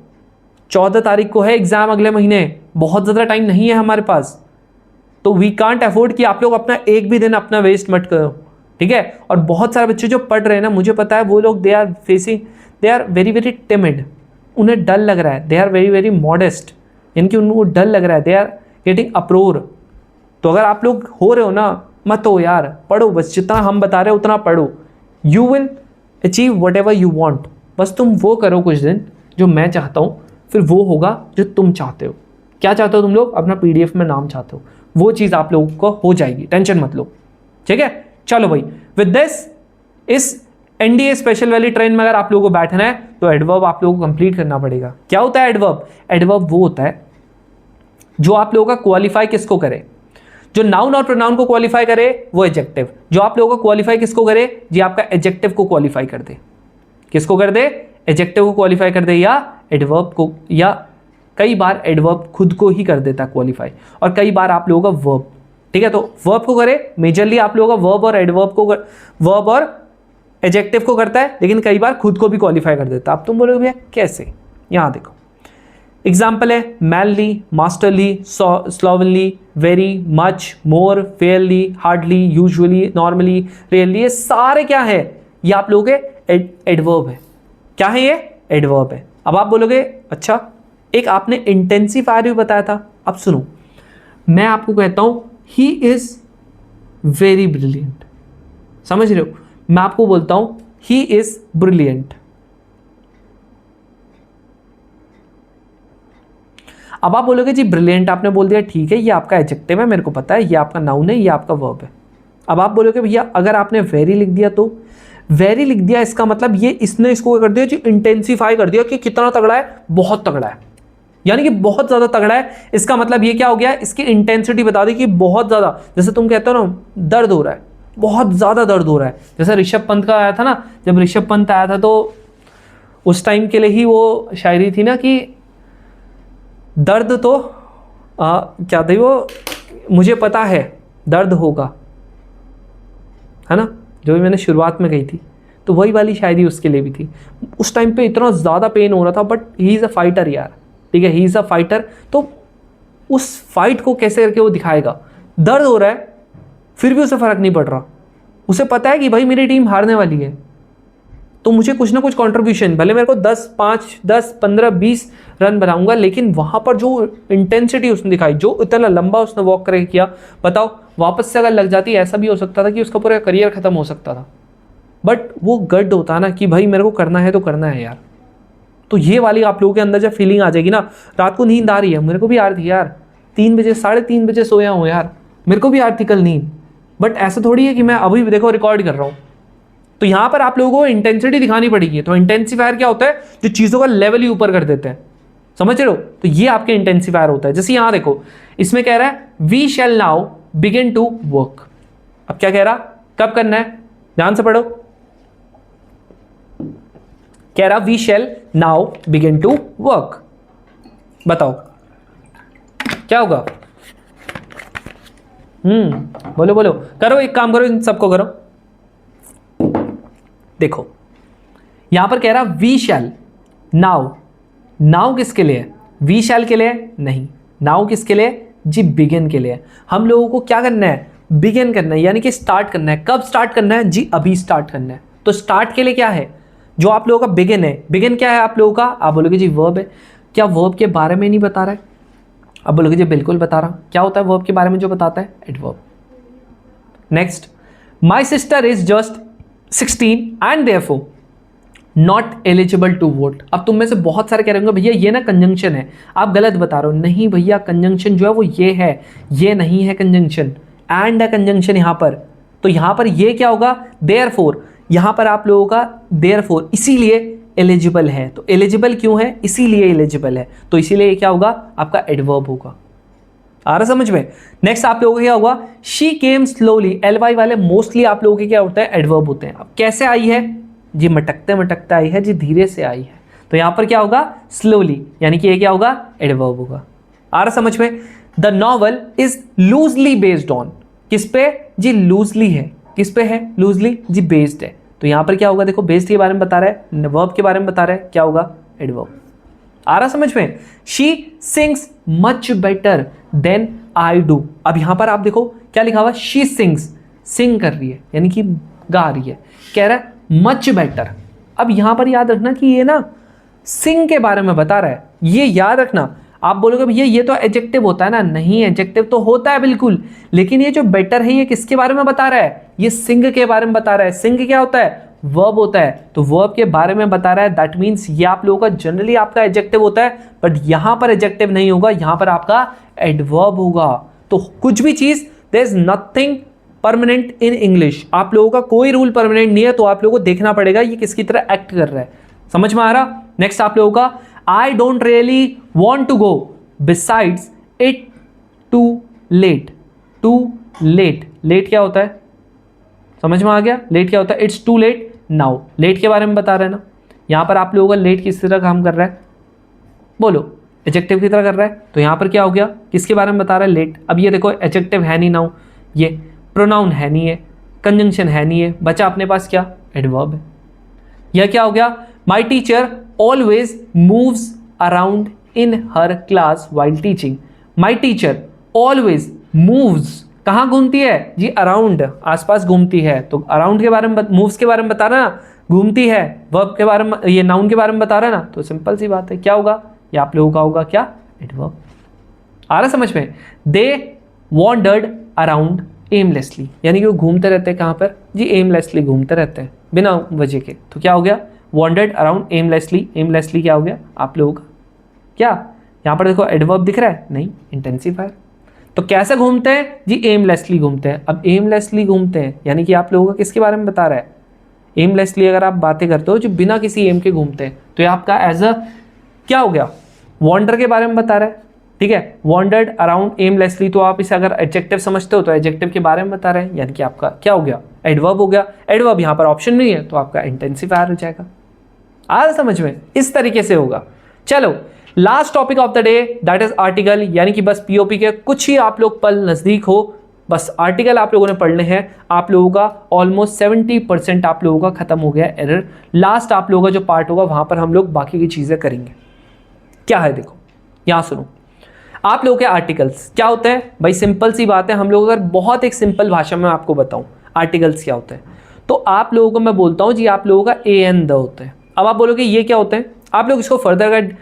Speaker 1: 14 तारीख को है एग्जाम अगले महीने, बहुत ज़्यादा टाइम नहीं है हमारे पास। तो वी कांट अफोर्ड कि आप लोग अपना एक भी दिन अपना वेस्ट मत करो, ठीक है? और बहुत सारे बच्चे जो पढ़ रहे हैं ना, मुझे पता है वो लोग they are very very timid, उन्हें डर लग रहा है। They are very very modest, यानी कि उनको डर लग रहा है। They are getting uproar. तो अगर आप लोग हो रहे हो ना, मत हो यार, पढ़ो बस, जितना हम बता रहे हो उतना पढ़ो। You will achieve what ever you want. बस तुम वो करो कुछ दिन जो मैं चाहता हूँ, फिर वो होगा जो तुम चाहते हो। क्या चाहते हो तुम लोग? अपना PDF में नाम चाहते हो, वो चीज़ आप लोगों को हो जाएगी, टेंशन मत लो, ठीक है? चलो भाई, विद दिस इस NDA स्पेशल वाली ट्रेन में अगर आप लोगों को बैठना है तो एडवर्ब आप लोगों को कंप्लीट करना पड़ेगा। क्या होता है एडवर्ब? एडवर्ब वो होता है जो आप लोगों का क्वालिफाई किसको करे। जो नाउन और प्रोनाउन को क्वालिफाई करे वो एडजेक्टिव। जो आप लोगों का क्वालिफाई किसको करे जी, आपका एडजेक्टिव को क्वालिफाई कर दे। किसको कर दे? एडजेक्टिव को क्वालिफाई कर दे, या एडवर्ब को, या कई बार एडवर्ब खुद को ही कर देता है क्वालिफाई, और कई बार आप लोगों का वर्ब, ठीक है? तो वर्ब को करे, मेजरली आप लोगों का वर्ब और एडवर्ब को, वर्ब और एडजेक्टिव को करता है, लेकिन कई बार खुद को भी क्वालिफाई कर देता है। अब तुम बोलोगे भैया कैसे? यहाँ देखो, एग्जाम्पल है manly, masterly, slovenly, very, much, more, fairly, hardly, usually, normally, rarely. ये सारे क्या है, ये आप लोगों के एडवर्ब है। क्या है ये, एडवर्ब है। अब आप बोलोगे अच्छा एक आपने इंटेंसिफायर भी बताया था। अब सुनो, मैं आपको कहता हूं ही इज वेरी ब्रिलियंट, समझ रहे हो, मैं आपको बोलता हूं ही इज ब्रिलियंट। अब आप बोलोगे जी ब्रिलियंट आपने बोल दिया, ठीक है ये आपका एडजेक्टिव है, मेरे को पता है, ये आपका नाउन है, ये आपका वर्ब है। अब आप बोलोगे भैया अगर आपने वेरी लिख दिया, तो वेरी लिख दिया इसका मतलब ये इसने इसको कर दिया जी इंटेंसिफाई कर दिया कि कितना तगड़ा है, बहुत तगड़ा है, यानी कि बहुत ज्यादा तगड़ा है। इसका मतलब ये क्या हो गया, इसकी इंटेंसिटी बता दी कि बहुत ज्यादा। जैसे तुम कहते हो ना दर्द हो रहा है, बहुत ज्यादा दर्द हो रहा है। जैसे ऋषभ पंत का आया था ना, जब ऋषभ पंत आया था तो उस टाइम के लिए ही वो शायरी थी ना कि दर्द तो क्या थी वो, मुझे पता है दर्द होगा, है ना, जो भी मैंने शुरुआत में कही थी, तो वही वाली शायरी उसके लिए भी थी। उस टाइम पे इतना ज़्यादा पेन हो रहा था, but he is a fighter यार, ठीक है, ही इज़ अ फाइटर। तो उस फाइट को कैसे करके वो दिखाएगा, दर्द हो रहा है फिर भी उसे फ़र्क नहीं पड़ रहा, उसे पता है कि भाई मेरी टीम हारने वाली है, तो मुझे कुछ ना कुछ कंट्रीब्यूशन, भले मेरे को 10, 5, 10, 15, 20 रन बनाऊंगा, लेकिन वहाँ पर जो इंटेंसिटी उसने दिखाई, जो इतना लंबा उसने वॉक करके किया, बताओ वापस से अगर लग जाती ऐसा भी हो सकता था कि उसका पूरा करियर खत्म हो सकता था। बट वो गट होता ना कि भाई मेरे को करना है तो करना है यार। तो ये वाली आप लोगों के अंदर जब फीलिंग आ जाएगी ना, रात को नींद आ रही है, मेरे को भी आ रही थी यार, 3 बजे 3:30 बजे सोया हूँ यार, मेरे को भी आ रही थी कल नींद, बट ऐसा थोड़ी है कि मैं अभी भी देखो रिकॉर्ड कर रहा हूँ। तो यहां पर आप लोगों को इंटेंसिटी दिखानी पड़ेगी। तो इंटेंसिफायर क्या होता है, जो चीजों का लेवल ही ऊपर कर देते हैं, समझ रहे हो, तो ये आपके इंटेंसिफायर होता है। जैसे यहां देखो, इसमें कह रहा है we shall now begin to work. अब क्या कह रहा, कब करना है, ध्यान से पढ़ो, कह रहा we shall now begin to work. बताओ क्या होगा, बोलो बोलो, करो एक काम करो, इन सबको करो। देखो यहां पर कह रहा वी शैल नाउ, नाउ किसके लिए, वी शैल के लिए नहीं, नाउ किसके लिए जी, बिगिन के लिए। हम लोगों को क्या करना है, बिगिन करना है, यानी कि स्टार्ट करना है। कब स्टार्ट करना है जी, अभी स्टार्ट करना है। तो स्टार्ट के लिए क्या है, जो आप लोगों का बिगिन है, बिगिन क्या है आप लोगों का, आप बोलोगे जी वर्ब है। क्या वर्ब के बारे में नहीं बता रहा है, आप बोलोगे जी बिल्कुल बता रहा। क्या होता है वर्ब के बारे में जो बताता है, adverb. Next, my sister is just 16 and therefore not eligible to vote. अब तुम में से बहुत सारे कह रहे होंगे भैया ये ना कंजंक्शन है, आप गलत बता रहे हो। नहीं भैया, कंजंक्शन जो है वो ये है, ये नहीं है कंजंक्शन, एंड है कंजंक्शन यहाँ पर। तो यहाँ पर ये क्या होगा, देयरफॉर, यहाँ पर आप लोगों का देयरफॉर इसीलिए एलिजिबल है। तो एलिजिबल क्यों है, इसीलिए एलिजिबल है, तो इसीलिए क्या होगा आपका एडवर्ब होगा। आ रहा समझ में। नेक्स्ट आप लोगों को क्या होगा, शी केम स्लोली, एलवाई वाले मोस्टली आप लोगों के क्या होता है, एडवर्ब होते हैं। अब कैसे आई है जी, मटकते मटकते आई है जी, धीरे से आई है, तो यहां पर क्या होगा स्लोली, यानी कि ये क्या होगा, एडवर्ब होगा। आ रहा समझ में। The novel is loosely based on, किस पे जी, लूजली है, किस पे है, लूजली जी, बेस्ड है। तो यहां पर क्या होगा, देखो बेस्ड के बारे में बता रहा है, वर्ब के बारे में बता रहा है, क्या होगा, एडवर्ब। आ रहा समझ में। She sings much better than I do. अब यहां पर आप देखो क्या लिखा हुआ, शी सिंग्स, सिंग कर रही है यानी कि गा रही है, कह रहा है मच बेटर। अब यहां पर याद रखना कि ये ना सिंग के बारे में बता रहा है, ये याद रखना। आप बोलोगे भैया ये तो एडजेक्टिव होता है ना, नहीं एडजेक्टिव तो होता है बिल्कुल, लेकिन ये जो बेटर है ये किसके बारे में बता रहा है, ये सिंग के बारे में बता रहा है। सिंग क्या होता है, वर्ब होता है, तो वर्ब के बारे में बता रहा है। दैट मीन्स ये आप लोगों का जनरली आपका एडजेक्टिव होता है, बट यहां पर एडजेक्टिव नहीं होगा, यहां पर आपका एडवर्ब होगा। तो कुछ भी चीज, there is nothing permanent in English, आप लोगों का कोई रूल परमानेंट नहीं है, तो आप लोगों को देखना पड़ेगा ये किसकी तरह एक्ट कर रहा है। समझ में आ रहा। नेक्स्ट आप लोगों का, I don't really want to go besides it too late. Too late, late क्या होता है, समझ में आ गया, लेट क्या होता है, it's too late now. Late के बारे में बता रहे हैं ना, यहां पर आप लोगों का लेट किस तरह काम कर रहा है, बोलो एडजेक्टिव की तरह कर रहा है। तो यहां पर क्या हो गया, किसके बारे में बता रहा है, लेट। अब ये देखो एडजेक्टिव है नहीं नाउ, ये प्रोनाउन है नहीं है, कंजंक्शन है नहीं है, बचा अपने पास क्या, एडवर्ब है। यह क्या हो गया, my teacher always moves around in her class while teaching. My teacher always moves, कहाँ घूमती है जी, अराउंड, आसपास घूमती है। तो अराउंड के बारे में, मूव्स के बारे में बता रहा ना, घूमती है, वर्ब के बारे में, ये नाउन के बारे में बता रहा ना, तो सिंपल सी बात है, क्या होगा, ये आप लोगों का होगा क्या, एडवर्ब। आ रहा समझ में। दे वॉन्डर्ड अराउंड एमलेसली, यानी कि वो घूमते रहते हैं कहाँ पर जी, एमलेसली घूमते रहते हैं बिना वजह के। तो क्या हो गया, वॉन्डर्ड अराउंड एमलेसली। एमलेसली क्या हो गया आप लोगों का, क्या यहाँ पर देखो एडवर्ब दिख रहा है, नहीं, इंटेंसिफायर। तो कैसे घूमते हैं जी, एमलेसली घूमते हैं। अब एमलेसली घूमते हैं यानी कि आप लोगों का किसके बारे में बता रहा है, एमलेसली अगर आप बातें करते हो जो बिना किसी एम के घूमते हैं, तो ये आपका एज अ क्या हो गया, वॉन्डर के बारे में बता रहा है। ठीक है, वॉन्डर्ड अराउंड एमलेसली, तो आप इसे अगर एडजेक्टिव समझते हो तो एडजेक्टिव के बारे में बता रहे हैं, यानी कि आपका क्या हो गया, एडवर्ब हो गया। एडवर्ब यहाँ पर ऑप्शन नहीं है तो आपका इंटेंसिफायर हो जाएगा। आ समझ में, इस तरीके से होगा। चलो last topic of the day that is article, यानी कि बस पीओपी के कुछ ही आप लोग पल नजदीक हो, बस आर्टिकल आप लोगों ने पढ़ने हैं। आप लोगों का ऑलमोस्ट 70% आप लोगों का खत्म हो गया एरर। लास्ट आप लोगों का जो पार्ट होगा वहां पर हम लोग बाकी की चीजें करेंगे। क्या है देखो, यहां सुनो, आप लोगों के आर्टिकल्स क्या होते हैं भाई, सिंपल सी बात है। हम लोग अगर बहुत एक सिंपल भाषा में आपको बताऊं आर्टिकल्स क्या होते हैं, तो आप लोगों को मैं बोलता हूं जी, आप लोगों का ए एन द होते हैं। अब आप बोलोगे ये क्या होते हैं, आप लोग इसको फर्दर अगर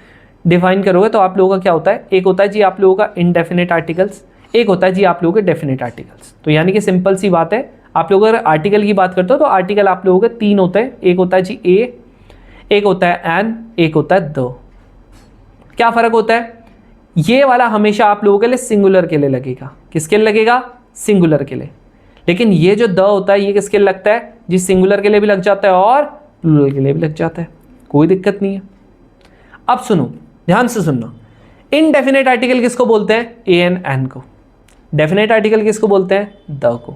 Speaker 1: डिफाइन करोगे तो आप लोगों का क्या होता है, एक होता है जी आप लोगों का इनडेफिनेट आर्टिकल्स, एक होता है जी आप लोगों के डेफिनेट आर्टिकल्स। तो यानी कि सिंपल सी बात है, आप लोग अगर आर्टिकल की बात करते हो तो आर्टिकल आप लोगों के 3 होते हैं, एक होता है जी ए, एक होता है एन, एक होता है द। क्या फर्क होता है, ये वाला हमेशा आप लोगों के लिए सिंगुलर के लिए लगेगा, किसके लिए लगेगा, सिंगुलर के लिए। लेकिन ये जो द होता है ये किसके लिए लगता है जी, सिंगुलर के लिए भी लग जाता है और प्लूरल के लिए भी लग जाता है, कोई दिक्कत नहीं है। अब सुनो, ध्यान से सुनना, इनडेफिनेट आर्टिकल किसको बोलते हैं, ए एन एन को। डेफिनेट आर्टिकल किसको बोलते हैं, द को।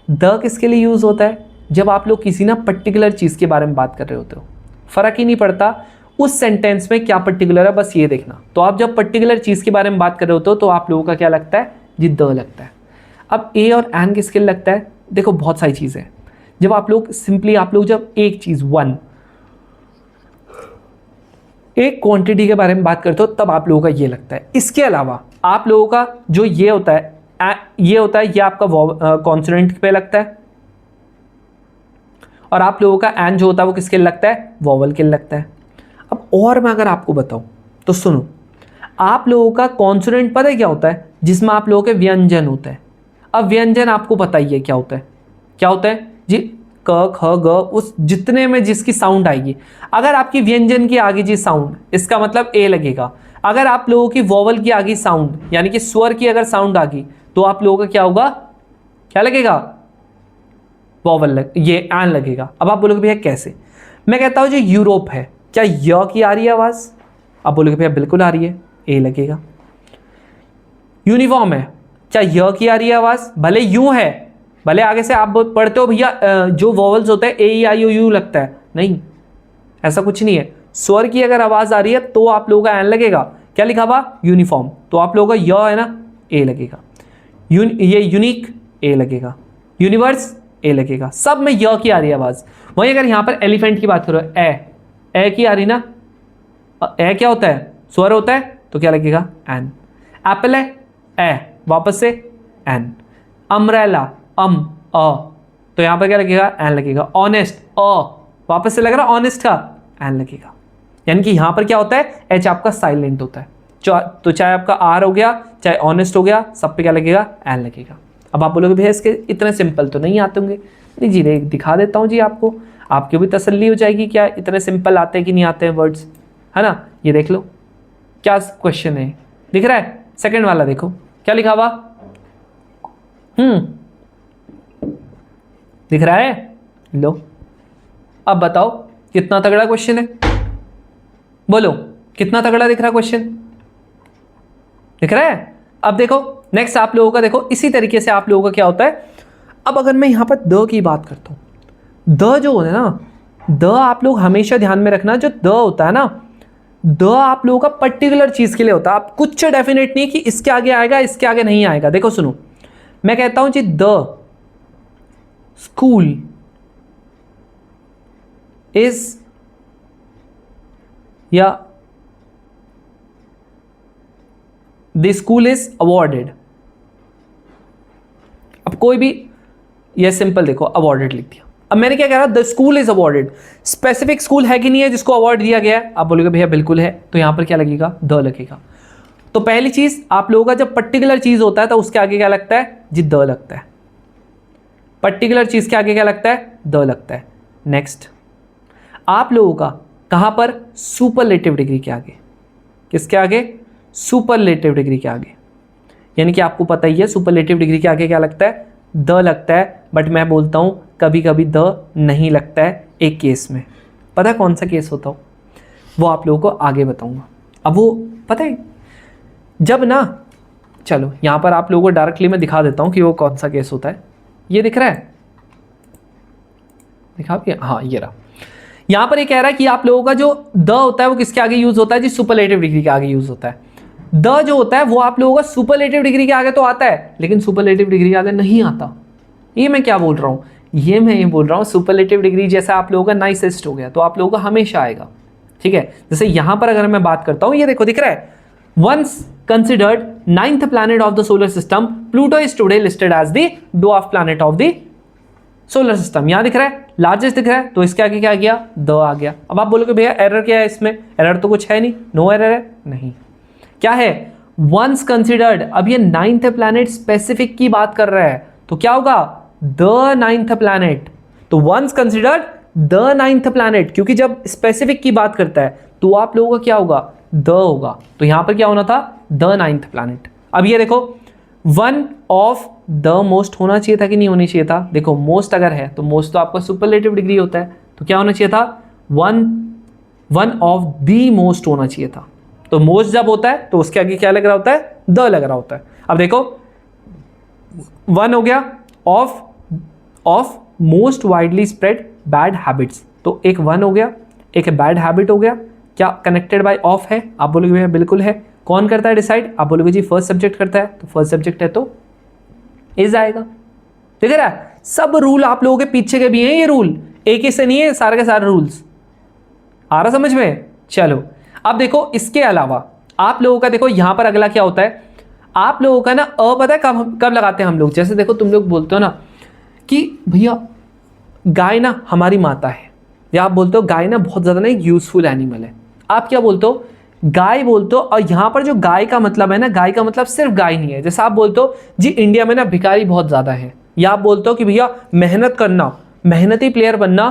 Speaker 1: द किसके लिए यूज होता है, जब आप लोग किसी ना पर्टिकुलर चीज के बारे में बात कर रहे होते हो, फर्क ही नहीं पड़ता उस सेंटेंस में क्या पर्टिकुलर है, बस ये देखना। तो आप जब पर्टिकुलर चीज के बारे में बात कर रहे होते हो तो आप लोगों का क्या लगता है जी, द लगता है। अब ए और एन किसके लिए लगता है, देखो बहुत सारी चीजें, जब आप लोग सिंपली आप लोग जब एक चीज वन, एक क्वांटिटी के बारे में बात करते हो तब आप लोगों का ये लगता है। इसके अलावा आप लोगों का जो ये होता है, ये होता है, ये आपका कॉन्सोनेंट पे लगता है, और आप लोगों का एन जो होता है वो किसके लिए लगता है, वॉवल के लिए लगता है। अब और मैं अगर आपको बताऊं तो सुनो, आप लोगों का कॉन्सोनेंट पता है क्या होता है, जिसमें आप लोगों के व्यंजन होता है। अब व्यंजन आपको पता ही है क्या होता है, क्या होता है जी, क ख ग, उस जितने में जिसकी साउंड आएगी, अगर आपकी व्यंजन की आगे जी साउंड, इसका मतलब ए लगेगा। अगर आप लोगों की वॉवल की आगे साउंड यानी कि स्वर की अगर साउंड आ गई तो आप लोगों का क्या होगा, क्या लगेगा, वॉवल ये एन लगेगा। अब आप बोलोगे भैया कैसे, मैं कहता हूं जो यूरोप है, क्या य की आ रही है आवाज, आप बोलोगे भैया बिल्कुल आ रही है, ए लगेगा। यूनिफॉर्म है, क्या य की आ रही है आवाज, भले यूं है, भले आगे से आप पढ़ते हो भैया जो वॉवल्स होते हैं ए ई आई ओ यू लगता है, नहीं, ऐसा कुछ नहीं है। स्वर की अगर आवाज आ रही है तो आप लोगों का एन लगेगा, क्या लिखा हुआ यूनिफॉर्म, तो आप लोगों का य है ना, ए लगेगा। ये यूनिक, ए लगेगा। यूनिवर्स, ए लगेगा। सब में य की आ रही है आवाज। वहीं अगर यहां पर एलिफेंट की बात करो, ए की आ रही ना, ए क्या होता है, स्वर होता है, तो क्या लगेगा एन। एप्पल है, ए, वापस से एन। अम्ब्रेला, तो यहां पर क्या लगेगा, एन लगेगा। ऑनेस्ट, वापस से लग रहा ऑनेस्ट का, एन लगेगा। यानी कि यहां पर क्या होता है, एच आपका साइलेंट होता है। तो चाहे आपका आर हो गया, चाहे ऑनेस्ट हो गया, सब पे क्या लगेगा, एन लगेगा। अब आप बोलोगे भैया इसके इतने सिंपल तो नहीं आते होंगे, नहीं जी, दिखा देता हूं जी आपको, आपकी भी तसल्ली हो जाएगी क्या इतने सिंपल आते हैं कि नहीं आते हैं वर्ड्स, है ना। ये देख लो क्या क्वेश्चन है, दिख रहा है, सेकंड वाला देखो क्या लिखा हुआ, दिख रहा है, लो अब बताओ कितना तगड़ा क्वेश्चन है, बोलो कितना तगड़ा दिख रहा क्वेश्चन, दिख रहा है। अब देखो नेक्स्ट आप लोगों का देखो, इसी तरीके से आप लोगों का क्या होता है। अब अगर मैं यहां पर द की बात करता हूं, द जो होता है ना, द आप लोग हमेशा ध्यान में रखना, जो द होता है ना, द आप लोगों का पर्टिकुलर चीज के लिए होता है। आप कुछ डेफिनेट नहीं कि इसके आगे आएगा इसके आगे नहीं आएगा। देखो सुनो, मैं कहता हूं जी द स्कूल इज, या द स्कूल इज अवॉर्डेड। अब कोई भी ये सिंपल देखो अवॉर्डेड लिख दिया। अब मैंने क्या कहा, the school is awarded. Specific school है कि नहीं है जिसको अवार्ड दिया गया है? आप बोलोगे भैया बिल्कुल है, तो यहां पर क्या लगेगा, द लगेगा। तो पहली चीज आप लोगों का जब पर्टिकुलर चीज होता है तो उसके आगे क्या लगता है जी, द लगता है। पर्टिकुलर चीज के आगे क्या लगता है, द लगता है। नेक्स्ट, आप लोगों का कहां पर, सुपरलेटिव डिग्री के आगे। किसके आगे, सुपरलेटिव डिग्री के आगे। यानी कि आपको पता ही है सुपरलेटिव डिग्री के आगे क्या लगता है, द लगता है। बट मैं बोलता हूं कभी कभी द नहीं लगता है, एक केस में। पता है कौन सा केस होता हो, वो आप लोगों को आगे बताऊंगा। अब वो पता है जब ना, चलो यहां पर आप लोगों को डायरेक्टली मैं दिखा देता हूं कि वो कौन सा केस होता है। ये दिख रहा है, दिखा, हाँ ये रहा। यहां पर ये कह रहा है कि आप लोगों का जो द होता है वो किसके आगे यूज होता है जी, सुपरलेटिव डिग्री के आगे यूज होता है। द जो होता है वो आप लोगों का सुपरलेटिव डिग्री के आगे तो आता है, लेकिन सुपरलेटिव डिग्री के आगे नहीं आता। ये मैं क्या बोल रहा हूं, ये मैं ये बोल रहा हूं सुपरलेटिव डिग्री जैसा आप लोगों का नाइसेस्ट हो गया तो आप लोगों का हमेशा आएगा। ठीक है, जैसे यहां पर अगर मैं बात करता हूं, ये देखो दिख रहा है, once considered 9th planet of the solar system, Pluto is today listed as the dwarf planet of the solar system. यहां दिख रहा है लार्जेस्ट दिख रहा है, तो इसके आगे क्या आ गया, द आ गया। अब आप बोलोगे भैया एरर क्या है इसमें, एरर तो कुछ है नहीं, नो एरर है, नहीं क्या है, वंस कंसिडर्ड। अब ये 9th प्लैनेट स्पेसिफिक की बात कर रहा है, तो क्या होगा, द 9th प्लैनेट। तो once considered the 9th planet, क्योंकि जब स्पेसिफिक की बात करता है तो आप लोगों का क्या होगा, द होगा। तो यहां पर क्या होना था, द 9th प्लैनेट। अब ये देखो वन ऑफ द मोस्ट होना चाहिए था कि नहीं होनी चाहिए था, देखो मोस्ट अगर है तो मोस्ट तो आपका सुपरलेटिव डिग्री होता है, तो क्या होना चाहिए था, वन ऑफ द मोस्ट होना चाहिए था। तो मोस्ट जब होता है तो उसके आगे क्या लग रहा होता है, द लग रहा होता है। अब देखो वन हो गया, of most widely spread bad habits, तो एक वन हो गया, एक बैड हैबिट हो गया। क्या कनेक्टेड बाय ऑफ है, आप बोलोगे भैया बिल्कुल है। कौन करता है डिसाइड, आप बोलोगे जी फर्स्ट सब्जेक्ट करता है, तो फर्स्ट सब्जेक्ट है तो इज आएगा। ठीक है ना, सब रूल आप लोगों के पीछे के भी हैं, ये रूल एक ही से नहीं है, सारे के सारे रूल्स आ रहा समझ में। चलो अब देखो इसके अलावा आप लोगों का देखो यहां पर अगला क्या होता है, आप लोगों का ना अ पता है कब लगाते हैं हम लोग, जैसे देखो तुम लोग बोलते हो ना कि भैया गाय ना हमारी माता है, या आप बोलते हो गाय ना बहुत ज्यादा ना एक यूजफुल एनिमल है। आप क्या बोलते हो, गाय बोलते हो, और यहां पर जो गाय का मतलब है ना, गाय का मतलब सिर्फ गाय नहीं है। जैसा आप बोलते हो जी इंडिया में ना भिखारी बहुत ज्यादा है, या आप बोलते हो कि भैया मेहनत करना, मेहनती प्लेयर बनना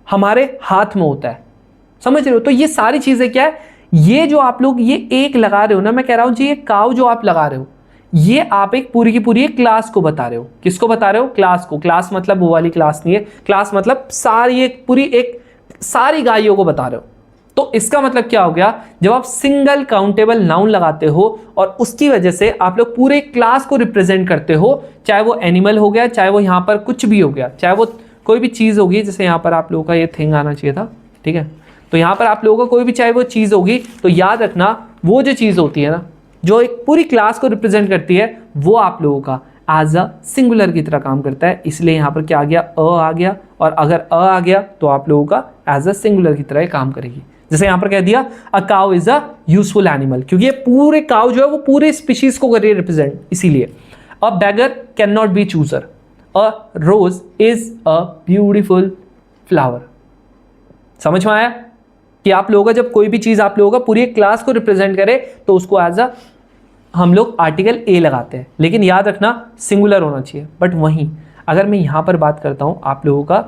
Speaker 1: हमारे हाथ में होता है, समझ रहे हो। तो ये सारी चीजें क्या है, ये जो आप लोग ये एक लगा रहे हो ना, मैं कह रहा हूं जी ये काव जो आप लगा रहे हो, ये आप एक पूरी की पूरी एक क्लास को बता रहे हो। किसको बता रहे हो, क्लास को। क्लास मतलब वो वाली क्लास नहीं है, क्लास मतलब सारी एक पूरी एक सारी गायों को बता रहे हो। तो इसका मतलब क्या हो गया, जब आप सिंगल काउंटेबल नाउन लगाते हो और उसकी वजह से आप लोग पूरे क्लास को रिप्रेजेंट करते हो, चाहे वो एनिमल हो गया, चाहे वो यहां पर कुछ भी हो गया, चाहे वो कोई भी चीज होगी, जैसे यहां पर आप लोगों का ये थिंग आना चाहिए था, ठीक है। तो यहां पर आप लोगों का कोई भी चाहे वो चीज होगी, तो याद रखना वो जो चीज होती है ना, जो एक पूरी क्लास को रिप्रेजेंट करती है, वो आप लोगों का एज अ सिंगुलर की तरह काम करता है। इसलिए यहां पर क्या आ गया, अ आ गया, और अगर अ आ गया तो आप लोगों का एज अ सिंगुलर की तरह काम करेगी। जैसे यहां पर कह दिया a cow is a useful animal, क्योंकि ये पूरे काउ जो है वो पूरे स्पीशीज को करिए रिप्रेजेंट, इसीलिए। A beggar can not be chooser, a rose is a beautiful flower. समझ में आया कि आप लोगों का जब कोई भी चीज आप लोगों का पूरी क्लास को रिप्रेजेंट करे तो उसको एज अ हम लोग आर्टिकल ए लगाते हैं, लेकिन याद रखना सिंगुलर होना चाहिए। बट वहीं अगर मैं यहां पर बात करता हूं आप लोगों का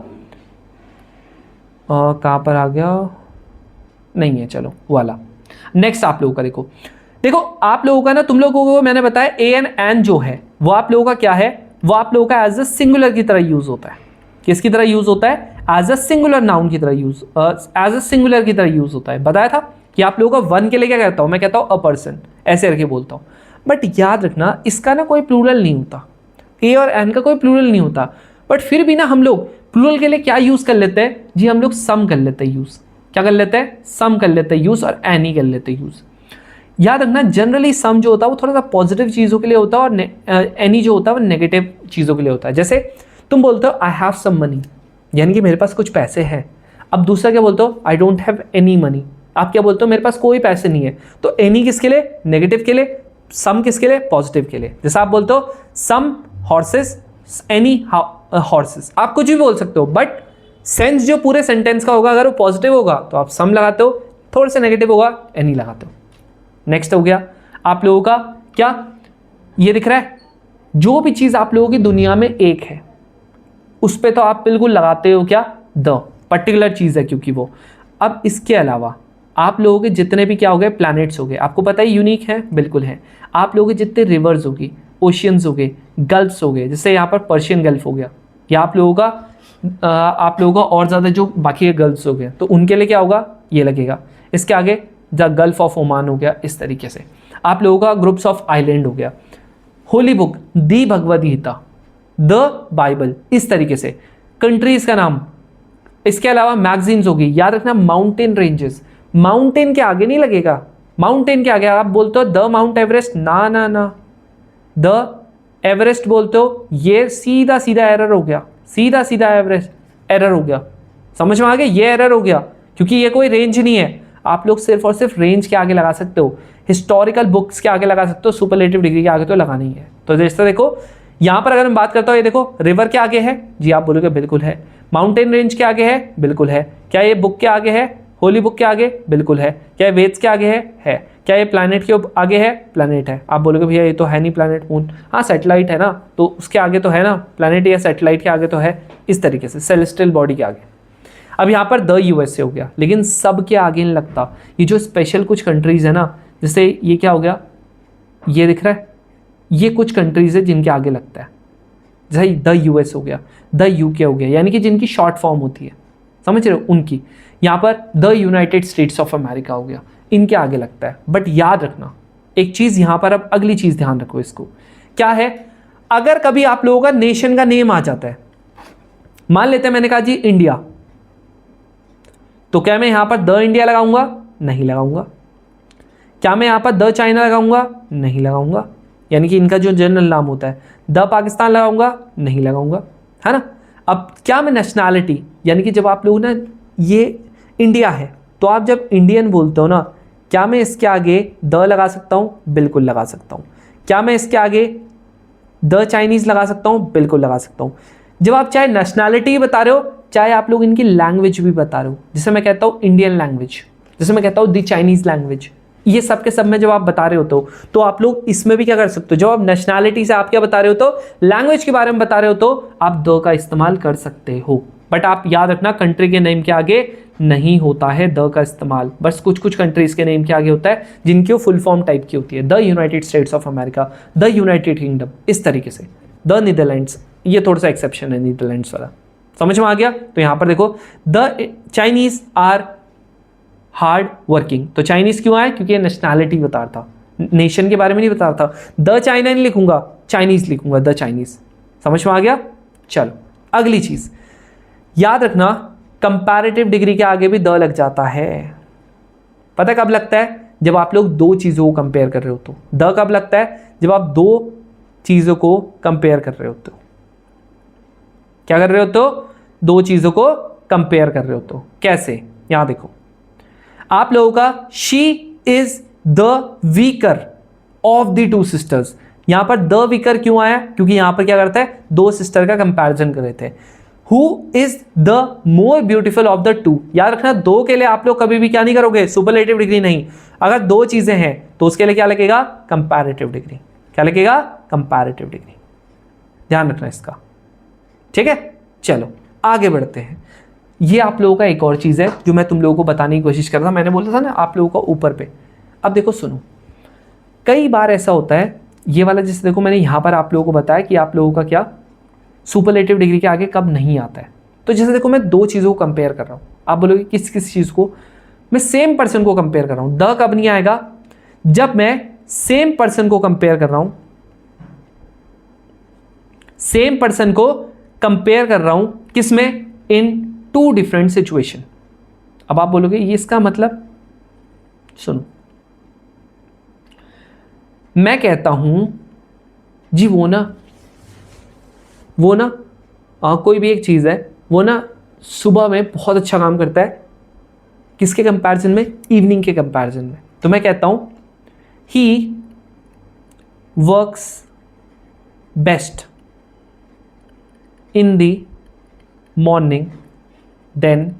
Speaker 1: कहां पर आ गया, नहीं है, चलो वाला नेक्स्ट आप लोगों का देखो आप लोगों का ना, तुम लोगों को मैंने बताया ए एन जो है वो आप लोगों का क्या है, वो आप लोगों का एज अ सिंगुलर की तरह यूज होता है। किसकी तरह यूज होता है, एज अ सिंगुलर नाउन की तरह यूज, एज अ सिंगुलर की तरह यूज होता है। बताया था कि आप लोगों का वन के लिए क्या कहता हूं, मैं कहता हूं अ पर्सन, ऐसे करके बोलता हूं। बट याद रखना इसका ना कोई प्लूरल नहीं होता, ए और एन का कोई प्लूरल नहीं होता। बट फिर भी ना हम लोग प्लूरल के लिए क्या यूज कर लेते हैं जी, हम लोग सम कर लेते हैं यूज। क्या कर लेते हैं, सम कर लेते हैं यूज, और एनी कर लेते हैं यूज। याद रखना जनरली सम जो होता है वो थोड़ा सा पॉजिटिव चीजों के लिए होता है, और एनी जो होता है वो नेगेटिव चीजों के लिए होता है। जैसे तुम बोलते हो आई हैव सम मनी, यानी कि मेरे पास कुछ पैसे हैं। अब दूसरा क्या बोलते हो, I don't have any money, आप क्या बोलते हो, मेरे पास कोई पैसे नहीं है। तो एनी किसके लिए, नेगेटिव के लिए, सम किसके लिए? पॉजिटिव के लिए। जैसे आप बोलते हो सम हॉर्सेस, एनी हॉर्सेस, आप कुछ भी बोल सकते हो, बट सेंस जो पूरे सेंटेंस का होगा अगर वो पॉजिटिव होगा तो आप सम लगाते हो, थोड़ा सा नेगेटिव होगा एनी लगाते हो। नेक्स्ट हो गया आप लोगों का क्या, ये दिख रहा है, जो भी चीज़ आप लोगों की दुनिया में एक है उस पर तो आप बिल्कुल लगाते हो क्या? द, पर्टिकुलर चीज़ है क्योंकि वो। अब इसके अलावा आप लोगों के जितने भी क्या हो गए, प्लैनेट्स हो गए, आपको पता है यूनिक है, बिल्कुल है। आप लोगों के जितने रिवर्स हो गए, ओशियंस हो गए, गल्फ्स हो गए, जैसे यहाँ पर पर्शियन गल्फ हो गया, या आप लोगों का और ज़्यादा जो बाकी के गल्फ्स हो गए, तो उनके लिए क्या होगा? ये लगेगा। इसके आगे द गल्फ ऑफ ओमान हो गया, इस तरीके से। आप लोगों का ग्रुप्स ऑफ आइलैंड हो गया, holy book, the Bhagavad Gita, the Bible, इस तरीके से। कंट्रीज का नाम, इसके अलावा मैगजीन्स होगी, याद रखना माउंटेन रेंजेस, माउंटेन के आगे नहीं लगेगा, माउंटेन के आगे आप बोलते हो द माउंट एवरेस्ट, ना ना ना, द एवरेस्ट बोलते हो, ये सीधा सीधा एरर हो गया, सीधा सीधा एवरेस्ट एरर हो गया, समझ में आ गया? ये एरर हो गया क्योंकि ये कोई रेंज नहीं है। आप लोग सिर्फ और सिर्फ रेंज के आगे लगा सकते हो, हिस्टोरिकल बुक्स के आगे लगा सकते हो, सुपरलेटिव डिग्री के आगे तो लगाना ही है। तो जैसे देखो यहाँ पर अगर हम बात करता हूँ, ये देखो रिवर के आगे है जी, आप बोलोगे बिल्कुल है। माउंटेन रेंज के आगे है, बिल्कुल है। क्या ये बुक के आगे है? होली बुक के आगे, बिल्कुल है। क्या ये वेद्स के आगे है? क्या ये प्लैनेट के आगे है? प्लैनेट है। आप बोलोगे भैया ये तो है नहीं प्लैनेट, मून, हाँ सैटेलाइट है ना, तो उसके आगे तो है ना, प्लैनेट या सैटेलाइट के आगे तो है, इस तरीके से सेलेस्टियल बॉडी के आगे। अब यहाँ पर द यूएसए हो गया, लेकिन सब के आगे नहीं लगता। ये जो स्पेशल कुछ कंट्रीज है ना, जैसे ये क्या हो गया, ये दिख रहा है, ये कुछ कंट्रीज है जिनके आगे लगता है, जैसे द यूएस हो गया, द यूके हो गया, यानी कि जिनकी शॉर्ट फॉर्म होती है, समझ रहे हो, उनकी। यहाँ पर the United states of America हो गया, इनके आगे लगता है। बट याद रखना एक चीज़ यहाँ पर, अब अगली चीज़ ध्यान रखो, इसको क्या है, अगर कभी आप लोगों का नेशन का नेम आ जाता है, मान लेते हैं मैंने कहा जी इंडिया, तो क्या मैं यहाँ पर द इंडिया लगाऊंगा? नहीं लगाऊंगा। क्या मैं यहाँ पर द चाइना लगाऊंगा? नहीं लगाऊंगा, यानी कि इनका जो जनरल नाम होता है। द पाकिस्तान लगाऊंगा? नहीं लगाऊंगा, है ना। अब क्या मैं नेशनैलिटी, यानी कि जब आप लोग ना, ये इंडिया है तो आप जब इंडियन बोलते हो ना, क्या मैं इसके आगे द लगा सकता हूँ? बिल्कुल लगा सकता हूँ। क्या मैं इसके आगे द चाइनीज़ लगा सकता हूँ? बिल्कुल लगा सकता हूँ। जब आप चाहे नेशनैलिटी बता रहे हो, चाहे आप लोग इनकी लैंग्वेज भी बता रहे हो, जैसे मैं कहता हूँ इंडियन लैंग्वेज, जैसे मैं कहता हूँ द चाइनीज़ लैंग्वेज, ये सब के सब में जब आप बता रहे होते हो तो आप लोग इसमें भी क्या कर सकते हो, जब आप नेशनैलिटी से आप क्या बता रहे हो, तो लैंग्वेज के बारे में बता रहे हो, तो आप द का इस्तेमाल कर सकते हो। बट आप याद रखना कंट्री के नेम के आगे नहीं होता है द का इस्तेमाल, बस कुछ कुछ कंट्रीज के नेम के आगे होता है जिनकी वो फुल फॉर्म टाइप की होती है, the United states of America, the United kingdom, इस तरीके से। द नीदरलैंड्स, ये थोड़ा सा एक्सेप्शन है नीदरलैंड्स वाला, समझ में आ गया। तो यहाँ पर देखो the Chinese are hard working, तो चाइनीज क्यों आए, क्योंकि ये नेशनैलिटी बता रहा था, नेशन के बारे में नहीं बता रहा था। द चाइना नहीं लिखूंगा, चाइनीज लिखूंगा, द चाइनीज, समझ में आ गया। चलो अगली चीज याद रखना, कंपैरेटिव डिग्री के आगे भी द लग जाता है। पता कब लगता है, जब आप लोग दो चीज़ों को कंपेयर कर रहे हो तो। द कब लगता है, जब आप दो चीज़ों को कंपेयर कर रहे होते हो। क्या कर रहे हो, तो दो चीज़ों को कंपेयर कर रहे हो तो। कैसे, यहां देखो, आप लोगों का she is the weaker of the two sisters, यहां पर द वीकर क्यों आया, क्योंकि यहां पर क्या करता है, दो सिस्टर का कंपैरिजन कर रहे थे। Who is the more beautiful of the two, याद रखना दो के लिए आप लोग कभी भी क्या नहीं करोगे, सुपरलेटिव डिग्री नहीं। अगर दो चीजें हैं तो उसके लिए क्या लगेगा, कंपैरेटिव डिग्री। क्या लगेगा, कंपैरेटिव डिग्री, ध्यान रखना इसका, ठीक है। चलो आगे बढ़ते हैं। ये आप लोगों का एक और चीज़ है जो मैं तुम लोगों को बताने की कोशिश कर रहा था, मैंने बोला था ना आप लोगों का ऊपर पे। अब देखो सुनो, कई बार ऐसा होता है, ये वाला जैसे देखो मैंने यहाँ पर आप लोगों को बताया कि आप लोगों का क्या सुपरलेटिव डिग्री के आगे कब नहीं आता है। तो जैसे देखो मैं दो चीज़ों को कंपेयर कर रहा हूँ, आप बोलोगे किस किस चीज़ को, मैं सेम पर्सन को कंपेयर कर रहा हूँ। द कब नहीं आएगा, जब मैं सेम पर्सन को कंपेयर कर रहा हूँ, सेम पर्सन को कंपेयर कर रहा हूं किसमें, इन टू डिफरेंट सिचुएशन। अब आप बोलोगे ये इसका मतलब, सुनो, मैं कहता हूं जी वो ना कोई भी एक चीज है, वो ना सुबह में बहुत अच्छा काम करता है, किसके कंपैरिजन में, इवनिंग के कंपैरिजन में। तो मैं कहता हूं he works best in the morning then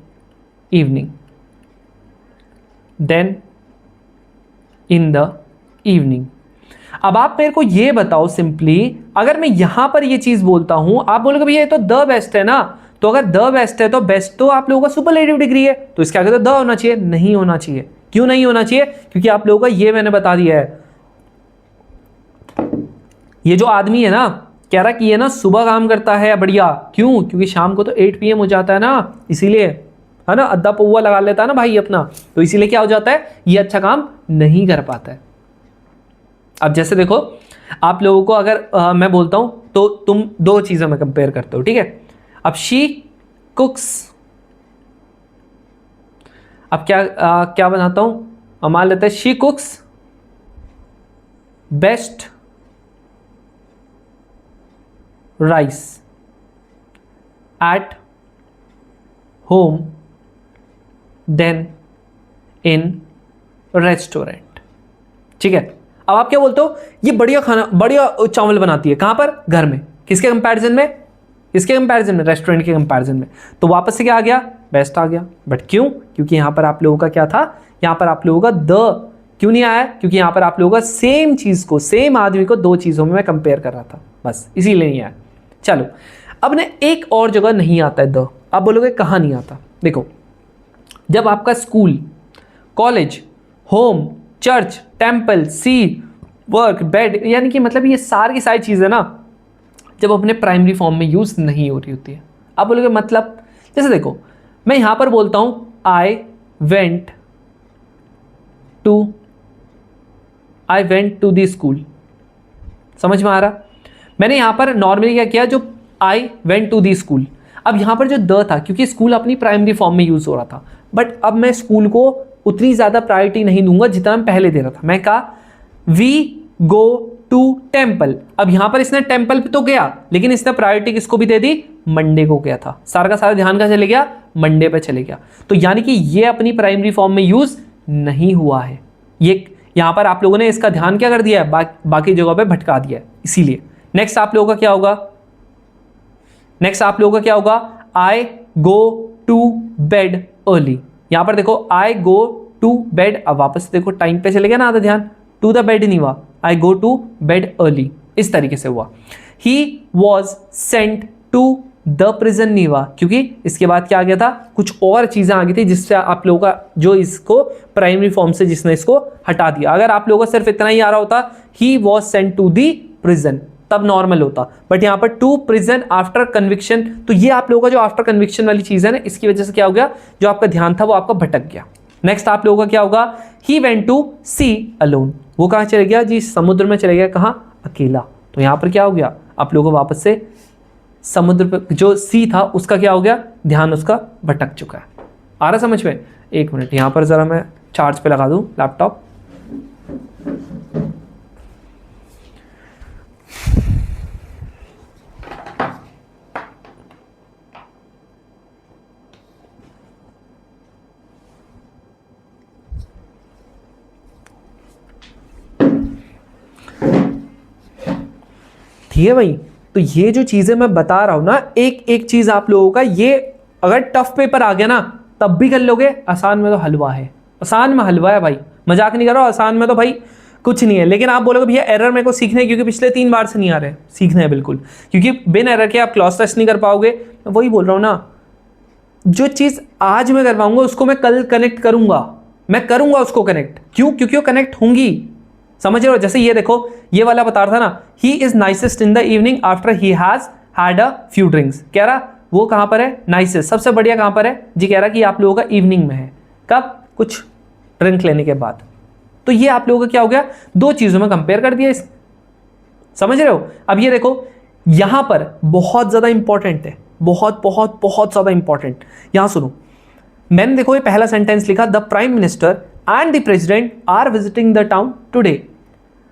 Speaker 1: evening, then in the evening. अब आप मेरे को ये बताओ सिंपली, अगर मैं यहां पर ये चीज बोलता हूं, आप बोलोगे भैया ये तो द बेस्ट है ना, तो अगर द बेस्ट है तो बेस्ट तो आप लोगों का सुपरलेटिव डिग्री है, तो इसके आगे तो द होना चाहिए, नहीं होना चाहिए। क्यों नहीं होना चाहिए? क्योंकि आप लोगों का ये मैंने बता दिया है, ये जो आदमी है ना कह रहा कि ये ना सुबह काम करता है बढ़िया, क्यों? क्योंकि शाम को तो 8 PM हो जाता है ना, इसीलिए, है ना, अद्धा पौवा लगा लेता है ना भाई अपना, तो इसीलिए क्या हो जाता है, ये अच्छा काम नहीं कर पाता है। अब जैसे देखो आप लोगों को अगर मैं बोलता हूं तो तुम दो चीजें में कंपेयर करते हो, ठीक है। अब शी कुक्स, अब क्या बनाता हूं, मान लेते हैं she cooks best rice at home then in restaurant, ठीक है। अब आप क्या बोलते हो, ये बढ़िया खाना, बढ़िया चावल बनाती है, कहां पर? घर में। किसके कंपैरिजन में? किसके कंपैरिजन में? रेस्टोरेंट के कंपैरिजन में। तो वापस से क्या आ गया? बेस्ट आ गया। बट क्यों? क्योंकि यहां पर आप लोगों का क्या था, यहां पर आप लोगों का द क्यों नहीं आया? क्योंकि यहां पर आप लोगों का सेम चीज को, सेम आदमी को दो चीजों में मैं कंपेयर कर रहा था, बस इसीलिए नहीं आया। चलो अब ने एक और जगह नहीं आता है द, आप बोलोगे कहां नहीं आता? देखो जब आपका school, college, home, church, temple, sea, work, bed, यानी कि मतलब ये सारी की सारी चीज़ें ना जब अपने प्राइमरी फॉर्म में यूज नहीं हो रही होती है, आप बोलोगे मतलब, जैसे देखो मैं यहां पर बोलता हूं I went to the school, समझ में आ रहा? मैंने यहां पर नॉर्मली क्या किया, जो I went to the school, अब यहां पर जो द था, क्योंकि स्कूल अपनी प्राइमरी फॉर्म में यूज हो रहा था, बट अब मैं स्कूल को उतनी ज्यादा प्रायोरिटी नहीं दूंगा जितना मैं पहले दे रहा था। मैं कहा वी गो टू टेम्पल, अब यहां पर इसने टेम्पल पे तो गया, लेकिन इसने प्रायोरिटी किसको भी दे दी? मंडे को गया था, सारा का सारा ध्यान कहां चले गया? मंडे पे चले गया। तो यानी कि ये अपनी प्राइमरी फॉर्म में यूज नहीं हुआ है, ये यहां पर आप लोगों ने इसका ध्यान क्या कर दिया है, बाकी जगहों पे भटका दिया है, इसीलिए। नेक्स्ट आप लोगों का क्या होगा? नेक्स्ट आप लोगों का क्या होगा? आई गो टू बेड अर्ली, यहां पर देखो आई गो टू बेड, अब वापस से देखो टाइम पे चले गया ना आधा ध्यान, टू द बेड नहीं हुआ, I go to bed early, इस तरीके से हुआ। He was sent to the prison नहीं हुआ, क्योंकि इसके बाद क्या आ गया था, कुछ और चीजें आ गई थी जिससे आप लोगों का जो इसको प्राइमरी फॉर्म से जिसने इसको हटा दिया। अगर आप लोगों को सिर्फ इतना ही आ रहा होता he was sent to the prison, तब नॉर्मल होता, बट यहां पर टू प्रिजन आफ्टर कन्विक्शन, तो ये आप लोगों का जो आफ्टर कन्विक्शन वाली चीज है ना, इसकी वजह से क्या हो गया, जो आपका ध्यान था वो आपका भटक गया। नेक्स्ट आप लोगों का क्या होगा? He went to sea alone, वो कहां चले गया जी? समुद्र में चले गया, कहां? अकेला। तो यहां पर क्या हो गया, आप लोगों को वापस से समुद्र पे जो सी था उसका क्या हो गया, ध्यान उसका भटक चुका है। आ रहा समझ में? एक मिनट यहां पर जरा मैं चार्ज पे लगा दूं लैपटॉप। ठीक है भाई, तो ये जो चीजें मैं बता रहा हूं ना, एक एक चीज आप लोगों का, ये अगर टफ पेपर आ गया ना तब भी कर लोगे, आसान में तो हलवा है, आसान में हलवा है भाई, मजाक नहीं कर रहा हूं, आसान में तो भाई कुछ नहीं है। लेकिन आप बोलोगे भैया एरर मेरे को सीखने, क्योंकि पिछले 3 बार से नहीं आ रहे, सीखने हैं बिल्कुल, क्योंकि बिन एरर के आप क्लॉज टेस्ट नहीं कर पाओगे। मैं वही बोल रहा हूं ना, जो चीज आज मैं करवाऊंगा उसको मैं कल कनेक्ट करूंगा, मैं करूंगा उसको कनेक्ट, क्यों? क्योंकि वो कनेक्ट होंगी, समझ रहे हो? जैसे ये देखो, ये वाला बता रहा था ना, he is nicest in the evening after he has had a few drinks, कह रहा वो कहां पर है? नाइसेस्ट, सबसे बढ़िया कहां पर है जी? कह रहा कि आप लोगों का इवनिंग में है, कब? कुछ ड्रिंक लेने के बाद। तो ये आप लोगों का क्या हो गया, दो चीजों में कंपेयर कर दिया, समझ रहे हो? अब ये देखो यहां पर बहुत ज्यादा इंपॉर्टेंट है, बहुत बहुत बहुत ज्यादा इंपॉर्टेंट, यहां सुनो। मैंने देखो ये पहला सेंटेंस लिखा, the prime minister and the president are visiting the town today.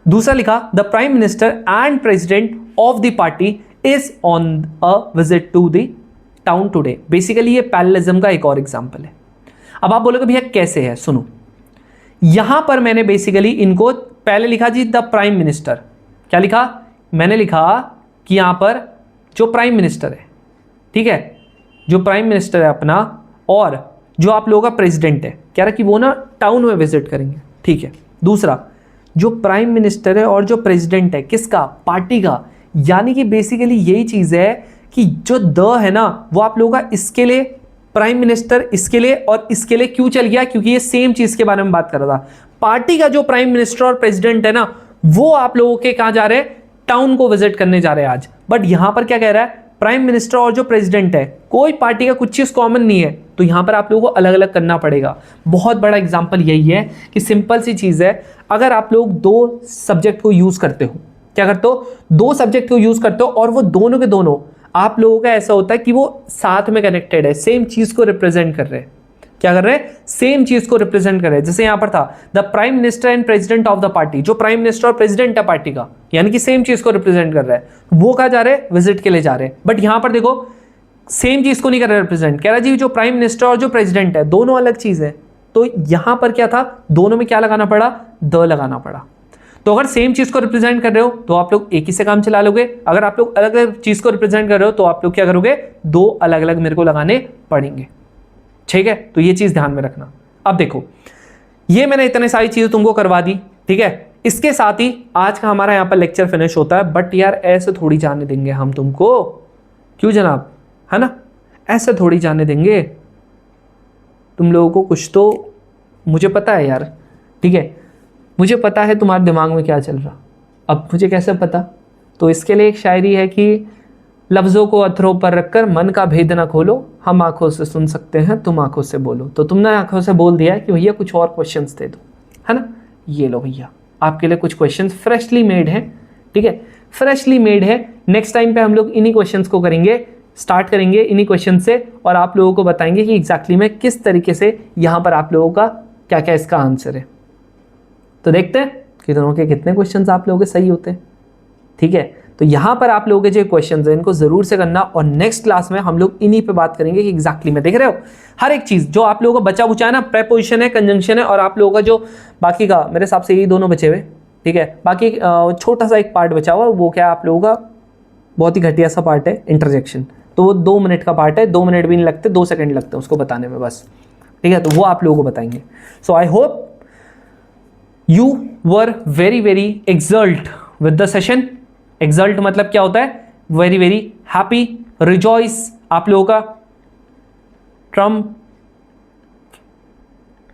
Speaker 1: दूसरा लिखा, the prime minister and president of the party is on a visit to the town today. Basically ये पैरेललिज्म का एक और एग्जांपल है। अब आप बोलोगे भैया कैसे है, सुनो। यहां पर मैंने बेसिकली इनको पहले लिखा जी द प्राइम मिनिस्टर, क्या लिखा, मैंने लिखा कि यहाँ पर जो प्राइम मिनिस्टर है, ठीक है, जो प्राइम मिनिस्टर है अपना और जो आप लोगों का प्रेसिडेंट है, कह रहा कि वो ना टाउन में विजिट करेंगे, ठीक है। दूसरा, जो प्राइम मिनिस्टर है और जो प्रेसिडेंट है किसका, पार्टी का, यानी कि बेसिकली यही चीज़ है कि जो द है ना वो आप लोगों का इसके लिए प्राइम मिनिस्टर, इसके लिए और इसके लिए क्यों चल गया, क्योंकि ये सेम चीज़ के बारे में बात कर रहा था। पार्टी का जो प्राइम मिनिस्टर और प्रेसिडेंट है ना वो आप लोगों के कहाँ जा रहे हैं, टाउन को विजिट करने जा रहे हैं आज। बट यहां पर क्या कह रहा है, प्राइम मिनिस्टर और जो प्रेसिडेंट है, कोई पार्टी का कुछ चीज कॉमन नहीं है, तो यहां पर आप लोगों को अलग अलग करना पड़ेगा। बहुत बड़ा एग्जांपल यही है कि सिंपल सी चीज है, अगर आप लोग दो सब्जेक्ट को यूज करते हो, क्या करते हो, दो सब्जेक्ट को यूज करते हो और वो दोनों के दोनों आप लोगों का ऐसा होता है कि वो साथ में कनेक्टेड है, सेम चीज को रिप्रेजेंट कर रहे हैं। क्या कर रहे हैं, सेम चीज को रिप्रेजेंट कर रहे हैं। जैसे यहां पर था the prime minister and president of the party, जो प्राइम मिनिस्टर और प्रेसिडेंट है पार्टी का, यानी कि सेम चीज को रिप्रेजेंट कर रहा है, वो कहा जा रहे हैं, विजिट के लिए जा रहे हैं। बट यहां पर देखो सेम चीज को नहीं कर रहा रिप्रेजेंट, कह रहा जी जो प्राइम मिनिस्टर और जो प्रेसिडेंट है दोनों अलग चीज है। तो यहां पर क्या था, दोनों में क्या लगाना पड़ा, द लगाना पड़ा। तो अगर सेम चीज को रिप्रेजेंट कर रहे हो तो आप लोग एक ही से काम चला लोगे, अगर आप लोग अलग अलग चीज को रिप्रेजेंट कर रहे हो तो आप लोग क्या करोगे, दो अलग अलग मेरे को लगाने पड़ेंगे, ठीक है। तो ये चीज ध्यान में रखना। अब देखो, ये मैंने इतने सारी चीजें तुमको करवा दी, ठीक है। इसके साथ ही आज का हमारा यहाँ पर लेक्चर फिनिश होता है। बट यार ऐसे थोड़ी जाने देंगे हम तुमको, क्यों जनाब, है ना, ऐसे थोड़ी जाने देंगे तुम लोगों को। कुछ तो मुझे पता है यार, ठीक है, मुझे पता है तुम्हारे दिमाग में क्या चल रहा। अब मुझे कैसे पता, तो इसके लिए एक शायरी है कि लफ्ज़ों को अथरों पर रखकर मन का भेद ना खोलो, हम आंखों से सुन सकते हैं तुम आंखों से बोलो। तो तुमने आंखों से बोल दिया है कि भैया कुछ और क्वेश्चंस दे दो, है ना। ये लो भैया आपके लिए कुछ क्वेश्चंस फ्रेशली मेड हैं, ठीक है, फ्रेशली मेड है। नेक्स्ट टाइम पे हम लोग इन्हीं क्वेश्चंस को करेंगे, स्टार्ट करेंगे इन्हीं क्वेश्चन से, और आप लोगों को बताएंगे कि एग्जैक्टली में किस तरीके से यहाँ पर आप लोगों का क्या क्या इसका आंसर है। तो देखते हैं कि दोनों के कितने क्वेश्चंस आप लोगों के सही होते हैं, ठीक है। तो यहाँ पर आप लोगों के जो क्वेश्चंस हैं इनको जरूर से करना, और नेक्स्ट क्लास में हम लोग इन्हीं पे बात करेंगे कि एग्जैक्टली में, देख रहे हो, हर एक चीज़ जो आप लोगों को बचा बुचा है ना, प्रेपोजिशन है, कंजंक्शन है, और आप लोगों का जो बाकी का, मेरे हिसाब से यही दोनों बचे हुए, ठीक है। बाकी छोटा सा एक पार्ट बचा हुआ, वो क्या आप लोगों का बहुत ही घटिया सा पार्ट है, इंटरजेक्शन। तो वो 2 मिनट का पार्ट है, 2 मिनट भी नहीं लगते, 2 सेकेंड लगते हैं उसको बताने में बस, ठीक है। तो वो आप लोगों को बताएंगे। So I hope you were very very exult with the session। exult मतलब क्या होता है, very very happy, rejoice आप लोगों का ट्रम्प,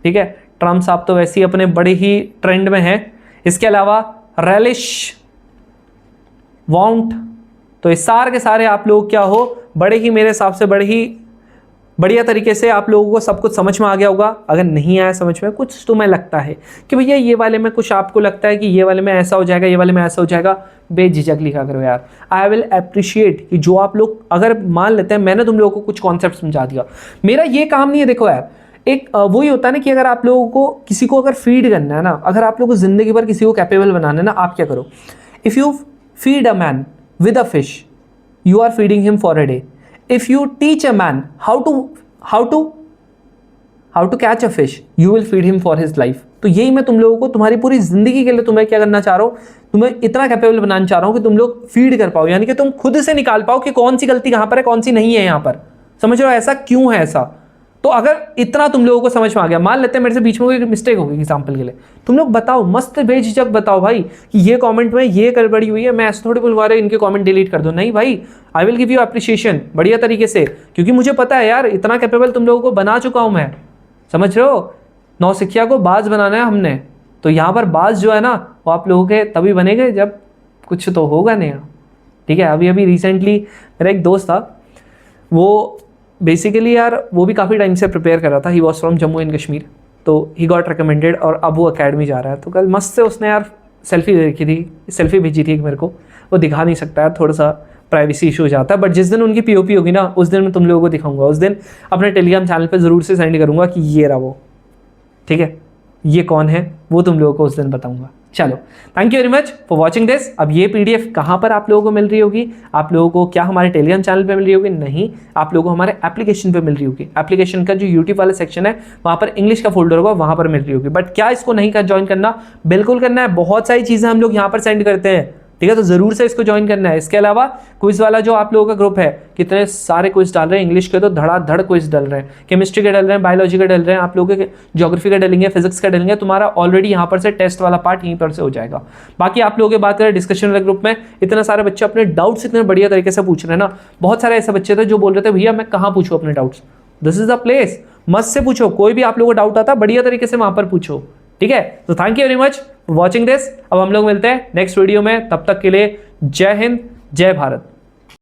Speaker 1: ठीक है। ट्रम्प साहब तो वैसे ही अपने बड़े ही ट्रेंड में है। इसके अलावा relish, want, तो इस सारे के सारे आप लोग क्या हो, बड़े ही मेरे हिसाब से बड़े ही बढ़िया तरीके से आप लोगों को सब कुछ समझ में आ गया होगा। अगर नहीं आया समझ में, कुछ तुम्हें लगता है कि भैया ये वाले में कुछ आपको लगता है कि ये वाले में ऐसा हो जाएगा, ये वाले में ऐसा हो जाएगा, बेझिझक लिखा करो यार। आई विल अप्रिशिएट कि जो आप लोग अगर मान लेते हैं मैंने तुम लोगों को कुछ कॉन्सेप्ट समझा दिया, मेरा ये काम नहीं है। देखो यार, एक वही होता है ना कि अगर आप लोगों को किसी को अगर फीड करना है ना, अगर आप लोगों को जिंदगी भर किसी को कैपेबल बनाना है ना, आप क्या करो, if you feed a man with a fish, you are feeding him for a day. If you teach a man how to catch a fish, you will feed him for his life। तो यही मैं तुम लोगों को तुम्हारी पूरी जिंदगी के लिए तुम्हें क्या करना चाह रहा हूँ, तुम्हें इतना कैपेबल बनाना चाह रहा हूँ कि तुम लोग फीड कर पाओ, यानी कि तुम खुद से निकाल पाओ कि कौन सी गलती कहाँ पर है, कौन सी नहीं है यहाँ पर, समझ रहे हो, ऐसा क्यों है ऐसा। तो अगर इतना तुम लोगों को समझ में आ गया, मान लेते हैं मेरे से बीच में कोई मिस्टेक होगी एग्जाम्पल के लिए, तुम लोग बताओ, मस्त बेझिझक बताओ भाई कि ये कमेंट में ये गड़बड़ी हुई है, मैं ऐसे थोड़ी बुलवा रहे इनके कमेंट डिलीट कर दो, नहीं भाई, I will give you appreciation बढ़िया तरीके से, क्योंकि मुझे पता है यार इतना कैपेबल तुम लोगों को बना चुका हूँ मैं, समझ रहे हो। नौसिखिया को बाज बनाना है हमने, तो यहाँ पर बाज जो है ना वो आप लोगों के तभी बनेंगे जब कुछ तो होगा नया, ठीक है। अभी अभी रिसेंटली मेरा एक दोस्त था, वो बेसिकली यार वो भी काफ़ी टाइम से प्रिपेयर कर रहा था, he was from Jammu and Kashmir, तो ही गॉट रिकमेंडेड और अब वो अकेडमी जा रहा है। तो कल मस्त से उसने यार सेल्फी देखी थी, सेल्फी भेजी थी एक मेरे को, वो दिखा नहीं सकता यार, थोड़ा सा प्राइवेसी इशू हो जाता है, बट जिस दिन उनकी पीओपी होगी ना उस दिन मैं तुम लोगों को दिखाऊंगा, उस दिन अपने टेलीग्राम चैनल पे ज़रूर से सेंड करूँगा कि ये रहा वो, ठीक है, ये कौन है वो तुम लोगों को उस दिन बताऊँगा। चलो, thank you very much for watching this. अब ये पीडीएफ कहाँ पर आप लोगों को मिल रही होगी, आप लोगों को क्या हमारे टेलीग्राम चैनल पे मिल रही होगी, नहीं, आप लोगों को हमारे एप्लीकेशन पे मिल रही होगी। एप्लीकेशन का जो यूट्यूब वाला सेक्शन है वहाँ पर इंग्लिश का फोल्डर होगा, वहाँ पर मिल रही होगी। बट क्या इसको नहीं कर ज्वाइन करना, बिल्कुल करना है, बहुत सारी चीज़ें हम लोग यहाँ पर सेंड करते हैं, ठीक है, तो ज़रूर से इसको ज्वाइन करना है। इसके अलावा क्विज वाला जो आप लोगों का ग्रुप है, कितने सारे क्विज डाल रहे हैं, इंग्लिश के तो धड़ाधड़ क्विज डाल रहे हैं, केमिस्ट्री के डाल रहे हैं, बायोलॉजी के डाल रहे हैं, आप लोगों के ज्योग्राफी का डालेंगे, फिजिक्स का डालेंगे, तुम्हारा ऑलरेडी यहाँ पर से टेस्ट वाला पार्ट यहीं पर से हो जाएगा। बाकी आप लोगों की बात करें डिस्कशन वाले ग्रुप में, इतने सारे बच्चे अपने डाउट्स इतने बढ़िया तरीके से पूछ रहे हैं ना। बहुत सारे ऐसे बच्चे थे जो बोल रहे थे भैया मैं कहाँ पूछूं अपने doubts, this is the place, मस्त से पूछो, कोई भी आप लोगों को डाउट आता बढ़िया तरीके से वहां पर पूछो, ठीक है। तो thank you very much for watching this. अब हम लोग मिलते हैं नेक्स्ट वीडियो में, तब तक के लिए जय हिंद, जय भारत।